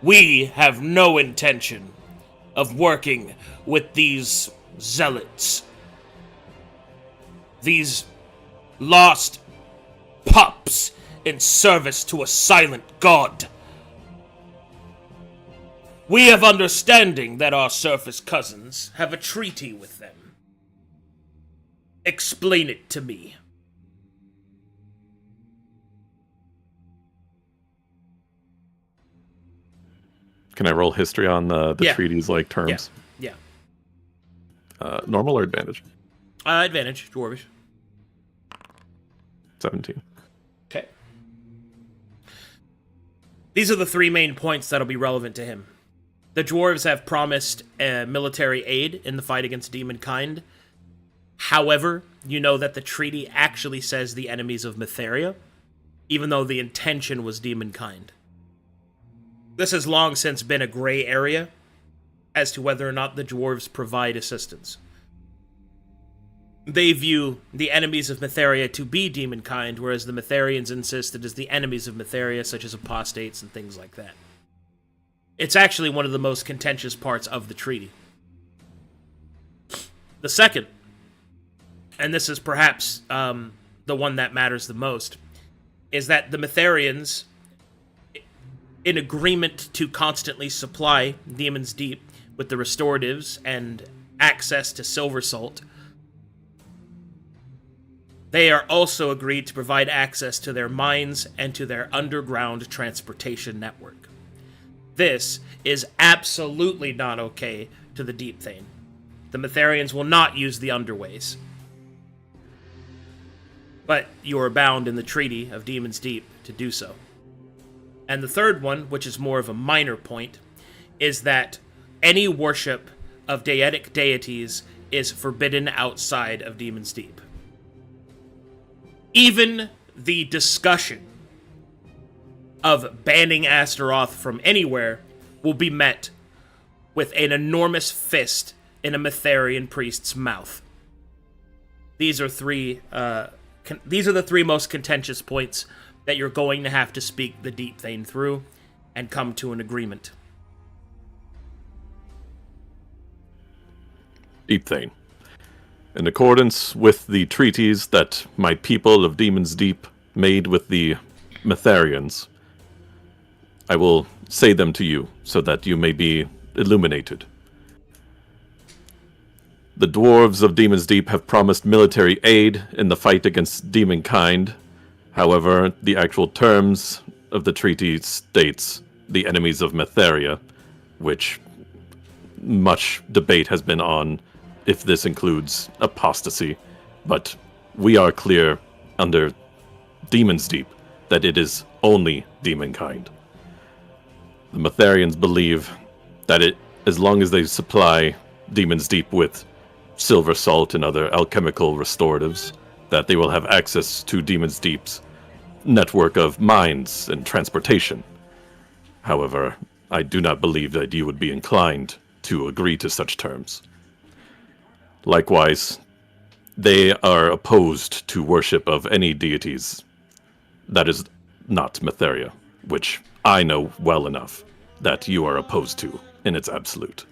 We have no intention of working with these zealots. These lost pups in service to a silent god. We have understanding that our surface cousins have a treaty with them. Explain it to me. Can I roll history on the Yeah. treaties like terms? Yeah. Normal or advantage? Advantage, Dwarvish. 17. Okay. These are the three main points that'll be relevant to him. The dwarves have promised military aid in the fight against demonkind. However, you know that the treaty actually says the enemies of Mytheria, even though the intention was demonkind. This has long since been a gray area as to whether or not the dwarves provide assistance. They view the enemies of Mytheria to be demonkind, whereas the Mytherians insist it is the enemies of Mytheria, such as apostates and things like that. It's actually one of the most contentious parts of the treaty. The second, and this is perhaps the one that matters the most, is that the Mytherians, in agreement to constantly supply Demon's Deep with the restoratives and access to Silver Salt, they are also agreed to provide access to their mines and to their underground transportation network. This is absolutely not okay to the Deep Thane. The Mytherians will not use the underways. But you are bound in the Treaty of Demon's Deep to do so. And the third one, which is more of a minor point, is that any worship of deetic deities is forbidden outside of Demon's Deep. Even the discussion of banning Astaroth from anywhere will be met with an enormous fist in a Mytharian priest's mouth. These are the three most contentious points that you're going to have to speak the Deep Thane through and come to an agreement. Deep Thane. In accordance with the treaties that my people of Demon's Deep made with the Metharians. I will say them to you so that you may be illuminated. The dwarves of Demon's Deep have promised military aid in the fight against demonkind. However, the actual terms of the treaty states the enemies of Metheria, which much debate has been on if this includes apostasy, but we are clear under Demon's Deep that it is only demonkind. The Metharians believe that as long as they supply Demon's Deep with silver salt and other alchemical restoratives, that they will have access to Demon's Deep's network of mines and transportation. However, I do not believe that you would be inclined to agree to such terms. Likewise, they are opposed to worship of any deities that is not Metheria, which I know well enough that you are opposed to in its absolute.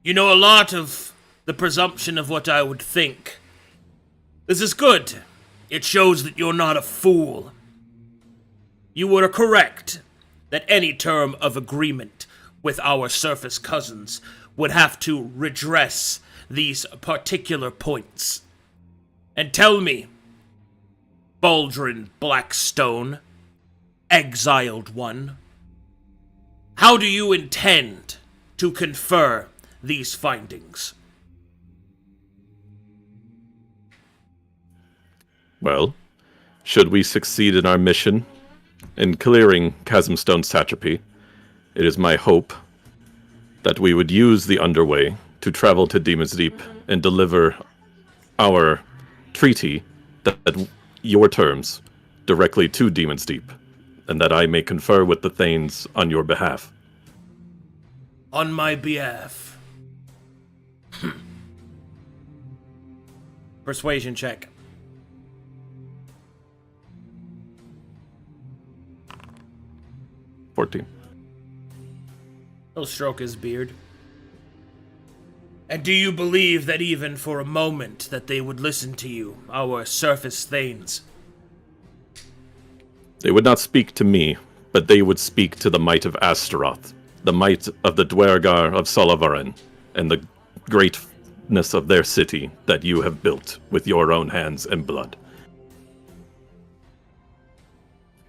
You know a lot of the presumption of what I would think. This is good. It shows that you're not a fool. You were correct that any term of agreement with our surface cousins would have to redress these particular points. And tell me, Baldrin Blackstone, exiled one, how do you intend to confer these findings? Well, should we succeed in our mission in clearing Chasmstone Satrapy, it is my hope that we would use the underway to travel to Demon's Deep and deliver our treaty, that your terms, directly to Demon's Deep, and that I may confer with the Thanes on your behalf. On my behalf. Persuasion check. He'll stroke his beard. And do you believe that even for a moment that they would listen to you, our surface Thanes? They would not speak to me, but they would speak to the might of Astaroth, the might of the Dwergar of Solavarin, and the greatness of their city that you have built with your own hands and blood.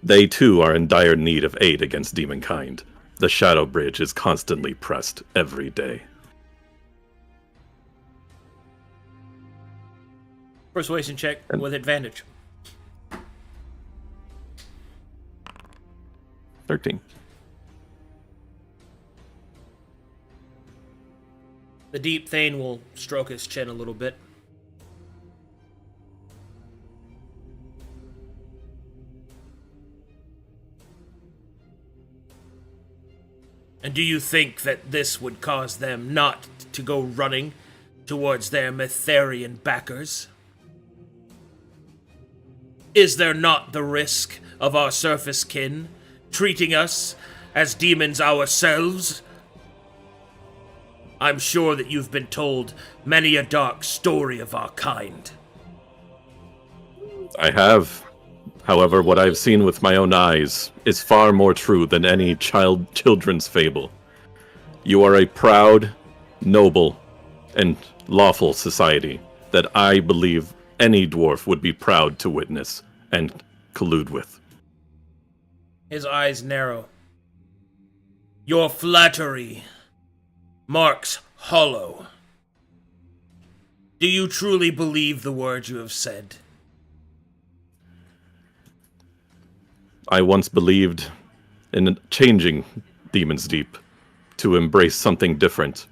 They too are in dire need of aid against demonkind. The Shadow Bridge is constantly pressed every day. Persuasion check with advantage. 13. The Deep Thane will stroke his chin a little bit. And do you think that this would cause them not to go running towards their Metharian backers? Is there not the risk of our surface kin treating us as demons ourselves? I'm sure that you've been told many a dark story of our kind. I have. However, what I've seen with my own eyes is far more true than any children's fable. You are a proud, noble, and lawful society that I believe any dwarf would be proud to witness and collude with. His eyes narrow. Your flattery marks hollow. Do you truly believe the words you have said? I once believed in changing Demon's Deep to embrace something different,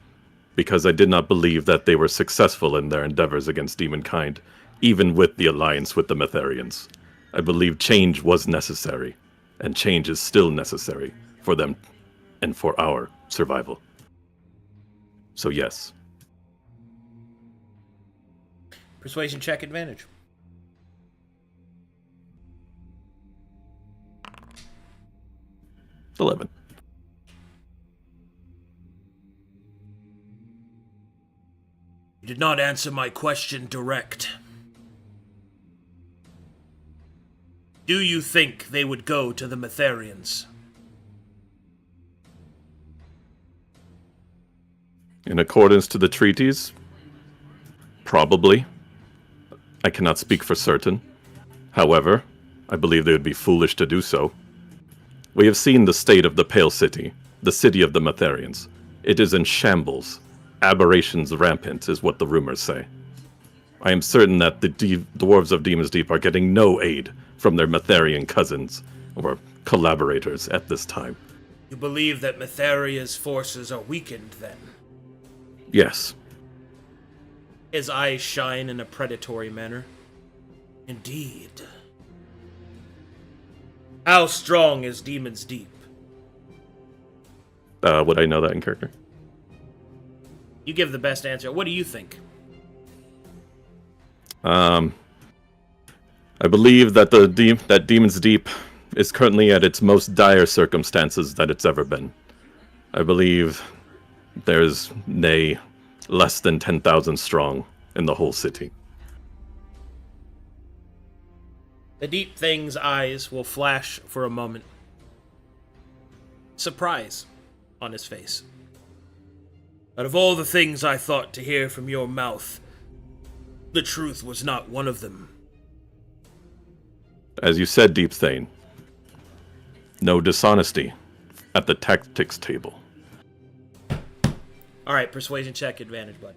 because I did not believe that they were successful in their endeavors against demonkind, even with the alliance with the Metharians. I believe change was necessary, and change is still necessary for them and for our survival. So yes. Persuasion check advantage. 11. You did not answer my question direct. Do you think they would go to the Metharians? In accordance to the treaties, probably. I cannot speak for certain. However, I believe they would be foolish to do so. We have seen the state of the Pale City, the city of the Metharians. It is in shambles. Aberrations rampant, is what the rumors say. I am certain that the dwarves of Demon's Deep are getting no aid from their Metharian cousins or collaborators at this time. You believe that Metharia's forces are weakened, then? Yes, His eyes shine in a predatory manner. Indeed. How strong is Demon's Deep? would I know that in character? You give the best answer. What do you think? I believe that that Demon's Deep is currently at its most dire circumstances that it's ever been. I believe there's, nay, less than 10,000 strong in the whole city. The Deep Thing's eyes will flash for a moment. Surprise on his face. Out of all the things I thought to hear from your mouth, the truth was not one of them. As you said, Deep Thane, no dishonesty at the tactics table. Alright, persuasion check advantage, bud.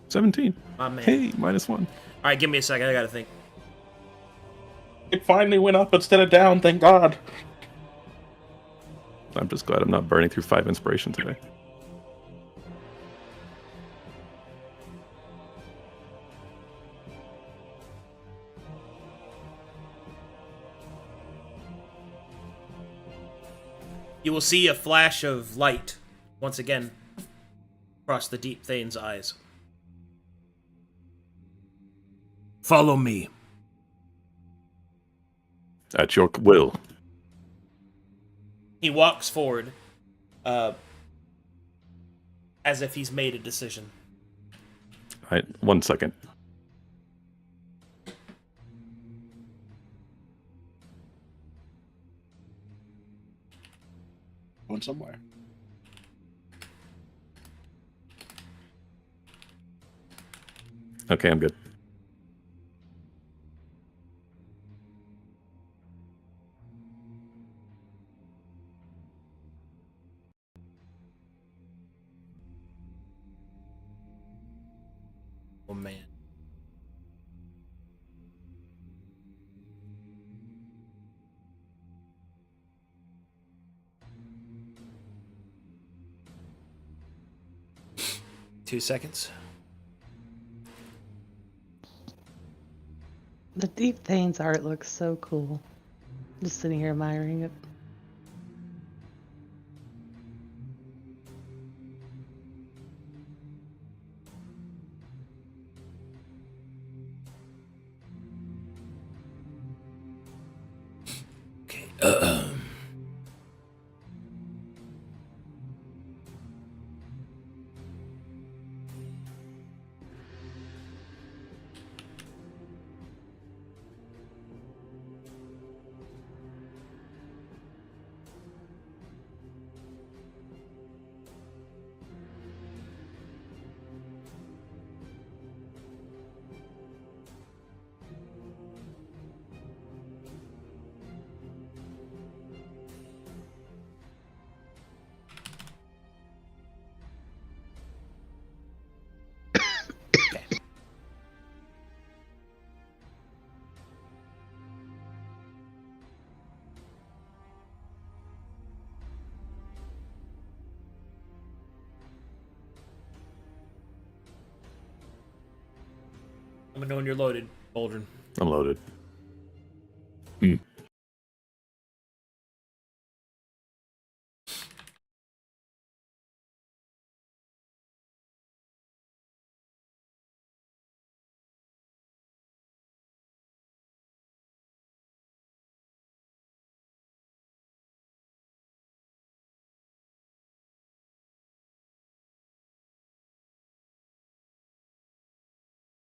17. My man. Hey, -1. Alright, give me a second, I gotta think. It finally went up instead of down, thank God. I'm just glad I'm not burning through 5 inspiration today. You will see a flash of light, once again, across the Deep Thane's eyes. Follow me. At your will. He walks forward, as if he's made a decision. Alright, 1 second. Going somewhere. Okay, I'm good. Oh man. Two seconds. The Deep Thane's art looks so cool. Just sitting here admiring it. Okay. Let me know when you're loaded, Aldrin. I'm loaded.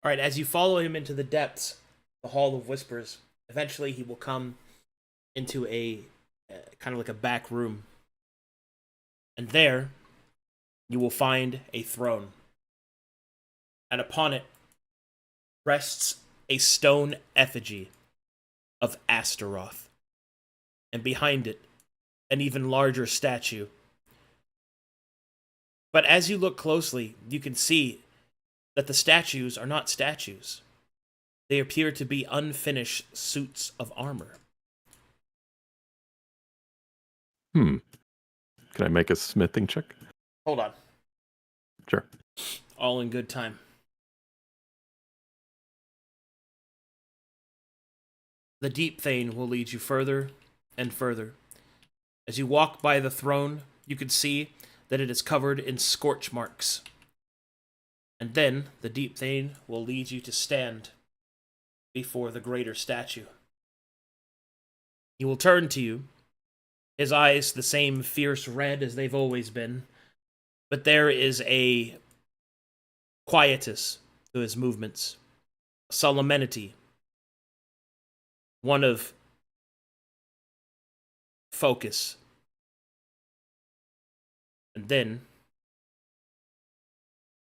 All right, as you follow him into the depths, the Hall of Whispers, eventually he will come into a kind of like a back room. And there, you will find a throne. And upon it rests a stone effigy of Astaroth. And behind it, an even larger statue. But as you look closely, you can see that the statues are not statues. They appear to be unfinished suits of armor. Can I make a smithing check? Hold on. Sure. All in good time. The Deep Thane will lead you further and further. As you walk by the throne, you can see that it is covered in scorch marks. And then the Deep Thane will lead you to stand before the greater statue. He will turn to you, his eyes the same fierce red as they've always been, but there is a quietus to his movements, a solemnity, one of focus. And then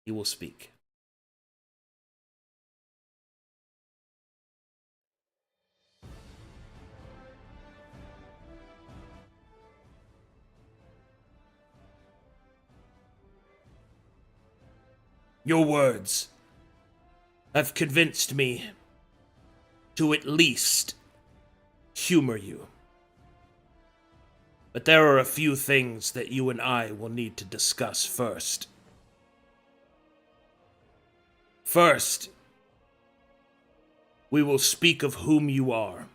he will speak. Your words have convinced me to at least humor you. But there are a few things that you and I will need to discuss first. First, we will speak of whom you are.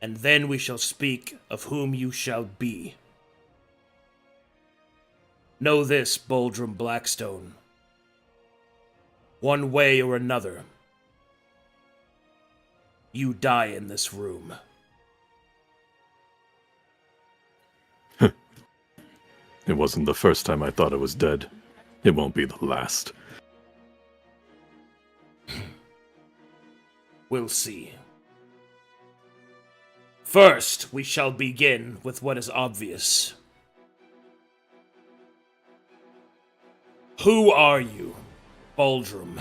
And then we shall speak of whom you shall be. Know this, Boldrum Blackstone. One way or another, you die in this room. It wasn't the first time I thought I was dead. It won't be the last. We'll see. First, we shall begin with what is obvious. Who are you, Boldrum?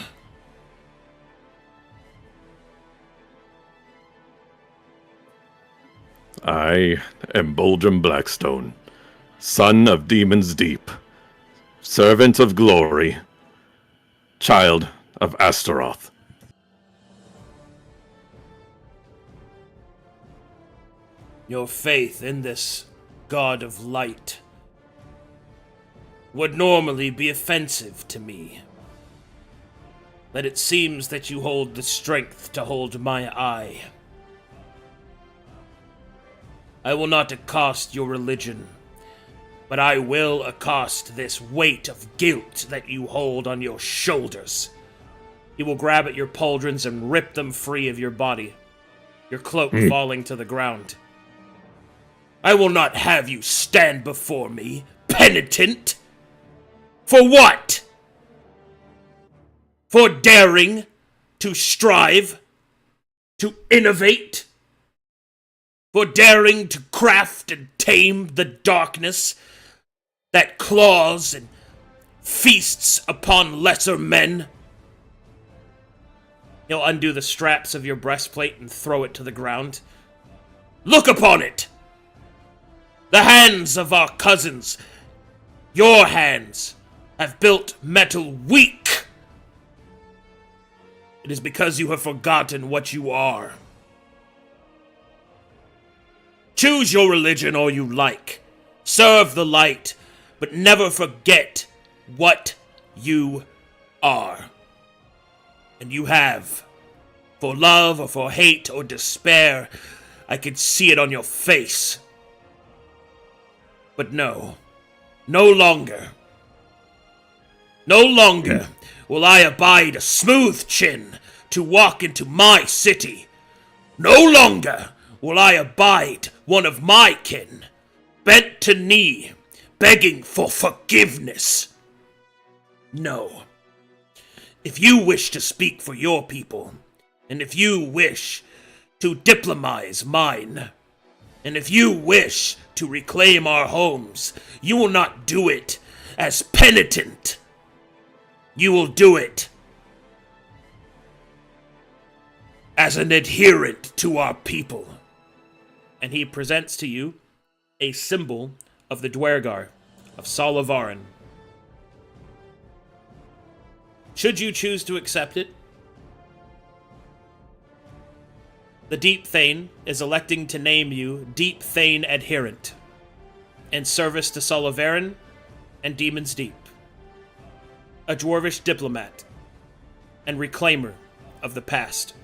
I am Boldrum Blackstone, son of Demon's Deep, servant of glory, child of Astaroth. Your faith in this god of light would normally be offensive to me. But it seems that you hold the strength to hold my eye. I will not accost your religion, but I will accost this weight of guilt that you hold on your shoulders. He will grab at your pauldrons and rip them free of your body, your cloak falling to the ground. I will not have you stand before me, penitent. For what? For daring to strive, to innovate? For daring to craft and tame the darkness that claws and feasts upon lesser men? He'll undo the straps of your breastplate and throw it to the ground. Look upon it! The hands of our cousins, your hands, have built metal weak. It is because you have forgotten what you are. Choose your religion all you like. Serve the light, but never forget what you are. And you have. For love or for hate or despair, I can see it on your face. But no, no longer. No longer will I abide a smooth chin to walk into my city. No longer will I abide one of my kin, bent to knee, begging for forgiveness. No. if you wish to speak for your people, and if you wish to diplomize mine, and if you wish to reclaim our homes, you will not do it as penitent. You will do it as an adherent to our people. And he presents to you a symbol of the Dwergar of Solavarin. Should you choose to accept it, the Deep Thane is electing to name you Deep Thane Adherent in service to Solavarin and Demon's Deep, a dwarvish diplomat and reclaimer of the past.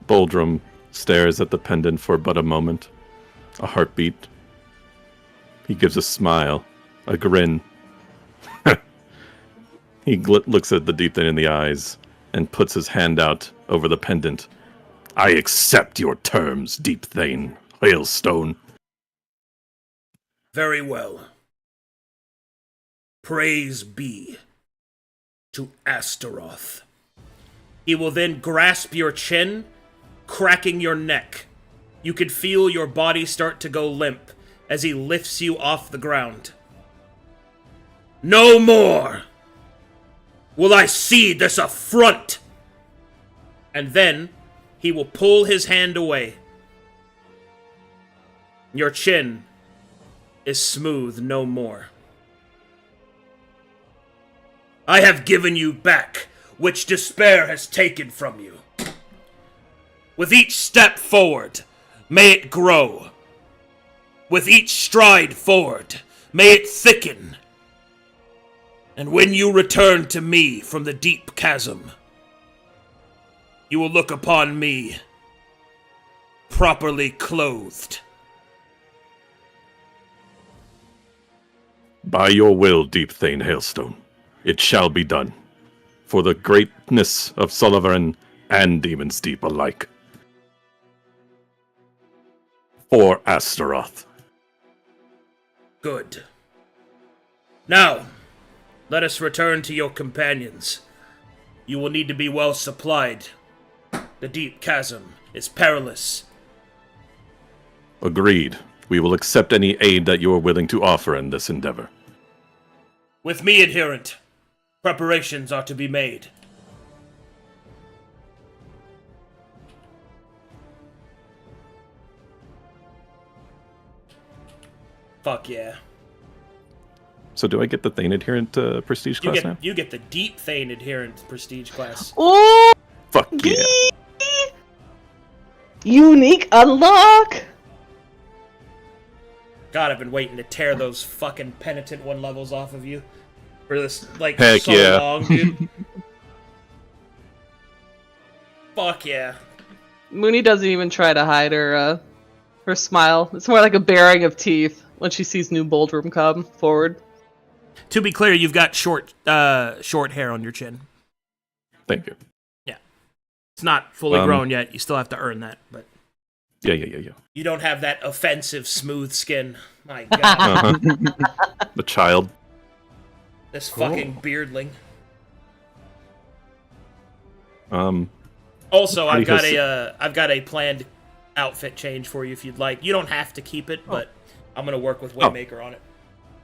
Boldrum stares at the pendant for but a moment. A heartbeat. He gives a smile, a grin. He looks at the Deep Thane in the eyes and puts his hand out over the pendant. I accept your terms, Deep Thane, Hailstone. Very well. Praise be to Astaroth. He will then grasp your chin, cracking your neck. You can feel your body start to go limp as he lifts you off the ground. No more will I see this affront! And then he will pull his hand away. Your chin is smooth no more. I have given you back which despair has taken from you. With each step forward, may it grow. With each stride forward, may it thicken. And when you return to me from the deep chasm, you will look upon me properly clothed. By your will, Deep Thane Hailstone, it shall be done. For the greatness of Solavarin and Demon's Deep alike. For Astaroth. Good. Now, let us return to your companions. You will need to be well supplied. The deep chasm is perilous. Agreed. We will accept any aid that you are willing to offer in this endeavor. With me, adherent, preparations are to be made. Fuck yeah. So do I get the Thane Adherent prestige class now? You get the Deep Thane Adherent prestige class. Oh, Fuck yeah. unique unlock. God, I've been waiting to tear those fucking Penitent 1 levels off of you. For this, like, Heck so yeah. long, dude. Fuck yeah. Mooney doesn't even try to hide her smile. It's more like a baring of teeth when she sees new Boldrum come forward. To be clear, you've got short hair on your chin. Thank you. Yeah. It's not fully grown yet. You still have to earn that, but... Yeah. You don't have that offensive smooth skin. My God. Uh-huh. The child. This fucking beardling. Also, I've got a planned outfit change for you if you'd like. You don't have to keep it, but I'm gonna work with Waymaker on it.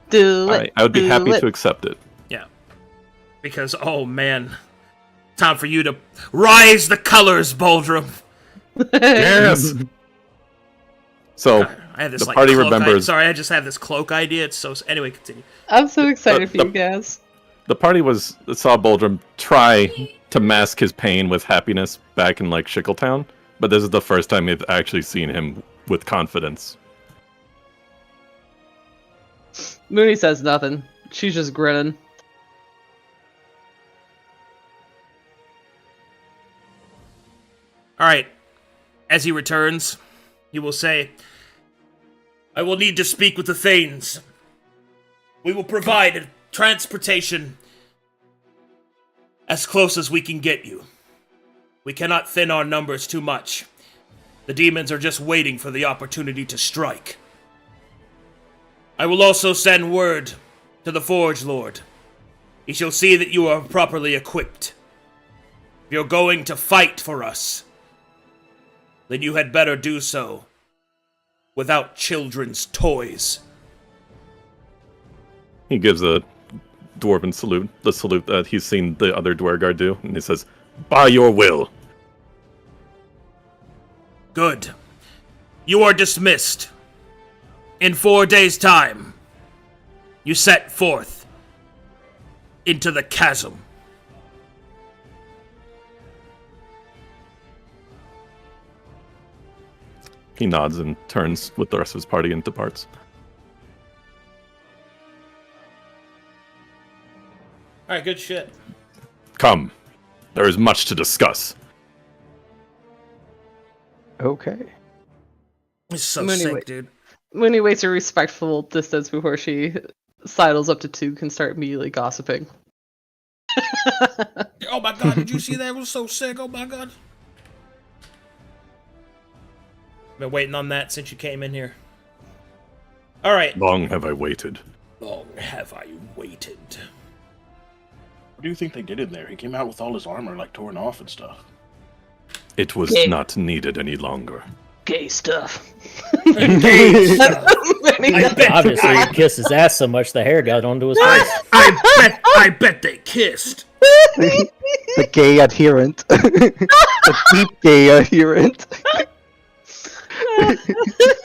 Do it. Right. I would be happy to accept it. Yeah. Because, oh man, time for you to rise the colors, Boldrum. Yes. So I have this, the like, party cloak remembers. Sorry, I just have this cloak idea. It's so. Anyway, continue. I'm so excited for The- you guys. The party saw Boldrum try to mask his pain with happiness back in like Shickletown, but this is the first time they've actually seen him with confidence. Mooney says nothing. She's just grinning. All right. As he returns, he will say, I will need to speak with the Thanes. We will provide transportation as close as we can get you. We cannot thin our numbers too much. The demons are just waiting for the opportunity to strike. I will also send word to to the Forge Lord. He shall see that you are properly equipped. If you're going to fight for us, then you had better do so without children's toys. He gives a dwarven salute, the salute that he's seen the other Dwargar do, and he says, "By your will." Good. You are dismissed. In 4 days' time, you set forth into the chasm. He nods and turns with the rest of his party and departs. Alright, good shit. Come. There is much to discuss. Okay. It's so Mooney sick, wait. dude. Mooney waits a respectful distance before she sidles up to Toog and start immediately gossiping. Oh my god, did you see that? It was so sick, oh my god. Been waiting on that since you came in here. Alright. Long have I waited. Long have I waited. What do you think they did in there? He came out with all his armor like torn off and stuff. It was Yeah. not needed any longer. Gay stuff. Obviously, he kissed his ass so much the hair got onto his face. I bet they kissed. The gay adherent. The deep gay adherent.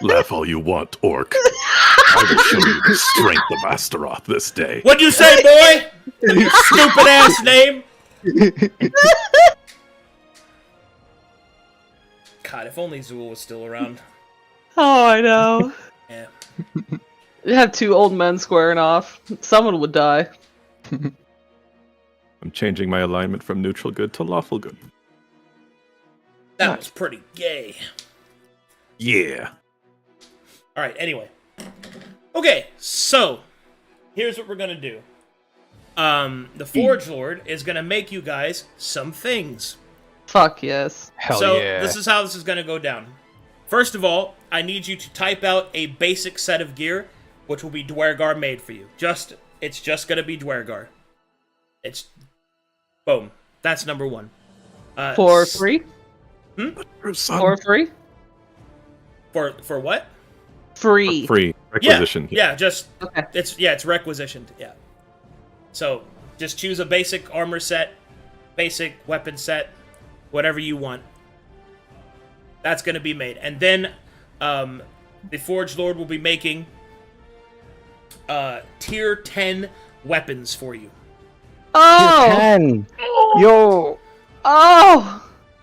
Laugh all you want, orc. I will show you the strength of Astaroth this day. What'd you say, boy? You stupid ass name. God, if only Zool was still around. Oh, I know. Yeah. You have two old men squaring off. Someone would die. I'm changing my alignment from neutral good to lawful good. That was pretty gay. Yeah. Alright, anyway. Okay, so here's what we're gonna do. The Forge Lord is gonna make you guys some things. Fuck yes. Hell so yeah. this is how this is gonna go down. First of all, I need you to type out a basic set of gear, which will be Dwergar made for you. It's just gonna be Dwergar. It's boom. That's number one. For free? Son. For free? For what? Free. Free requisition. Yeah, just Okay. it's requisitioned. Yeah. So just choose a basic armor set, basic weapon set, whatever you want. That's gonna be made, and then the Forge Lord will be making tier 10 weapons for you. Oh! 10. Yo. Oh!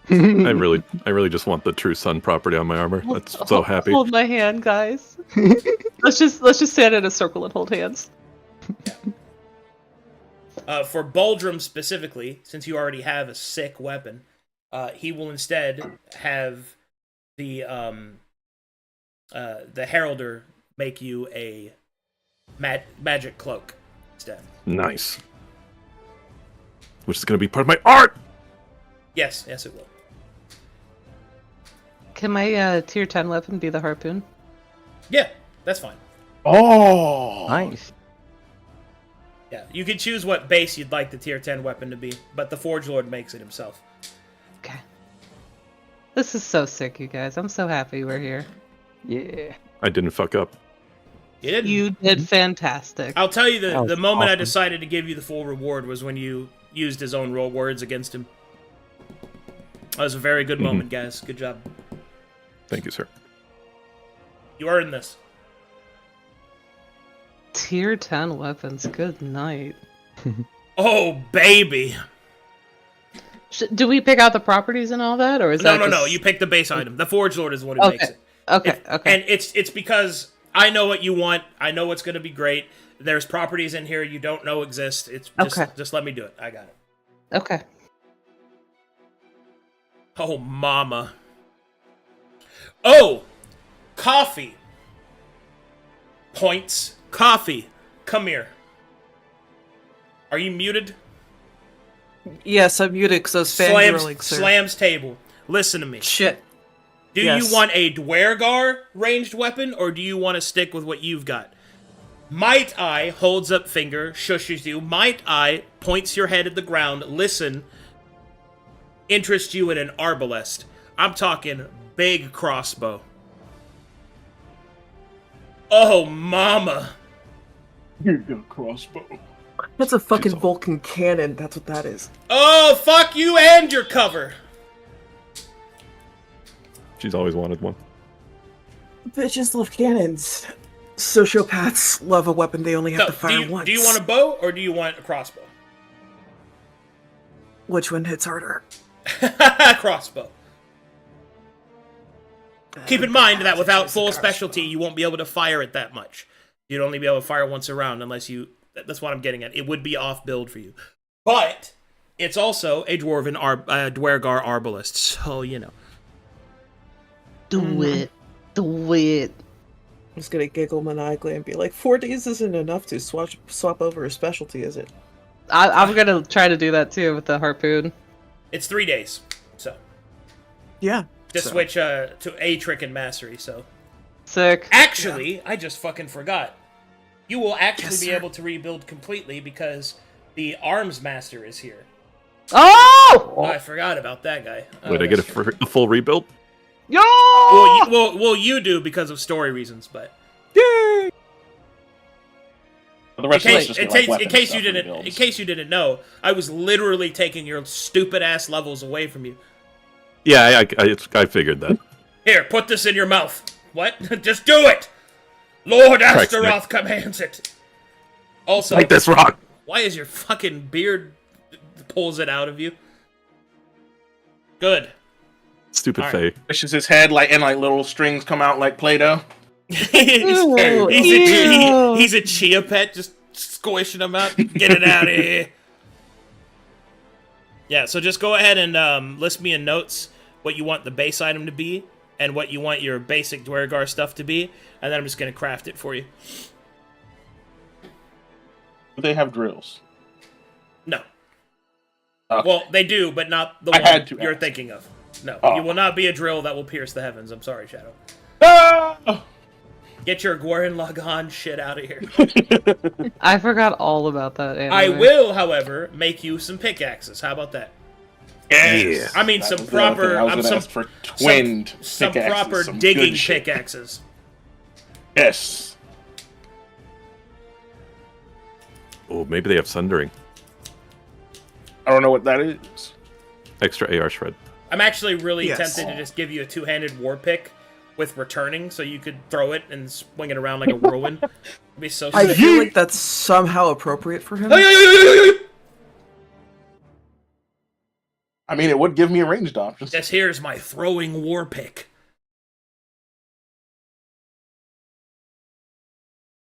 I really just want the True Sun property on my armor. That's so happy. Hold my hand, guys. let's just stand in a circle and hold hands. For Baldrum specifically, since you already have a sick weapon, he will instead have the Heralder make you a magic cloak instead. Nice. Which is going to be part of my art! Yes, it will. Can my tier 10 weapon be the harpoon? Yeah, that's fine. Oh, Nice. Yeah, you can choose what base you'd like the tier 10 weapon to be, but the Forge Lord makes it himself. Okay. This is so sick, you guys. I'm so happy we're here. Yeah. I didn't fuck up. You didn't. You did fantastic. I'll tell you That was the moment I awesome. decided to give you the full reward was when you used his own roll words against him. That was a very good moment, guys. Good job. Thank you, sir. You earned this. Tier 10 weapons. Good night. Oh, baby. Do we pick out the properties and all that, or is No, that no. just... You pick the base item. The Forge Lord is the one who Okay. makes it. Okay, okay. And it's because I know what you want. I know what's going to be great. There's properties in here you don't know exist. It's Okay. just let me do it. I got it. Okay. Oh, mama. Oh, coffee. Points. Coffee. Come here. Are you muted? Yes, I'm muted because I was fangirling, sir. Slams table. Listen to me. Shit. Do Yes. you want a Dwergar ranged weapon, or do you want to stick with what you've got? Might I holds up finger, shushes you. Might I points your head at the ground. Listen. Interest you in an arbalest. I'm talking big crossbow. Oh, mama. You got a crossbow. That's a fucking Vulcan cannon. That's what that is. Oh, fuck you and your cover. She's always wanted one. Bitches love cannons. Sociopaths love a weapon they only have to fire once. Do you want a bow or do you want a crossbow? Which one hits harder? Crossbow. Keep in mind that without full specialty, you won't be able to fire it that much. You'd only be able to fire once a round unless you... That's what I'm getting at. It would be off build for you. But it's also a Dwergar Arbalist, so, you know. Do it. Do it. I'm just gonna giggle maniacally and be like, 4 days isn't enough to swap over a specialty, is it? I'm gonna try to do that too with the harpoon. It's 3 days, so. Yeah. Just switch to a trick and mastery, so. Sick. Actually, I just fucking forgot. You will actually be sir. able to rebuild completely because the Arms Master is here. Oh! Oh, I forgot about that guy. Oh, Wait, I get that's true. a full rebuild? Yo! Well, you do because of story reasons, but Yay! The rest of us just get, like, weapon in case stuff you didn't, rebuilds. in case you didn't know, I was literally taking your stupid ass levels away from you. Yeah, I figured that. Here, put this in your mouth. What? Just do it. Lord Correct, Astaroth commands it. Also, Like this rock! why is your fucking beard pulls it out of you? Good. Stupid All Faye. right. Pushes his head like, and like little strings come out like Play-Doh. he's a chia pet, just squishing him out. Get it out of here. Yeah, so just go ahead and list me in notes what you want the base item to be and what you want your basic Dwergar stuff to be, and then I'm just going to craft it for you. Do they have drills? No. Okay. Well, they do, but not the I one had to you're ask. thinking of. No, Oh. you will not be a drill that will pierce the heavens. I'm sorry, Shadow. Ah! Get your Gurren Lagann shit out of here. I forgot all about that anime. I will, however, make you some pickaxes. How about that? Yes. I mean, That some was the other proper- thing. I was I'm gonna some- ask for twinned Some pickaxes, proper some digging good shit. pickaxes. Yes. Oh, maybe they have Sundering. I don't know what that is. Extra AR shred. I'm actually really Yes. tempted to just give you a two-handed war pick with returning, so you could throw it and swing it around like a whirlwind. It'd be so I sick. feel like that's somehow appropriate for him. I mean, it would give me a ranged option. This here's my throwing war pick.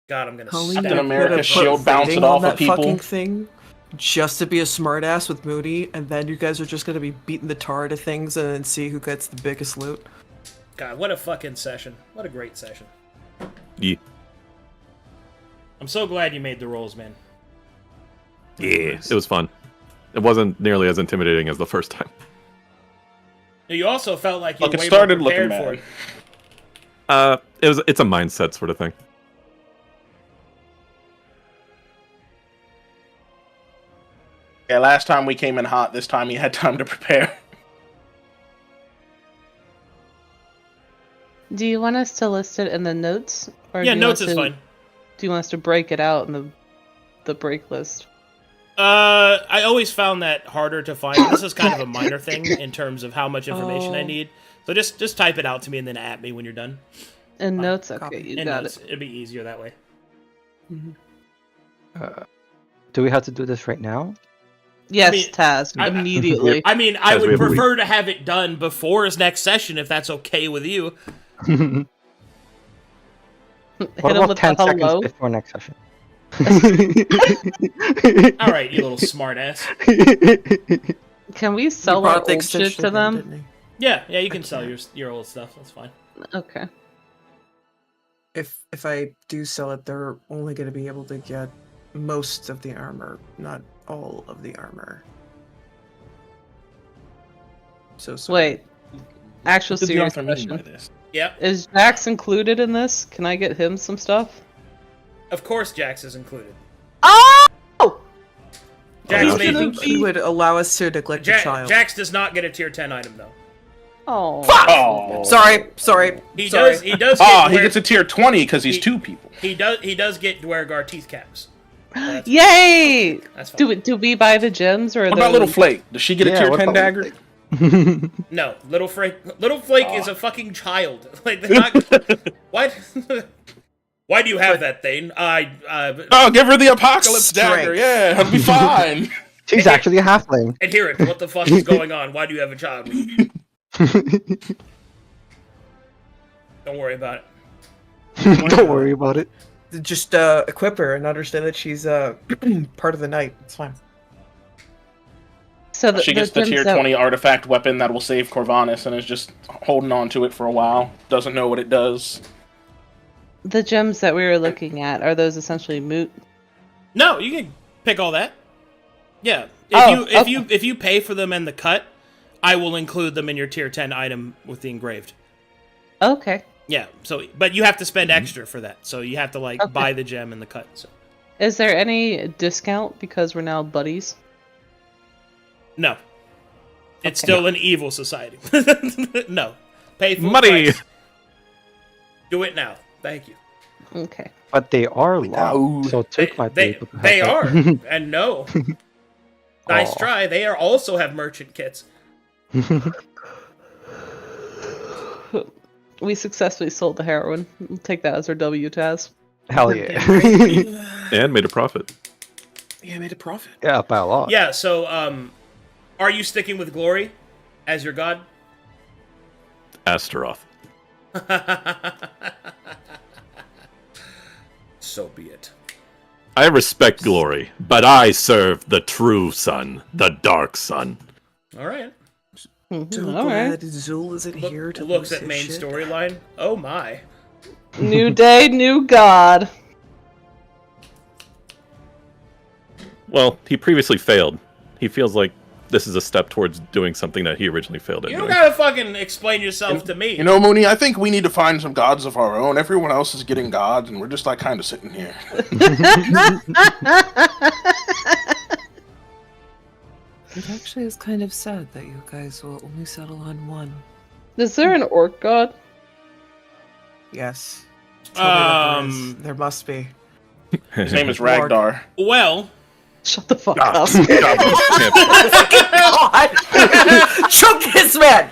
God, I'm gonna Holy stab Captain you America could've put shield bounce rating it off on of that fucking people. thing just to be a smartass with Moody, and then you guys are just gonna be beating the tar out of things and then see who gets the biggest loot. God, what a fucking session. What a great session. Yeah. I'm so glad you made the rolls, man. Yeah. It was fun. It wasn't nearly as intimidating as the first time. You also felt like you Look, were it way started more looking prepared for mad. it. It's a mindset sort of thing. Yeah, last time we came in hot. This time you had time to prepare. Do you want us to list it in the notes? Or Yeah, do you notes want is to- fine. Do you want us to break it out in the break list? I always found that harder to find. This is kind of a minor thing in terms of how much information I Oh. need. So just type it out to me and then at me when you're done. In Fine. notes? Okay, Copy. you In got notes. it. It'd be easier that way. Do we have to do this right now? Yes, mean, Taz, I- immediately. I mean, I As we would have a week. prefer to have it done before his next session if that's okay with you. What Hit him about with 10 the seconds hello. before next session? All right, you little smartass. Can we He sell brought our the old shit extension to again, them? didn't he? Yeah, you can sell your old stuff. That's fine. Okay. If I do sell it, they're only going to be able to get most of the armor, not all of the armor. So sorry. Wait. Actual What did the serious author mean by question. this? Yep. Is Jax included in this? Can I get him some stuff? Of course, Jax is included. Oh! Jax, now may- I think he would allow us to neglect a child. Jax does not get a tier 10 item though. Oh. Oh. Sorry. He sorry. does. He does. Oh, Get he gets a tier 20 because he's He- two people. He does get Dwergar teeth caps. That's, Yay! that's fine. Do we buy the gems or What about those- Little Flake? Does she get a Yeah, tier what 10 about dagger? No, Little Flake is a fucking child. Like they're not. What? Why do you have that thing? Oh, give her the apocalypse Strength. dagger. Yeah, it'll be fine. She's actually a halfling. adhere it. What the fuck is going on? Why do you have a child? Don't worry about it. Don't worry about it. Just equip her and understand that she's part of the night. It's fine. So She gets the gems tier that- 20 artifact weapon that will save Corvanus and is just holding on to it for a while. Doesn't know what it does. The gems that we were looking at, are those essentially moot? No, you can pick all that. Yeah. If you pay for them in the cut, I will include them in your tier 10 item with the engraved. Okay. Yeah. So, but you have to spend extra for that. So you have to like Okay. buy the gem in the cut. So Is there any discount because we're now buddies? no, it's Okay. still an evil society. No, pay full Money. price. Do it now. Thank you. Okay. But they are locked, know. so Tick might be They able to help they out. are and no. Nice Aw. try. They are also have merchant kits. We successfully sold the heroin. We'll take that as our W, Taz. Hell yeah. And made a profit. Yeah, I made a profit. Yeah, by a lot. Yeah. So, are you sticking with Glory as your god? Astaroth. So be it. I respect glory, but I serve the true sun, the dark sun. All right. So All right. glad Zul isn't here to Looks lose at his main shit. storyline. Oh my. New day, new god. Well, he previously failed. He feels like this is a step towards doing something that he originally failed at You don't doing. gotta fucking explain yourself to me. You know, Mooney, I think we need to find some gods of our own. Everyone else is getting gods, and we're just like kind of sitting here. It actually is kind of sad that you guys will only settle on one. Is there an orc god? Yes. Tell me that there is. Um, There must be. His name is Lord. Ragdar. Well, Shut the fuck Ah, up. champion. God! Choke this man!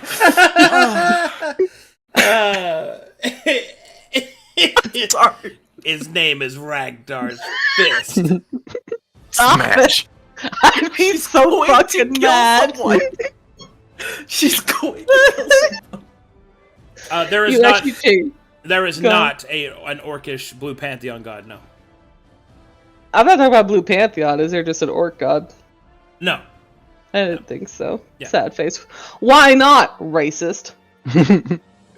Sorry. his name is Ragdar's Fist. Smash. I'd be so fucking mad. She's going to kill someone. There is You not. actually changed. There is Go. not an orcish blue pantheon god. No. I'm not talking about Blue Pantheon. Is there just an orc god? No. I didn't think so. Yeah. Sad face. Why not? Racist.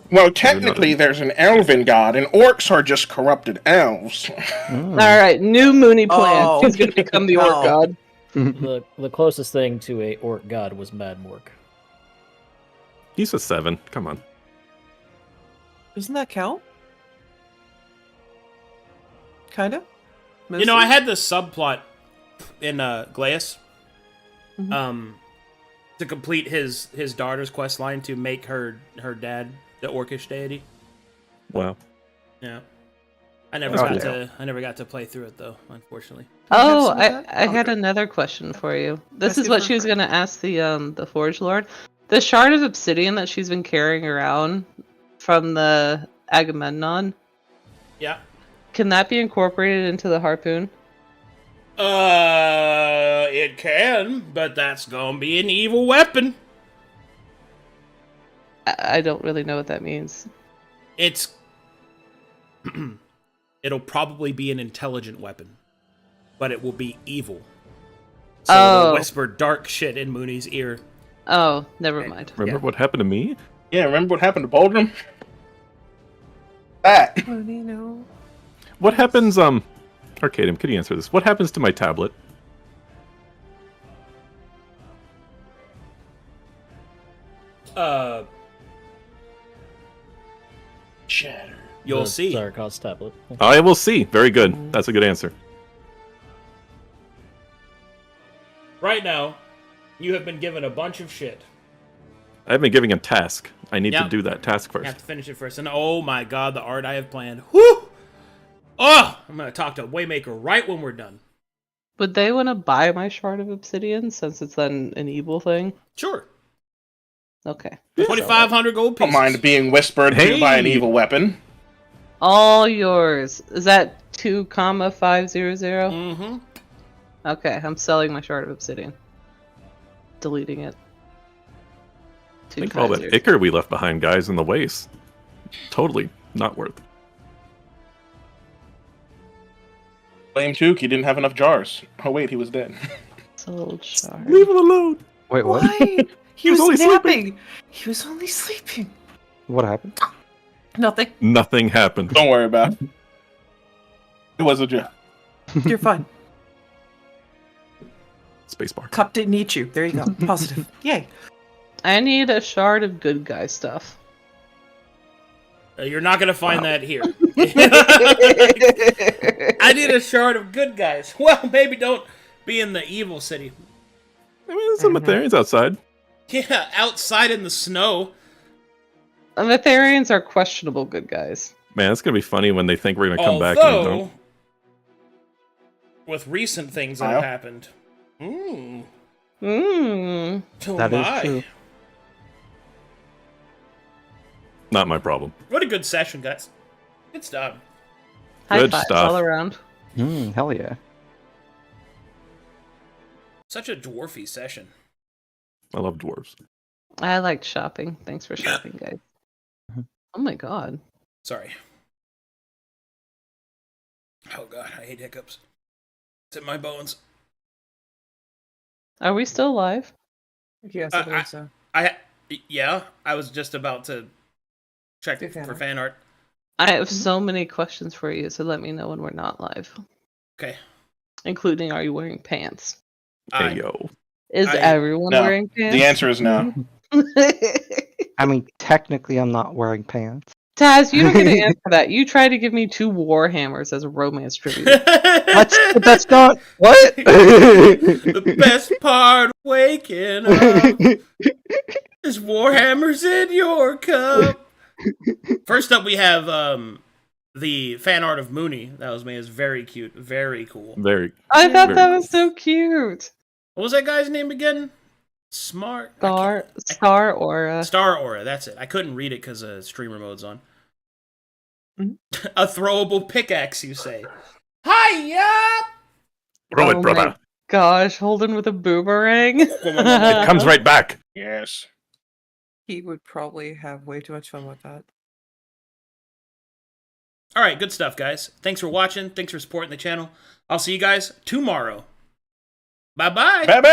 Well, technically, there's an elven god, and orcs are just corrupted elves. Hmm. Alright, new Mooney plan. Oh, He's gonna become the orc no. god. The closest thing to a orc god was Madmork. He's a 7. Come on. Doesn't that count? Kinda? You know, I had this subplot in Glaeus, Mhm. to complete his daughter's quest line to make her dad the orcish deity. Wow. Yeah. I never Oh, got yeah. to play through it though, unfortunately. Oh, some of that? I had Okay. another question for you. This Ask is it what for she was her. gonna ask the Forge Lord. The shard of obsidian that she's been carrying around from the Agamemnon, Yeah. can that be incorporated into the harpoon? It can, but that's gonna be an evil weapon. I don't really know what that means. It's it'll probably be an intelligent weapon, but it will be evil. So it'll Oh. whisper dark shit in Mooney's ear. Oh, never mind. Remember Yeah. what happened to me? Yeah, remember what happened to Baldrum? That. No. What happens, Arcadum, could you answer this? What happens to my tablet? Shatter. You'll the see. Zarkos tablet. I will see. Very good. That's a good answer. Right now, you have been given a bunch of shit. I've been giving a task. I need Yep. to do that task You first. have to finish it first. And oh my god, the art I have planned. Whew! Oh! I'm gonna talk to Waymaker right when we're done. Would they want to buy my shard of obsidian since it's then an evil thing? Sure. Okay. 2,500 gold Don't pieces. mind being whispered to by an Hey! evil weapon. All yours. Is that 2,500? Mm-hmm. Okay, I'm selling my shard of obsidian. Deleting it. Think of all that 2,500. ichor we left behind, guys, in the waste. Totally not worth it. Blame Took, he didn't have enough jars. Oh wait, he was dead. Sold shard. Leave him alone. Wait, what? Why? He was was only napping. He was only sleeping. What happened? Nothing. Nothing happened. Don't worry about it. It was a joke. You're fine. Spacebar. Cup didn't eat you. There you go. Positive. Yay. I need a shard of good guy stuff. You're not gonna find that here. I need a shard of good guys. Well, maybe don't be in the evil city. I mean, there's some Aetherians outside. Yeah, outside in the snow. And the Therians are questionable good guys. Man, it's gonna be funny when they think we're gonna come back and we Although, don't. with recent things that Kyle? have happened. Mmm. Mmm. Oh That is my. true. Not my problem. What a good session, guys. Good stuff. High Good fives stuff. all around. Hell yeah. Such a dwarfy session. I love dwarves. I liked shopping. Thanks for shopping, guys. Mhm. Oh my god. Sorry. Oh god, I hate hiccups. It's in my bones. Are we still live? Yes, I believe so. Yeah, I was just about to check Do fan for art. fan art. I have so many questions for you, so let me know when we're not live. Okay. Including, are you wearing pants? Hey yo. Is I- everyone No. wearing pants? The answer is no. I mean, technically, I'm not wearing pants. Taz, you don't get to answer that. You tried to give me 2 Warhammers as a romance tribute. That's not what. The best part of waking up is Warhammers in your cup. First up, we have the fan art of Mooney. That was made. Is very cute, very cool. Very. I thought Very that was so cute. What was that guy's name again? Smart Star Aura. Star Aura. That's it. I couldn't read it because streamer mode's on. Mhm. A throwable pickaxe, you say? Hiya! Throw Oh it, brother. my gosh, Holden with a boomerang. It comes right back. Yes. He would probably have way too much fun with that. All right, good stuff, guys. Thanks for watching. Thanks for supporting the channel. I'll see you guys tomorrow. Bye-bye. Bye bye.